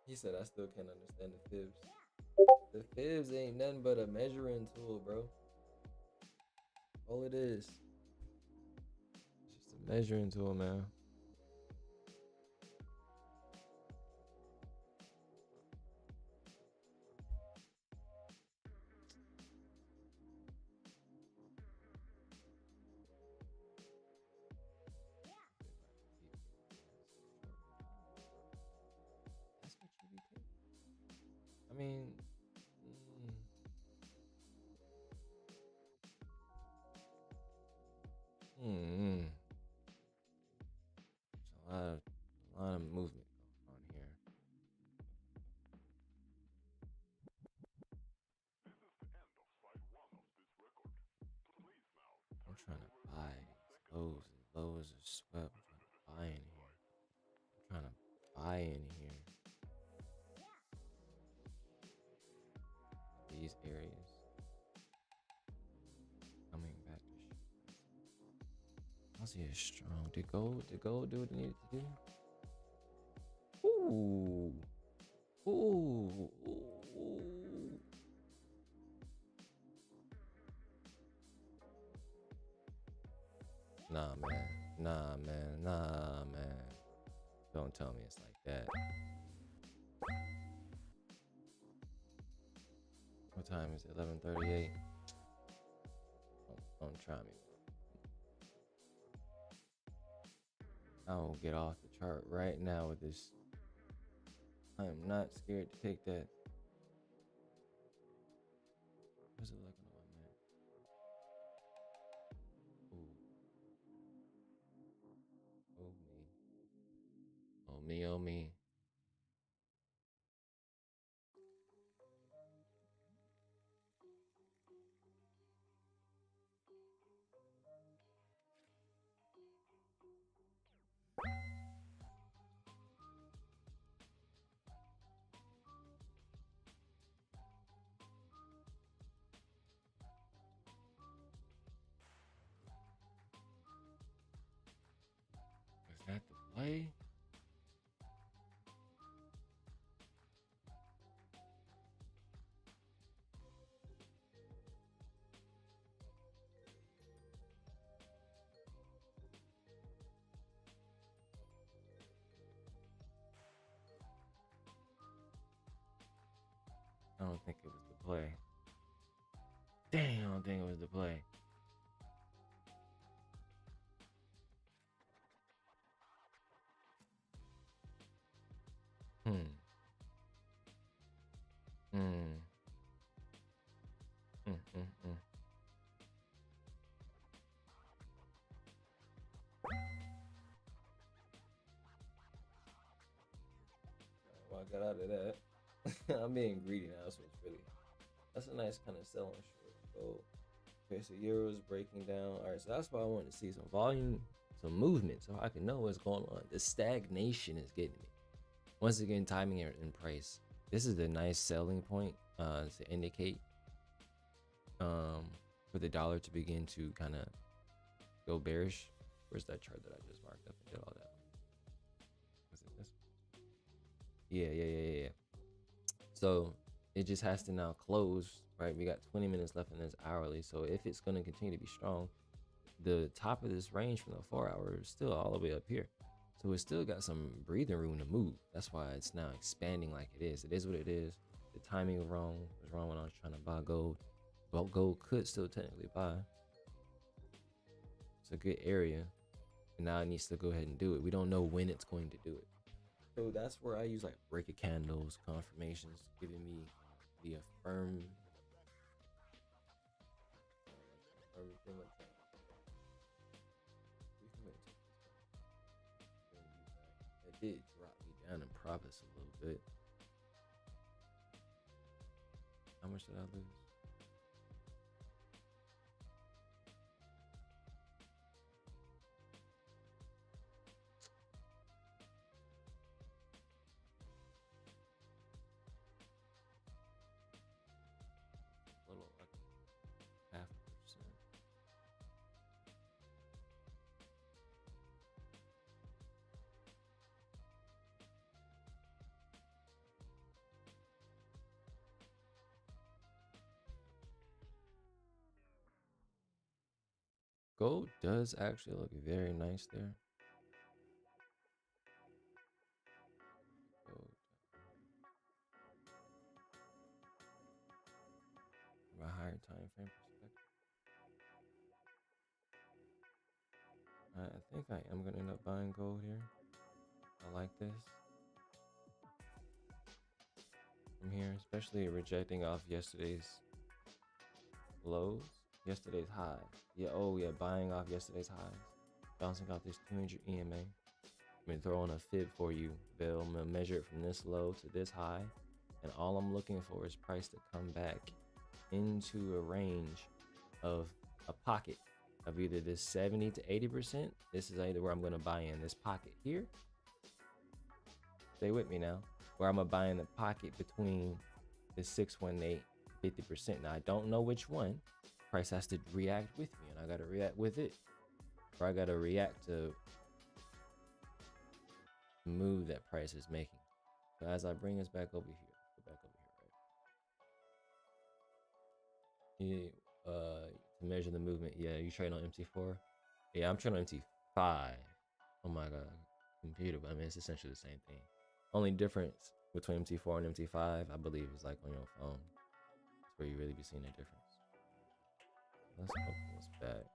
He said I still can't understand the fibs. The fibs ain't nothing but a measuring tool, bro. All it is. It's just a measuring tool, man. That's what you be taking. I mean, mm, there's a lot of movement going on here. I'm trying to buy these lows as low as a swept. I'm trying to buy in here. I'm trying to buy in here. These areas coming back to Aussie is strong. Did gold do what it needed to do? Ooh. Ooh. Ooh. Nah, man. Nah, man. Nah, man. Don't tell me it's like that. What time is it? 11:38. Don't try me. I will get off the chart right now with this. I am not scared to take that. What's it looking like, man? Ooh. Oh me. Oh me, oh me. Was that the play? I don't think it was the play. Dang, I don't think it was the play. Hmm. Hmm. Mm. Well, I got out of that. I'm being greedy now. So it's really, that's a nice kind of selling short. So, okay, so Euro's breaking down. All right, so that's why I wanted to see some volume, some movement, so I can know what's going on. The stagnation is getting me. Once again, timing and price. This is a nice selling point to indicate for the dollar to begin to kind of go bearish. Where's that chart that I just marked up and did all that? Was it this? Yeah. So it just has to now close, right? We got 20 minutes left in this hourly. So if it's going to continue to be strong, the top of this range from the 4 hour is still all the way up here. So it's still got some breathing room to move. That's why it's now expanding like it is. It is what it is. The timing was wrong when I was trying to buy gold. But gold could still technically buy. It's a good area. and now it needs to go ahead and do it. We don't know when it's going to do it. So that's where I use like break of candles, confirmations, giving me the affirm thing like that. It did drop me down in profits a little bit. How much did I lose? A little like 0.5%. Gold does actually look very nice there. Gold. From a higher time frame perspective, I think I am gonna end up buying gold here. I like this. From here, especially rejecting off yesterday's lows, yesterday's high. Yeah, oh yeah, buying off yesterday's highs, bouncing off this 200 EMA. I've been throwing a fib for you, Bill. I'm gonna measure it from this low to this high, and all I'm looking for is price to come back into a range of a pocket of either this 70 to 80%. This is either where I'm gonna buy in this pocket here. Stay with me now. Where I'm gonna buy in the pocket between the 618, 50%. Now I don't know which one. Price has to react with me, and I gotta react with it, or I gotta react to the move that price is making. So as I bring us back over here, go back over here, right? To measure the movement, yeah, you trade on MT4. Yeah, I'm trading on MT5. Oh my god, computer, but I mean it's essentially the same thing. Only difference between MT4 and MT5, I believe, is like on your phone. That's where you really be seeing a difference. Let's open this back.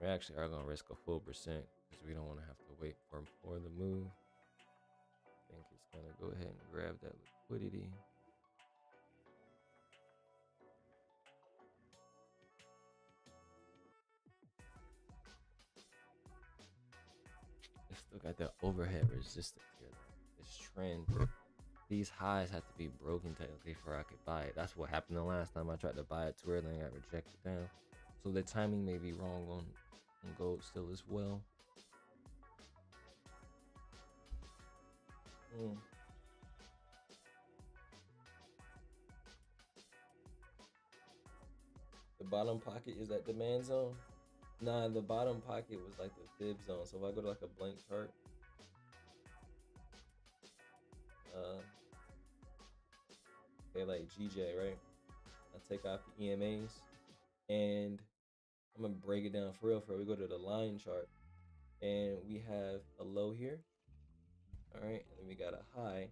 We actually are gonna risk a full percent because we don't want to have to wait for the move. I think it's gonna go ahead and grab that liquidity. It's still got that overhead resistance here. This trend, these highs have to be broken technically before I could buy it. That's what happened the last time I tried to buy it too early and got rejected down. So the timing may be wrong on gold still as well. The bottom pocket is that demand zone. Nah, the bottom pocket was like the fib zone. So if I go to like a blank chart, okay, like GJ, right? I take off the EMAs and I'm gonna break it down for real. We go to the line chart and we have a low here. All right, and then we got a high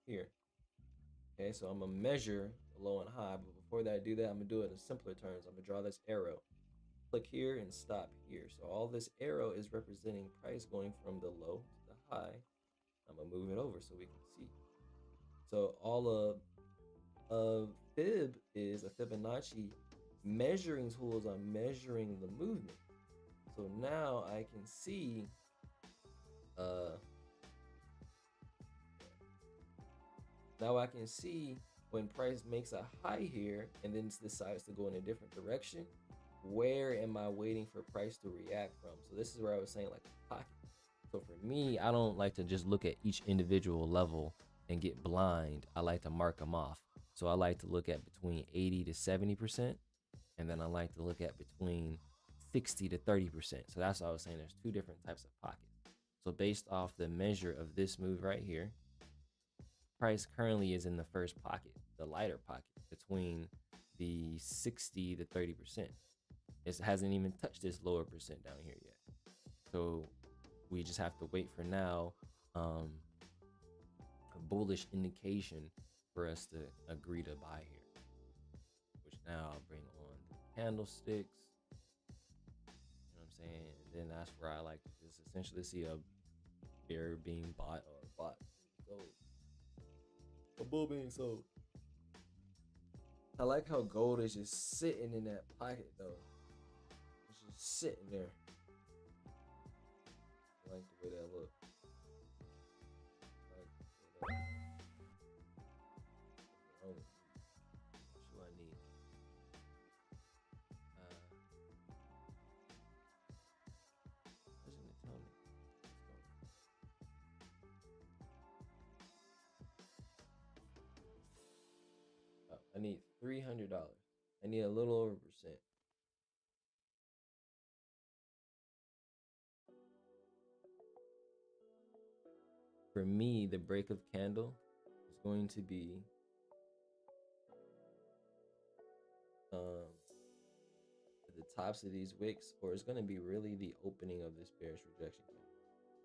here. Okay, so I'm gonna measure the low and high, but before that I do that, I'm gonna do it in simpler terms. I'm gonna draw this arrow. Click here and stop here. So all this arrow is representing price going from the low to the high. I'm gonna move it over so we can see. So all of fib is a Fibonacci measuring tools on measuring the movement. So now I can see when price makes a high here and then decides to go in a different direction, where am I waiting for price to react from? So this is where I was saying like a pocket. So for me, I don't like to just look at each individual level and get blind. I like to mark them off. So I like to look at between 80 to 70%, and then I like to look at between 60 to 30%. So that's what I was saying. There's two different types of pockets. So based off the measure of this move right here, price currently is in the first pocket, the lighter pocket, between the 60 to 30%. It hasn't even touched this lower percent down here yet. So we just have to wait for now a bullish indication for us to agree to buy here, which now I'll bring on the candlesticks. saying? And then that's where I like to just essentially see a bear being bought or bought sold. A bull being sold. I like how gold is just sitting in that pocket though. It's just sitting there. I like the way that look. I like the way that look. What do I need? Doesn't it tell me? Oh, I need $300. I need a little over percent. For me, the break of candle is going to be at the tops of these wicks, or it's going to be really the opening of this bearish rejection candle.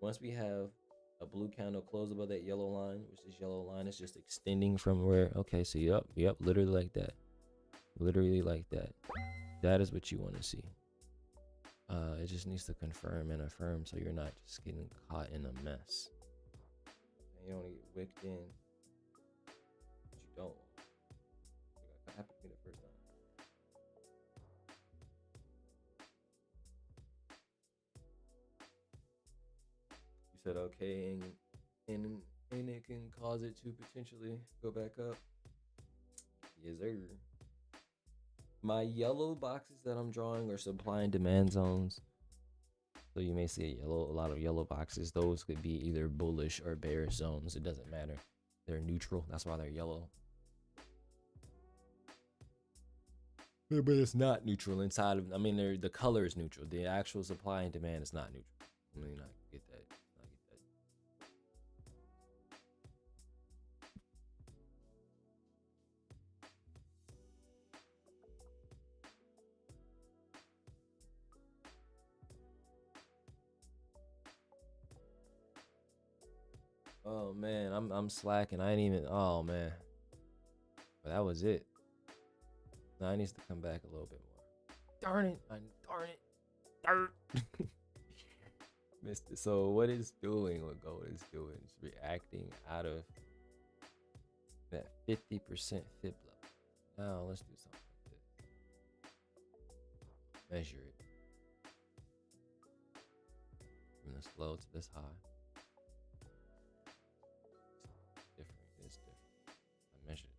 Once we have a blue candle close above that yellow line, which this yellow line is just extending from where, okay, so yep, literally like that. Literally like that. That is what you want to see. It just needs to confirm and affirm so you're not just getting caught in a mess. And you don't get wicked in, but you don't. That happened to me the first time. You said okay, and it can cause it to potentially go back up. Yes, sir. My yellow boxes that I'm drawing are supply and demand zones. So you may see a lot of yellow boxes. Those could be either bullish or bearish zones. It doesn't matter. They're neutral. That's why they're yellow. Yeah, but it's not neutral inside of. I mean, the color is neutral. The actual supply and demand is not neutral. I mean, I get that. Oh man, I'm slacking. I ain't even. Oh man, but that was it. Now I needs to come back a little bit more. Darn it! Darn it! Missed it. So what it's doing, what gold is doing, is reacting out of that 50% fib level. Now let's do something like this. Measure it from this low to this high. It's different. I measured it.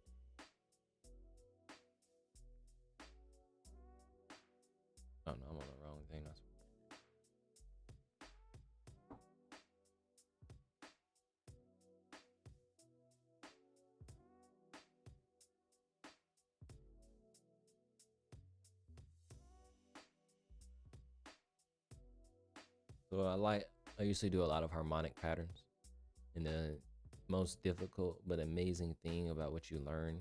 Oh no, I'm on the wrong thing. That's so I usually do a lot of harmonic patterns, and the most difficult but amazing thing about what you learn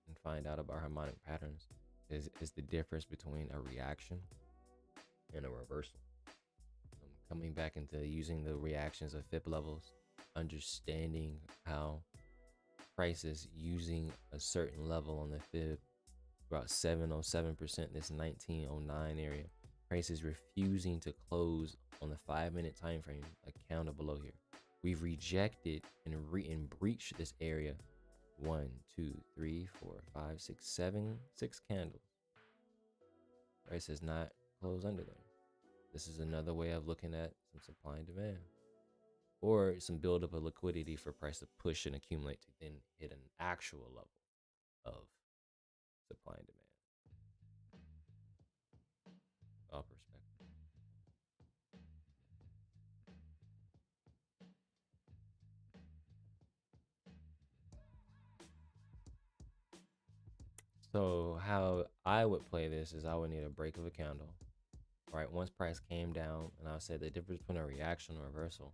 and find out about harmonic patterns is the difference between a reaction and a reversal. Coming back into using the reactions of fib levels, understanding how prices using a certain level on the fib, about 707%, this 1909 area, prices refusing to close on the 5-minute time frame, like counted below here. We've rejected and breached this area 1, 2, 3, 4, 5, 6, 7, 6 candles. Price has not closed under there. This is another way of looking at some supply and demand, or some buildup of liquidity for price to push and accumulate to then hit an actual level of supply and demand. All perspective. So how I would play this is I would need a break of a candle. Right, once price came down, and I said the difference between a reaction and reversal.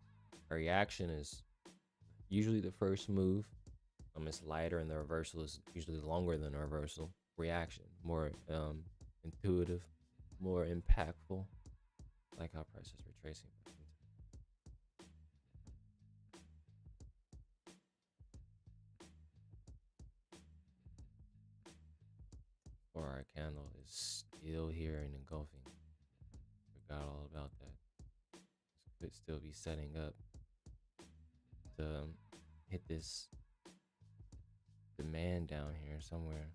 A reaction is usually the first move. It's lighter, and the reversal is usually longer than a reversal. Reaction, more intuitive, more impactful. Like how prices are retracing. Or our candle is still here and engulfing. Forgot all about could still be setting up to hit this demand down here somewhere.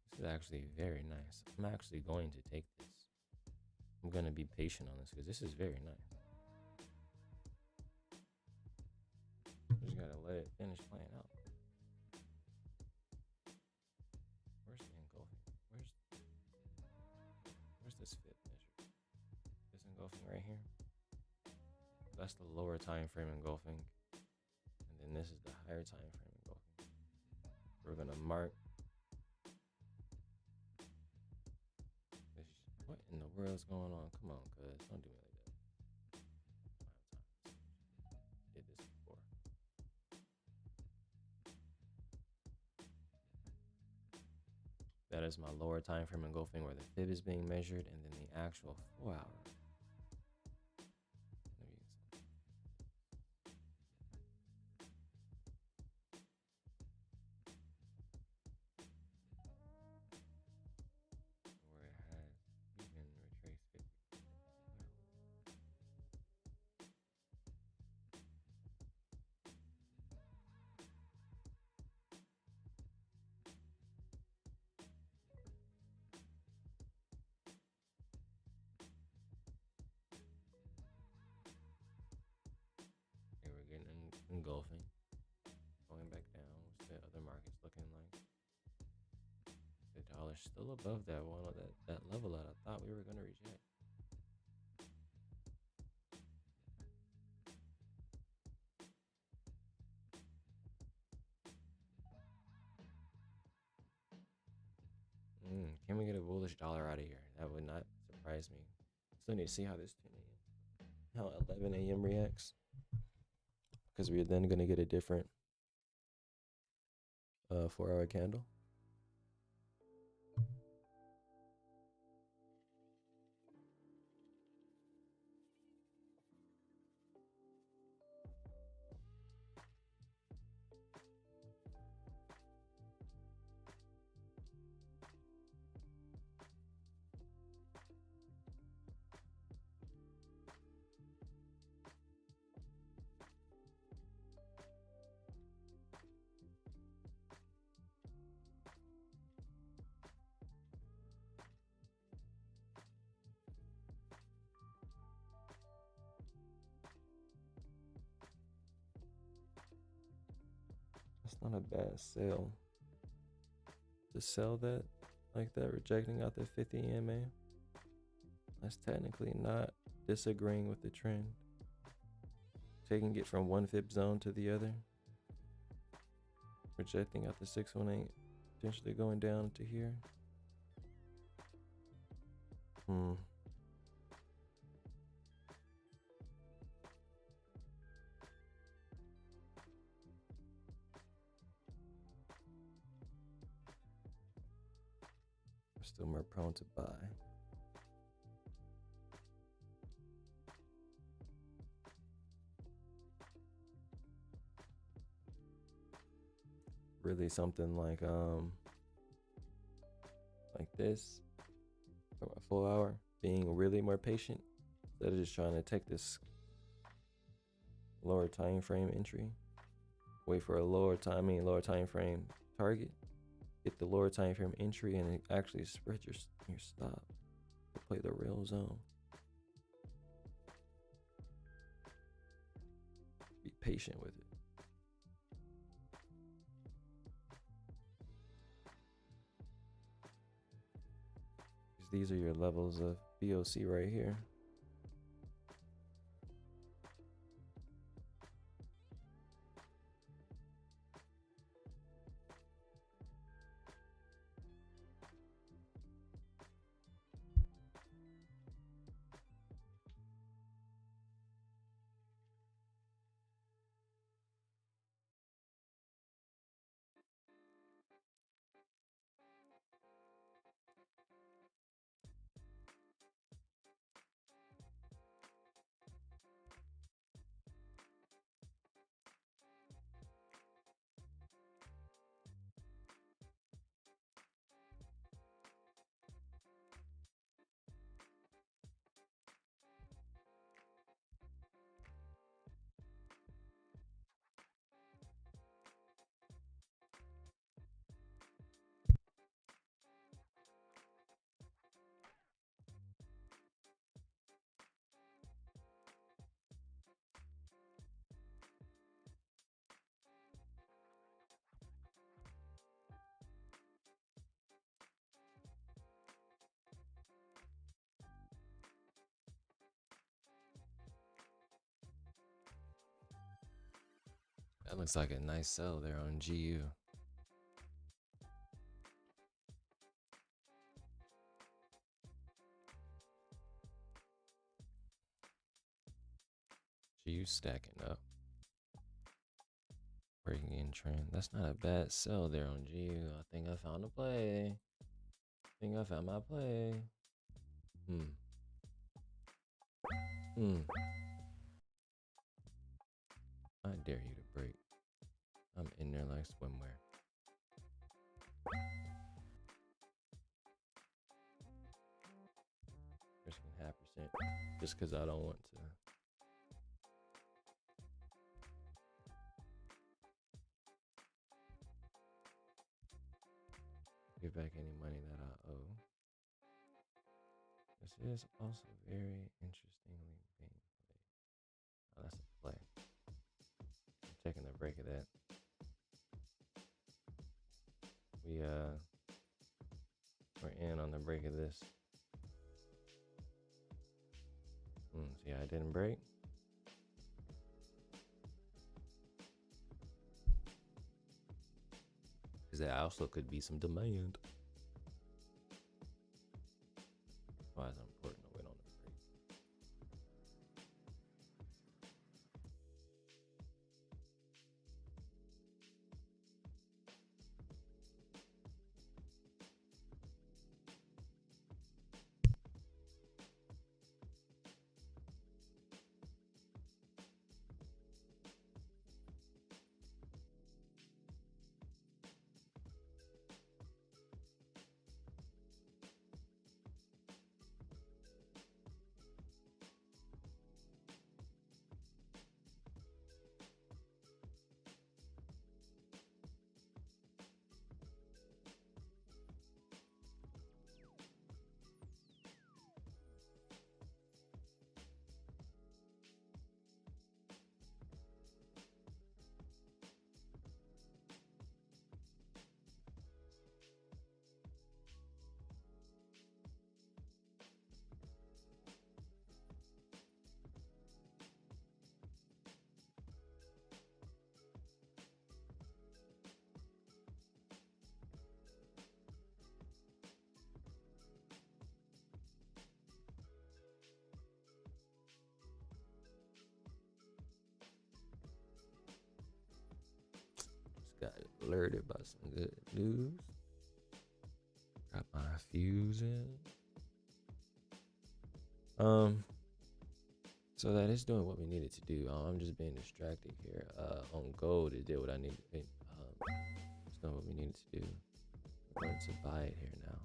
This is actually very nice. I'm actually going to take this. I'm going to be patient on this because this is very nice. Just got to let it finish playing out. Where's the engulfing? Where's this fifth measure? This engulfing right here. That's the lower time frame engulfing. And then this is the higher time frame engulfing. We're going to mark this. What in the world is going on? Come on, cuz. Don't do me like that. Did this before. That is my lower time frame engulfing where the fib is being measured, and then the actual 4 hour. Where it has even retraced 50. Okay, we're getting engulfing. Going back down. What's the other markets looking like? The dollar's still above that one, that level that I thought we were going to reject. Can we get a bullish dollar out of here? That would not surprise me. Still need to see how this 10 a.m. how 11 a.m. reacts, because we're then going to get a different 4 hour candle. That's not a bad sell. To sell that like that, rejecting out the 50 EMA, that's technically not disagreeing with the trend. Taking it from one fib zone to the other, rejecting out the 618, potentially going down to here. Still more prone to buy. Really something like this, from a full hour, being really more patient instead of just trying to take this lower time frame entry, wait for a lower time frame target, get the lower time frame entry, and actually spread your stop to play the real zone. Be patient with it. These are your levels of BOC right here. That looks like a nice sell there on GU. GU stacking up. Breaking in trend. That's not a bad sell there on GU. I think I found a play. I think I found my play. I dare you to break. I'm in there like swimwear. Risking 0.5% just because I don't want to. Give back any money that I owe. This is also very interestingly being played. Oh, that's a play. I'm taking the break of that. We're in on the break of this. See, I didn't break. Because there also could be some demand. Why is it important to wait on the break? Got alerted by some good news. Got my fuse in. So that is doing what we needed to do. I'm just being distracted here. On gold, it did what I needed. It's doing what we needed to do. We're going to buy it here now.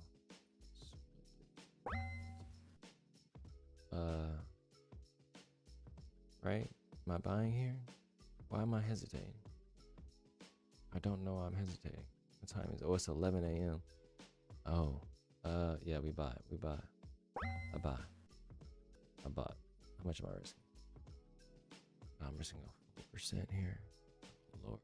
Right? Am I buying here? Why am I hesitating? I don't know why I'm hesitating. What time is it? Oh, it's 11 a.m. Oh, yeah, we buy. I bought. How much am I risking? I'm risking a 4% here. Lord.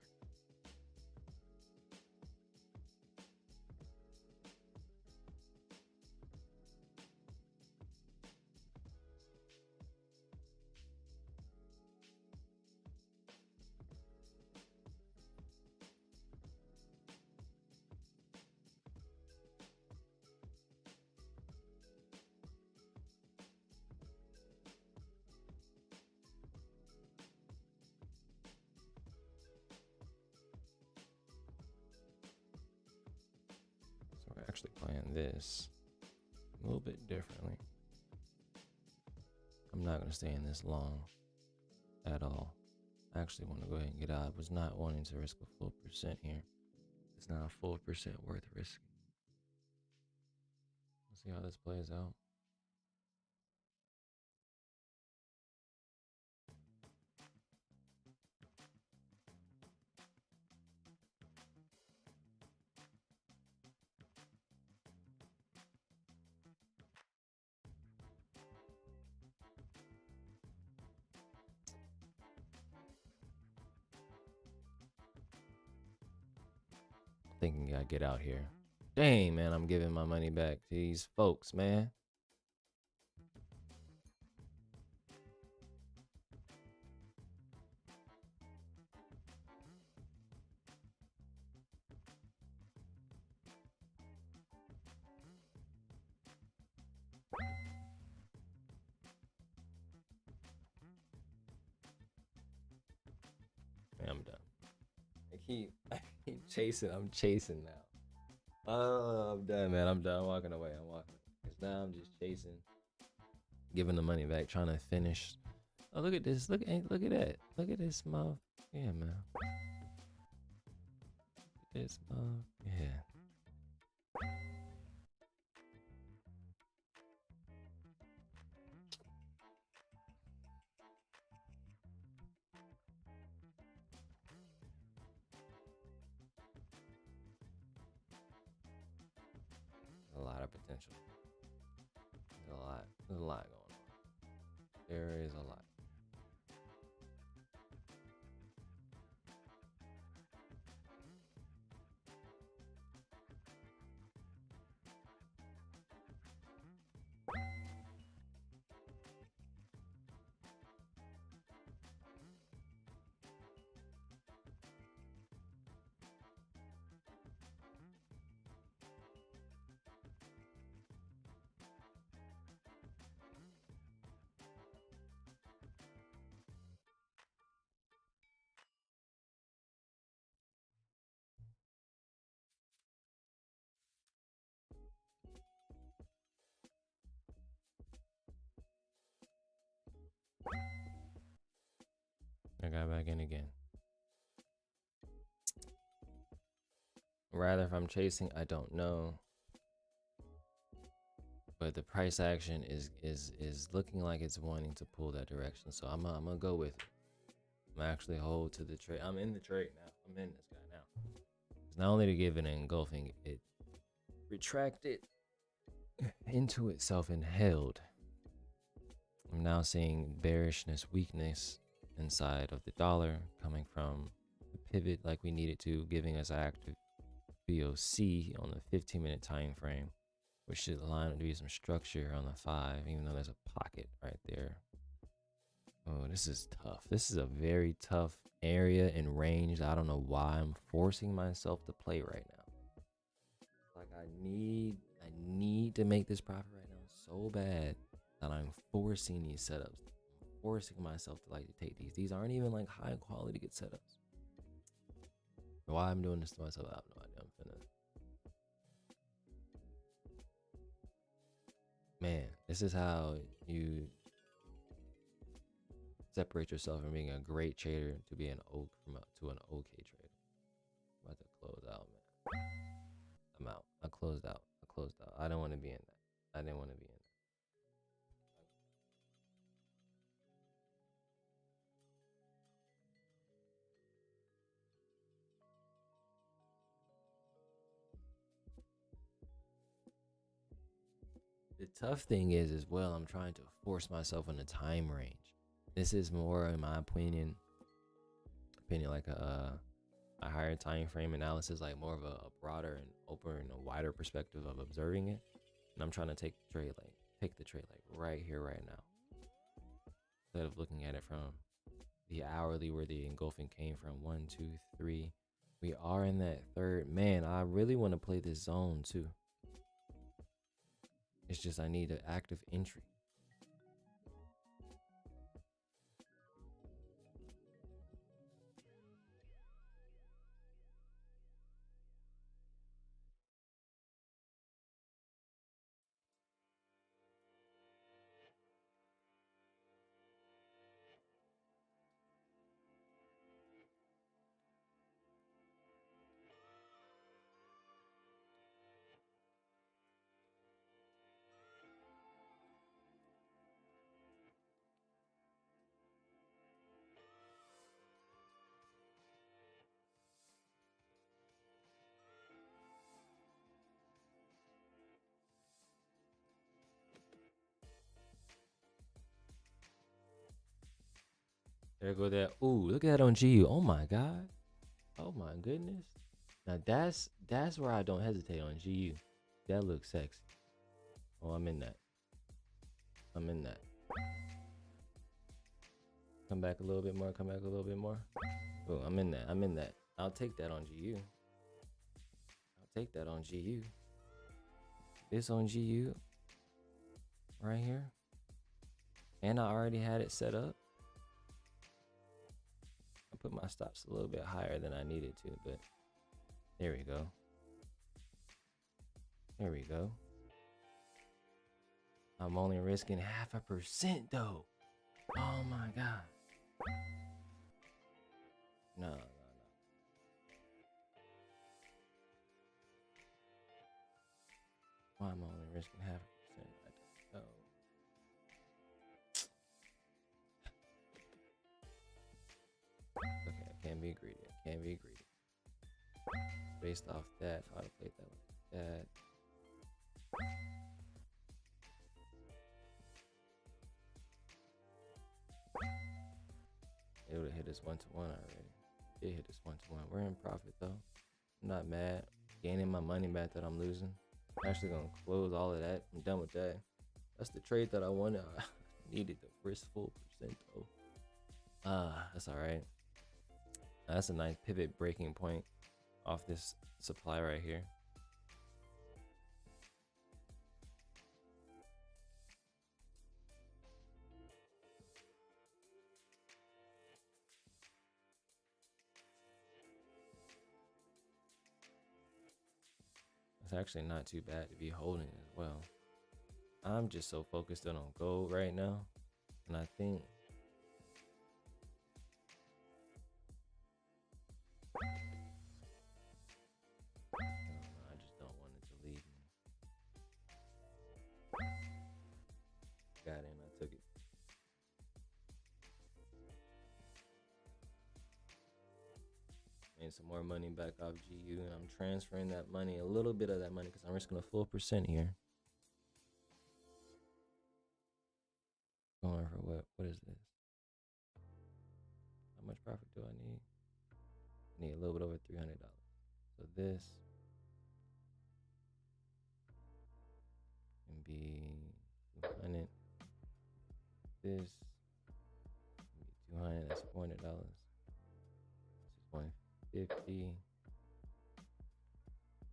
We're actually playing this a little bit differently. I'm not going to stay in this long at all. I actually want to go ahead and get out. I was not wanting to risk a full percent here. It's not a full percent worth risking. Let's see how this plays out. Thinking I get out here. Dang, man, I'm giving my money back to these folks, man. I keep chasing. I'm chasing now. Oh, I'm done, man. I'm done. I'm walking away. I'm walking. Cause now I'm just chasing, giving the money back, trying to finish. Oh, look at this. Look at that. Look at this, mother. Yeah, man. This, yeah. A lot of potential. There's a lot. There's a lot going on. There is a lot. I got back in again. Rather, if I'm chasing, I don't know. But the price action is looking like it's wanting to pull that direction. So I'm gonna go with it. I'm actually hold to the trade. I'm in the trade now. I'm in this guy now. It's not only to give it an engulfing, it retracted into itself and held. I'm now seeing bearishness, weakness inside of the dollar coming from the pivot like we needed to, giving us active BOC on the 15-minute time frame, which should align to be some structure on the 5, even though there's a pocket right there. Oh, this is tough. This is a very tough area and range. I don't know why I'm forcing myself to play right now. Like I need to make this profit right now so bad that I'm forcing these setups. I'm forcing myself to like to take these. These aren't even like high quality good setups. Why I'm doing this to myself, I have no idea. I'm finna. Man, this is how you separate yourself from being a great trader to be an to an okay trader. I'm about to close out, man. I'm out. I closed out. I don't want to be in that. I didn't want to be in that. The tough thing is as well, I'm trying to force myself in a time range. This is more, in my opinion, like a higher time frame analysis, like more of a broader and open and a wider perspective of observing it. And I'm trying to take the trade like right here, right now, instead of looking at it from the hourly where the engulfing came from. 1, 2, 3. We are in that third. Man, I really want to play this zone too. It's just I need an active entry. There go that. Ooh, look at that on GU. Oh my god. Oh my goodness. Now that's where I don't hesitate on GU. That looks sexy. Oh, I'm in that. I'm in that. Come back a little bit more. Come back a little bit more. Oh, I'm in that. I'm in that. I'll take that on GU. I'll take that on GU. This on GU. Right here. And I already had it set up. put my stops a little bit higher than I needed to, but there we go. There we go. I'm only risking 0.5% though. Oh my god. No. Why am I only risking 0.5%? I don't know. Okay, I can't be greedy. I can't be greedy. Based off that, if I'd have played that like that. It would have hit us 1-1 already. It hit us 1-1. We're in profit though. I'm not mad. Gaining my money back that I'm losing. I'm actually gonna close all of that. I'm done with that. That's the trade that I wanted. I needed the risk full percent though. That's alright. That's a nice pivot breaking point off this supply right here. It's actually not too bad to be holding as well. I'm just so focused on gold right now, and I think I just don't want it to leave me. Got in, I took it. Made some more money back off GU, and I'm transferring that money, a little bit of that money, because I'm risking a full percent here. Going for what? What is this? How much profit do I need? I need a little bit over $300. So this can be 200. This can be 200. That's $400. This is 150.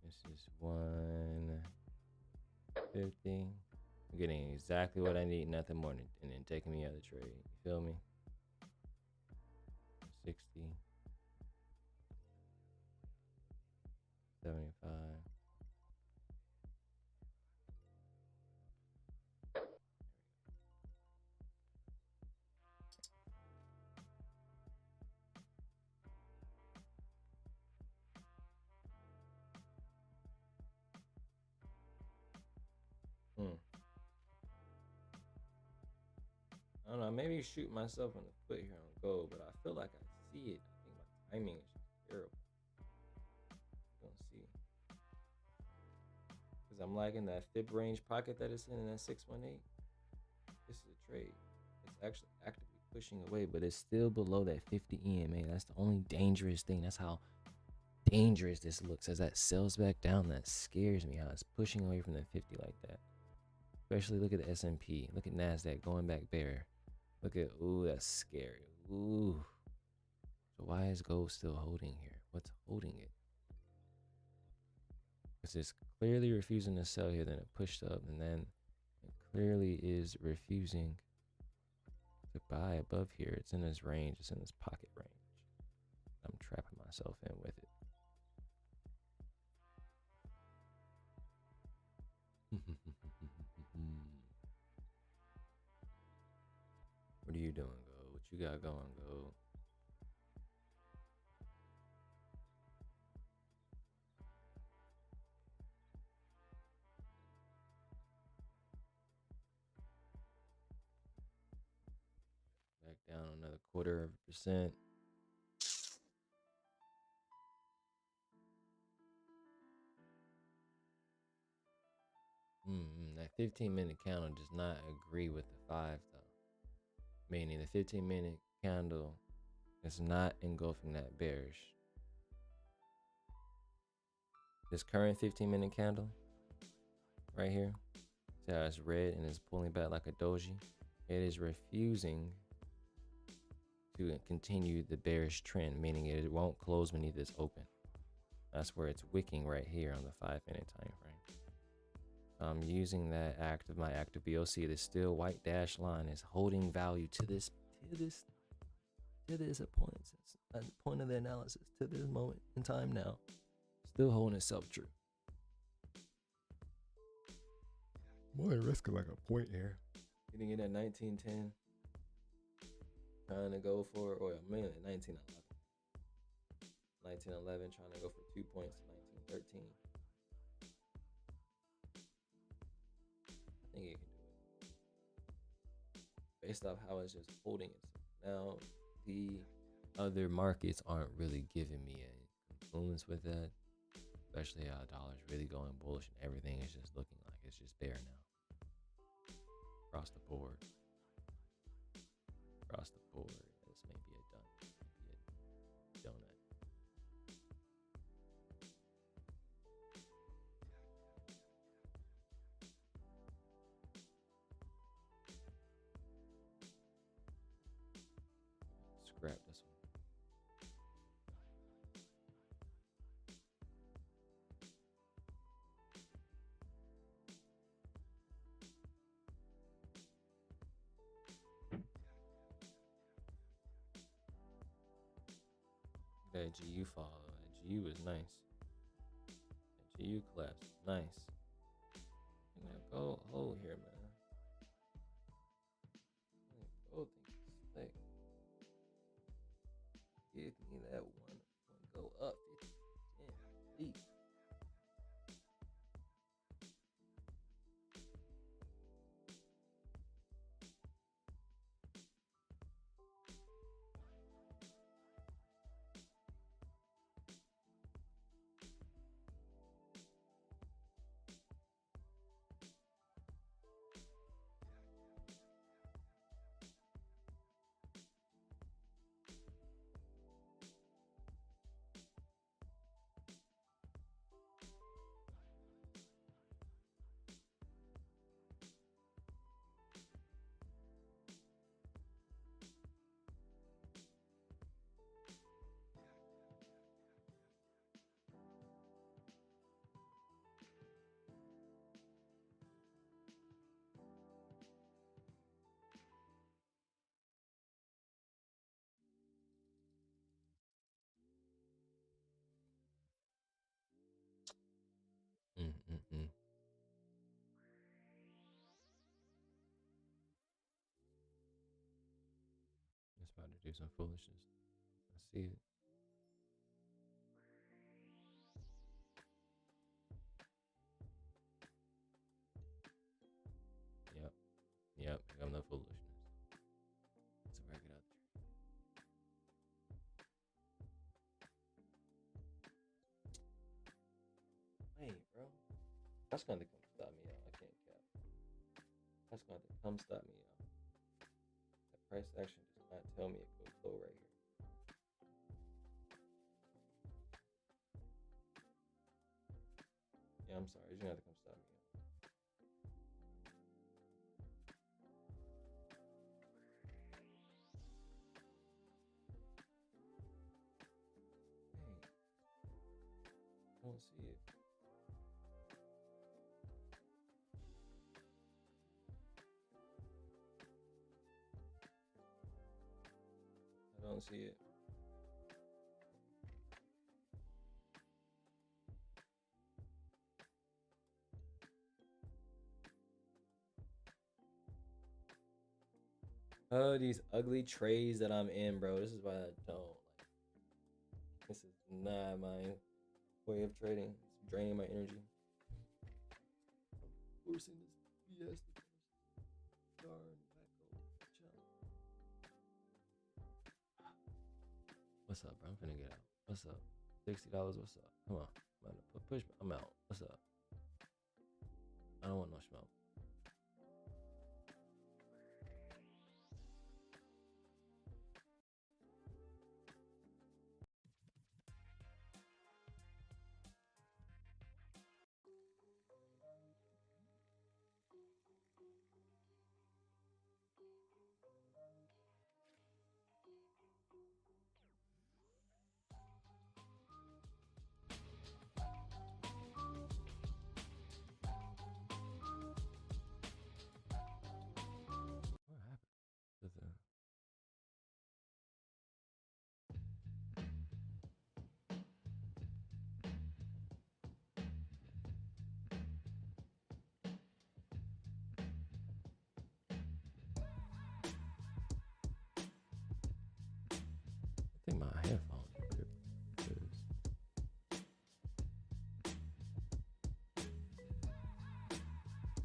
This is 150. I'm getting exactly what I need, nothing more, and then taking me out of the trade. You feel me? 60. 75. I don't know, maybe shoot myself in the foot here on gold, but I feel like I see it. I think my timing is just terrible. I don't see. Because I'm liking that fib range pocket that it's in that 618. This is a trade. It's actually actively pushing away, but it's still below that 50 EMA. That's the only dangerous thing. That's how dangerous this looks. As that sells back down, that scares me how it's pushing away from that 50 like that. Especially look at the S&P. Look at NASDAQ going back bare. Look at, ooh, that's scary. Ooh. So why is gold still holding here? What's holding it? Because it's clearly refusing to sell here. Then it pushed up, and then it clearly is refusing to buy above here. It's in this range. It's in this pocket range. I'm trapping myself in with it. What are you doing, Go? What you got going, Go? Back down another 0.25%. That 15-minute candle does not agree with the 5 though. Meaning the 15-minute candle is not engulfing that bearish. This current 15-minute candle right here, see how it's red and it's pulling back like a doji? It is refusing to continue the bearish trend, meaning it won't close beneath this open. That's where it's wicking right here on the 5-minute time frame. I'm using that my active BOC. This still white dash line is holding value to this opponent. at the point of the analysis to this moment in time now, still holding itself true. More at risk of like a point here. Getting it at 1910. Trying to go for, or mainly 1911. 1911, trying to go for 2 points to 1913. I think it can do it. Based off how it's just holding itself. Now, the other markets aren't really giving me a influence with that. Especially how dollar's really going bullish and everything is just looking like it's just there now. Across the board. Across the board. This may be a donut. Scrap this one. That GU follow. That GU is nice. That GU collapse. Nice. I'm gonna go hold here, man. Both things slick. Give me that one. Go up 50, 10, deep. Mm-mm-mm. It's about to do some foolishness. I see it. Yep. Yep. Here comes the foolishness. Let's break it up. Wait, bro. That's going to come stop me out. I can't cap. That's going to come stop me out. That price action does not tell me it goes low right here. Yeah, I'm sorry. You're going to have to come stop me out. Dang. I don't see it. I don't see it. Oh, these ugly trays that I'm in, bro. This is why I don't like. This is not my way of trading. It's draining my energy. Forcing this BS to finish. Darn, what's up, bro? I'm finna get out. What's up? $60. What's up? Come on. I'm about to push. I'm out. What's up? I don't want no smoke. think my headphones are tripping.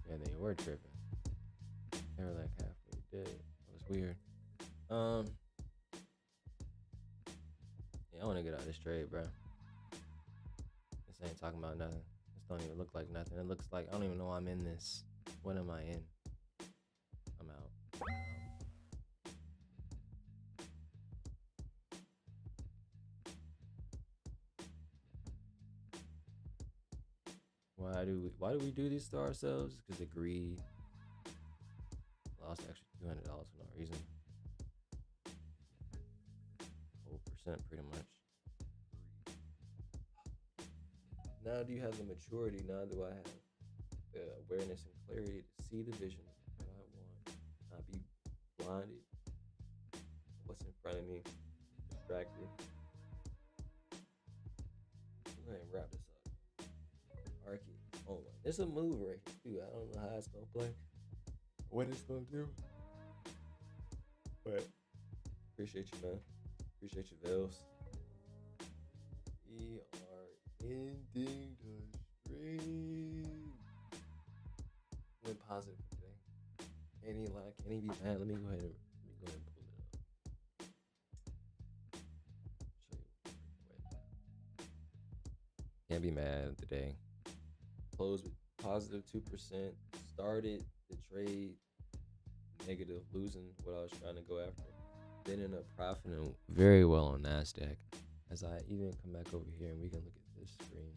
Yeah, they were tripping. They were like halfway dead. It was weird. Yeah, I want to get out of this trade, bro. This ain't talking about nothing. This don't even look like nothing. It looks like I don't even know I'm in this. What am I in? I'm out. Why do we do this to ourselves? Because of greed. Lost actually $200 for no reason. Whole percent pretty much. Now do you have the maturity? Now do I have the awareness and clarity to see the vision that I want? Not be blinded to what's in front of me, distracted. Go ahead and wrap this up. Arcade. Oh my, it's a move right here too. I don't know how it's gonna play, what it's gonna do, but appreciate you, man. Appreciate you, Vels. We are ending the stream. Went positive today. Can't he lie? Can't he be mad? Let me go ahead and pull it up. Show you. Can't be mad today. Closed with positive 2%. Started the trade negative, losing what I was trying to go after. Then ended up profiting very well on NASDAQ. As I even come back over here and we can look at this screen.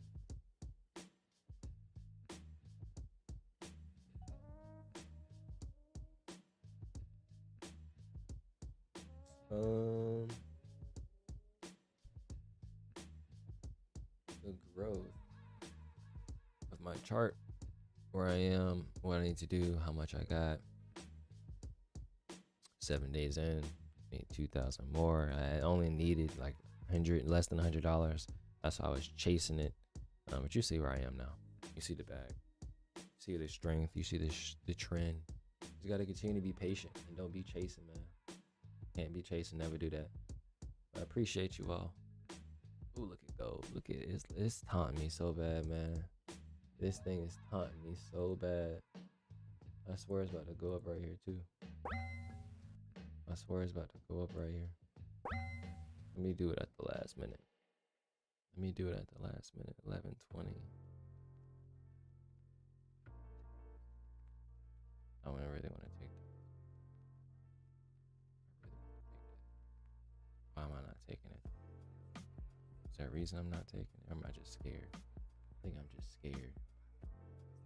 The growth of my chart, where I am, what I need to do, how much I got. 7 days in, made 2,000 more. I only needed like less than $100. That's why I was chasing it. But you see where I am now. You see the bag. You see the strength. You see the trend. You got to continue to be patient and don't be chasing, man. Can't be chasing. Never do that. I appreciate you all. Ooh, look at gold. Look at it. It's taunting me so bad, man. This thing is taunting me so bad. I swear it's about to go up right here too. I swear it's about to go up right here. Let me do it at the last minute. 11:20. I really want to take that. Why am I not taking it? Is there a reason I'm not taking it? Or am I just scared? I think I'm just scared.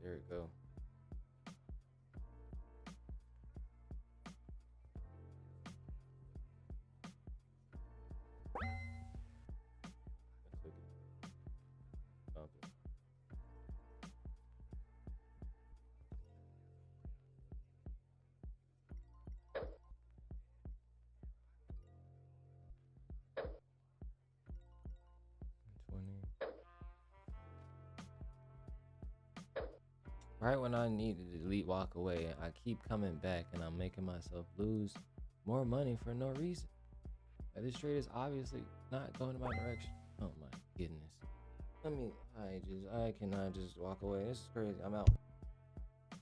There it go. I took it. Found it. Right when I needed to delete, walk away, I keep coming back and I'm making myself lose more money for no reason. Like, this trade is obviously not going in my direction. Oh my goodness. I cannot just walk away. This is crazy. I'm out.